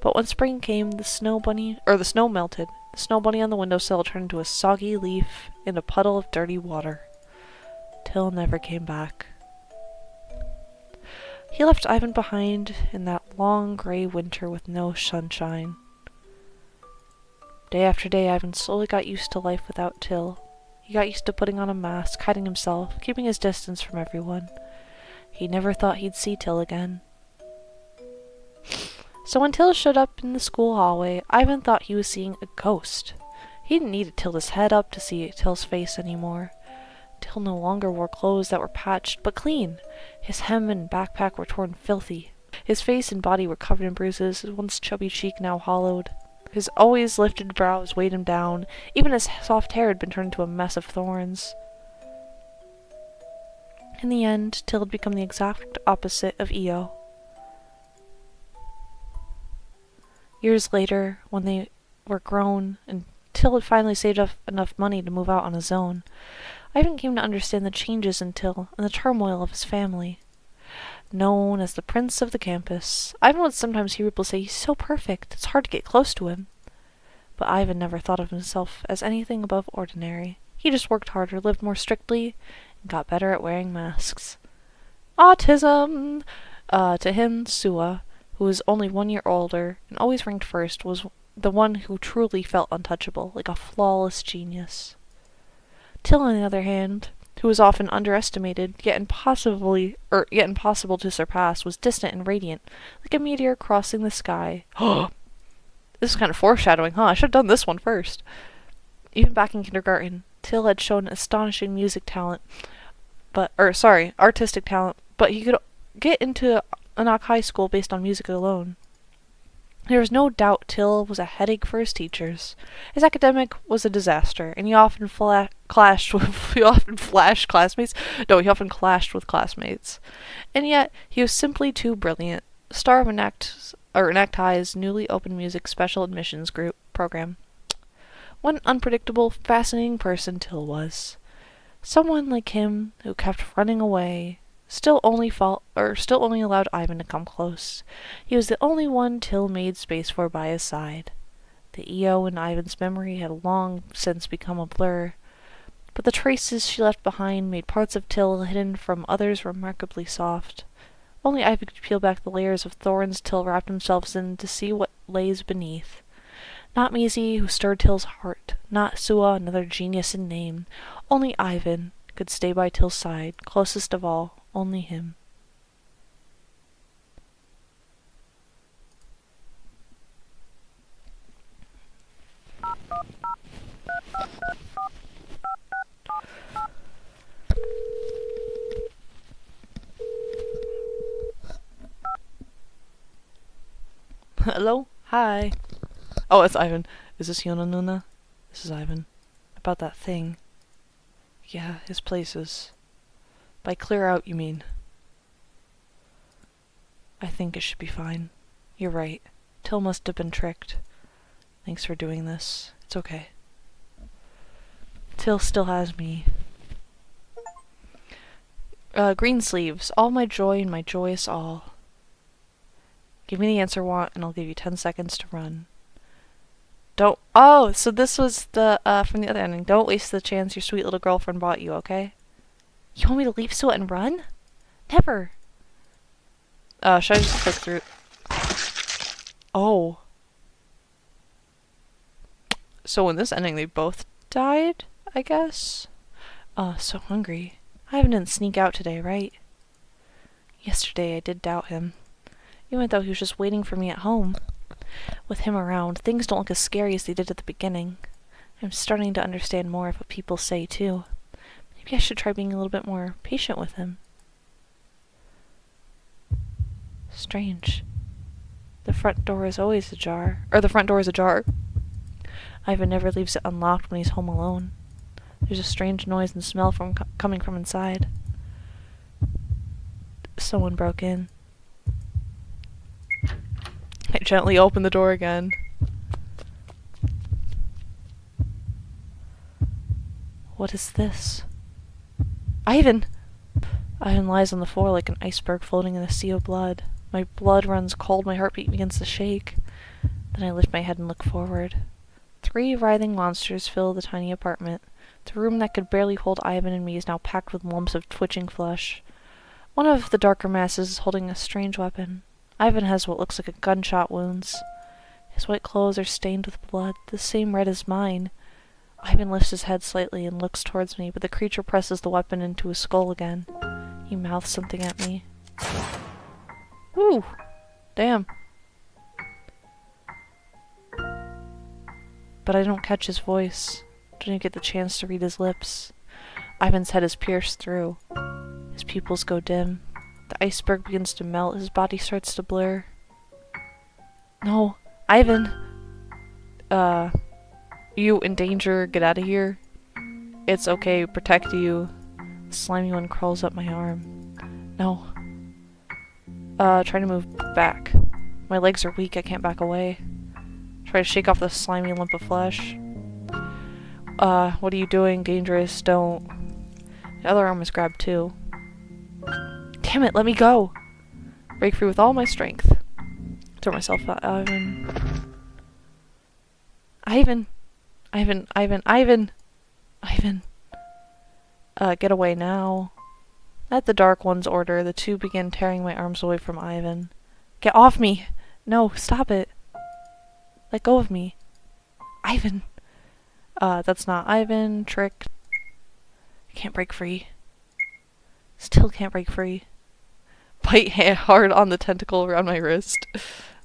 But when spring came, the snow melted. The snow bunny on the windowsill turned into a soggy leaf in a puddle of dirty water. Till never came back. He left Ivan behind in that long gray winter with no sunshine. Day after day, Ivan slowly got used to life without Till. He got used to putting on a mask, hiding himself, keeping his distance from everyone. He never thought he'd see Till again. So when Till showed up in the school hallway, Ivan thought he was seeing a ghost. He didn't need to tilt his head up to see Till's face anymore. Till no longer wore clothes that were patched, but clean. His hem and backpack were torn filthy. His face and body were covered in bruises, his once chubby cheek now hollowed. His always lifted brows weighed him down. Even his soft hair had been turned into a mess of thorns. In the end, Till had become the exact opposite of Io. Years later, when they were grown, and Till had finally saved up enough money to move out on his own, Ivan came to understand the changes in Till and the turmoil of his family. Known as the prince of the campus, Ivan would sometimes hear people say he's so perfect, it's hard to get close to him. But Ivan never thought of himself as anything above ordinary. He just worked harder, lived more strictly, and got better at wearing masks. Autism! To him, Sua, who was only 1 year older and always ranked first, was the one who truly felt untouchable, like a flawless genius. Till, on the other hand, who was often underestimated, yet impossible to surpass, was distant and radiant, like a meteor crossing the sky. This is kind of foreshadowing, huh? I should have done this one first. Even back in kindergarten, Till had shown astonishing artistic talent, but he could get into Anak High School based on music alone. There was no doubt Till was a headache for his teachers. His academic was a disaster, and he often clashed with classmates. And yet, he was simply too brilliant. Star of Anak High's newly opened music special admissions program. What an unpredictable, fascinating person Till was. Someone like him who kept running away, still only allowed Ivan to come close. He was the only one Till made space for by his side. The Io in Ivan's memory had long since become a blur, but the traces she left behind made parts of Till hidden from others remarkably soft. Only Ivan could peel back the layers of thorns Till wrapped himself in to see what lays beneath. Not Maisie, who stirred Till's heart, not Sua, another genius in name. Only Ivan could stay by Till's side, closest of all, only him. Hello? Hi. Oh, it's Ivan. Is this Yona Nuna? This is Ivan. About that thing. Yeah, his places. By clear out, you mean? I think it should be fine. You're right. Till must have been tricked. Thanks for doing this. It's okay. Till still has me. Green sleeves. All my joy and my joyous all. Give me the answer want, and I'll give you 10 seconds to run. Don't— oh, so this was the, from the other ending. Don't waste the chance your sweet little girlfriend bought you, okay? You want me to leave Sue and run? Never. Should I just click through? Oh. So in this ending, they both died, I guess? So hungry. Ivan didn't sneak out today, right? Yesterday, I did doubt him. Even though he was just waiting for me at home. With him around, things don't look as scary as they did at the beginning. I'm starting to understand more of what people say, too. Maybe I should try being a little bit more patient with him. Strange. The front door is always ajar. Or the front door is ajar. Ivan never leaves it unlocked when he's home alone. There's a strange noise and smell coming from inside. Someone broke in. I gently open the door again. What is this? Ivan! Ivan lies on the floor like an iceberg floating in a sea of blood. My blood runs cold, my heartbeat begins to shake. Then I lift my head and look forward. 3 writhing monsters fill the tiny apartment. The room that could barely hold Ivan and me is now packed with lumps of twitching flesh. One of the darker masses is holding a strange weapon. Ivan has what looks like gunshot wounds. His white clothes are stained with blood, the same red as mine. Ivan lifts his head slightly and looks towards me, but the creature presses the weapon into his skull again. He mouths something at me. Ooh! Damn. But I don't catch his voice. Don't even get the chance to read his lips. Ivan's head is pierced through. His pupils go dim. The iceberg begins to melt. His body starts to blur. No. Ivan! You in danger. Get out of here. It's okay. Protect you. The slimy one crawls up my arm. No. Try to move back. My legs are weak. I can't back away. Try to shake off the slimy lump of flesh. What are you doing? Dangerous. Don't. The other arm is grabbed too. Damn it, let me go! Break free with all my strength. Throw myself at Ivan. Ivan! Ivan, Ivan, Ivan! Ivan. Get away now. At the Dark One's order, the two begin tearing my arms away from Ivan. Get off me! No, stop it! Let go of me. Ivan! That's not Ivan. Trick. Can't break free. Still can't break free. Bite hard on the tentacle around my wrist.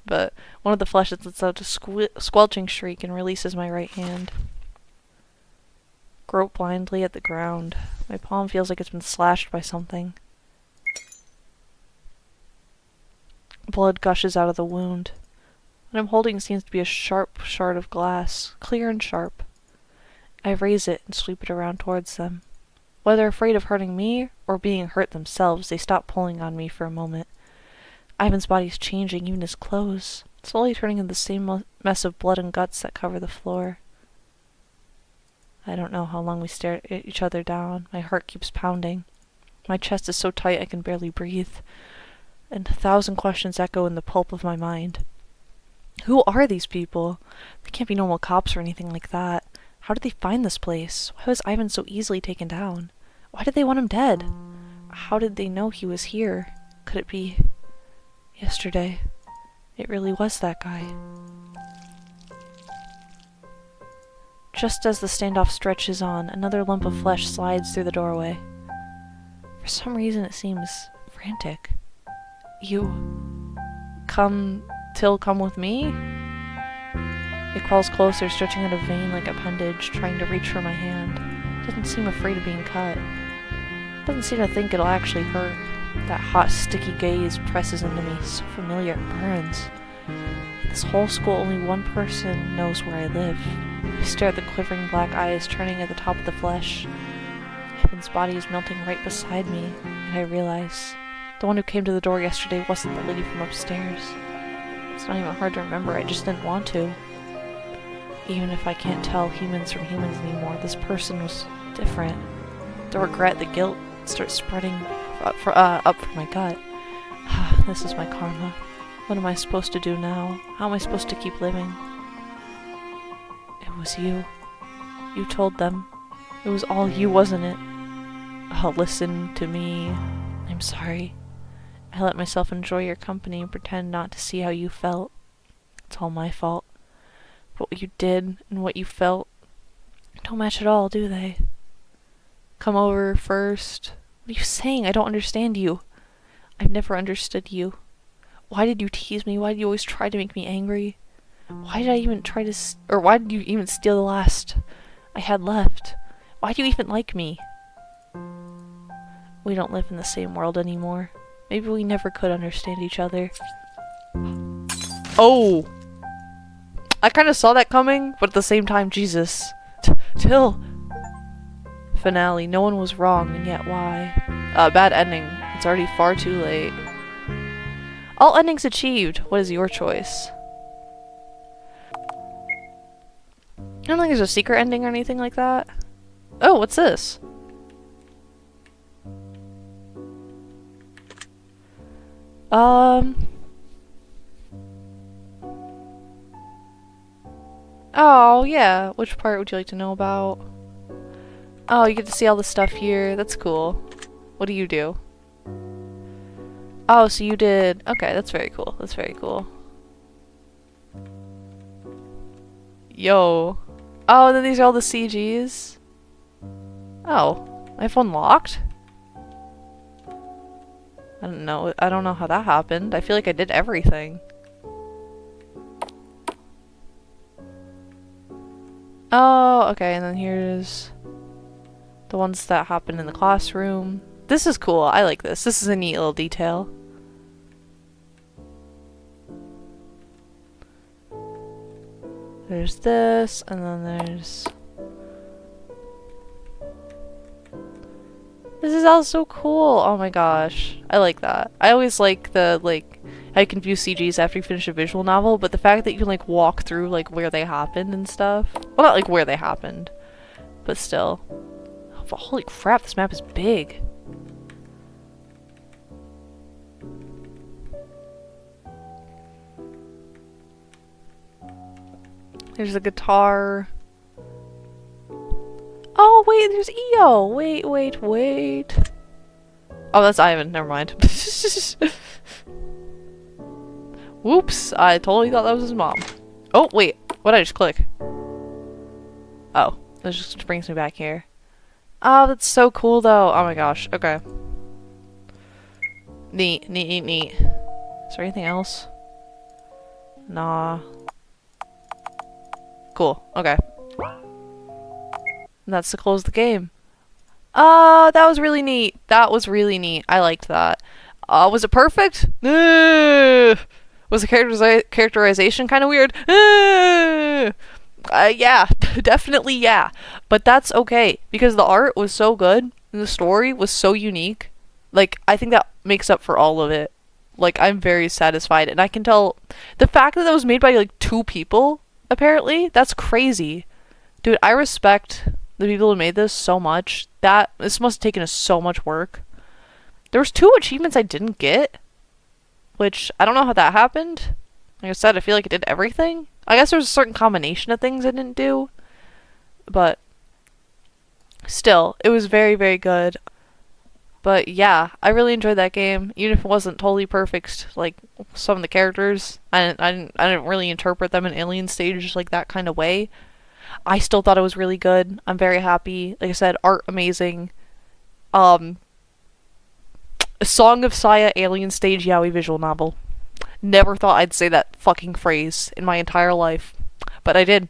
But one of the fleshes lets out a squelching shriek and releases my right hand. Grope blindly at the ground. My palm feels like it's been slashed by something. Blood gushes out of the wound. What I'm holding seems to be a sharp shard of glass, clear and sharp. I raise it and sweep it around towards them. Whether afraid of hurting me or being hurt themselves, they stop pulling on me for a moment. Ivan's body's changing, even his clothes, slowly turning into the same mess of blood and guts that cover the floor. I don't know how long we stare at each other down. My heart keeps pounding. My chest is so tight I can barely breathe. And 1,000 questions echo in the pulp of my mind. Who are these people? They can't be normal cops or anything like that. How did they find this place? Why was Ivan so easily taken down? Why did they want him dead? How did they know he was here? Could it be yesterday? It really was that guy. Just as the standoff stretches on, another lump of flesh slides through the doorway. For some reason it seems frantic. You come with me? It crawls closer, stretching out a vein like appendage, trying to reach for my hand. It doesn't seem afraid of being cut. It doesn't seem to think it'll actually hurt. That hot, sticky gaze presses into me, so familiar it burns. In this whole school, only one person knows where I live. I stare at the quivering black eyes turning at the top of the flesh. Heaven's body is melting right beside me, and I realize the one who came to the door yesterday wasn't the lady from upstairs. It's not even hard to remember, I just didn't want to. Even if I can't tell humans from humans anymore, this person was different. The regret, the guilt starts spreading up from my gut. This is my karma. What am I supposed to do now? How am I supposed to keep living? It was you. You told them. It was all you, wasn't it? Oh, listen to me. I'm sorry. I let myself enjoy your company and pretend not to see how you felt. It's all my fault. But what you did and what you felt don't match at all, do they? Come over first. What are you saying? I don't understand you. I've never understood you. Why did you tease me? Why did you always try to make me angry? Why did I even try to why did you even steal the last I had left? Why do you even like me? We don't live in the same world anymore. Maybe we never could understand each other. Oh! I kind of saw that coming, but at the same time, Jesus. Till. Finale. No one was wrong, and yet why? Bad ending. It's already far too late. All endings achieved. What is your choice? I don't think there's a secret ending or anything like that. Oh, what's this? Oh, yeah. Which part would you like to know about? Oh, you get to see all the stuff here. That's cool. What do you do? Oh, so you did... Okay, that's very cool. That's very cool. Yo. Oh, and then these are all the CGs? Oh. I've unlocked? I don't know. I don't know how that happened. I feel like I did everything. Oh, okay, and then here's the ones that happen in the classroom. This is cool. I like this. This is a neat little detail. There's this, and then there's... This is all so cool. Oh my gosh. I like that. I always like the, how you can view CGs after you finish a visual novel, but the fact that you can, walk through, where they happened and stuff. Well, not, where they happened, but still. Oh, holy crap, this map is big. There's a guitar. Oh, wait, there's EO. Wait. Oh, that's Ivan. Never mind. Whoops. I totally thought that was his mom. Oh, wait. What did I just click? Oh, that just brings me back here. Oh, that's so cool, though. Oh my gosh. Okay. Neat. Is there anything else? Nah. Cool. Okay. And that's to close the game. That was really neat. That was really neat. I liked that. Was it perfect? Was the characterization kind of weird? Yeah, definitely yeah. But that's okay, because the art was so good, and the story was so unique. I think that makes up for all of it. I'm very satisfied, and I can tell the fact that was made by, 2 people, apparently, that's crazy. Dude, I respect the people who made this so much. This must have taken us so much work. There was 2 achievements I didn't get, which I don't know how that happened. Like I said, I feel like I did everything. I guess there's a certain combination of things I didn't do, but still, it was very, very good. But yeah, I really enjoyed that game, even if it wasn't totally perfect. Some of the characters, I didn't really interpret them in Alien Stage that kind of way. I still thought it was really good. I'm very happy. Like I said, art amazing. A Song of Saya Alien Stage Yaoi visual novel. Never thought I'd say that fucking phrase in my entire life. But I did.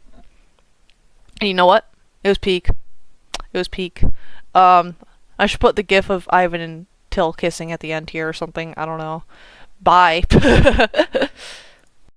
And you know what? It was peak. It was peak. I should put the gif of Ivan and Till kissing at the end here or something. I don't know. Bye.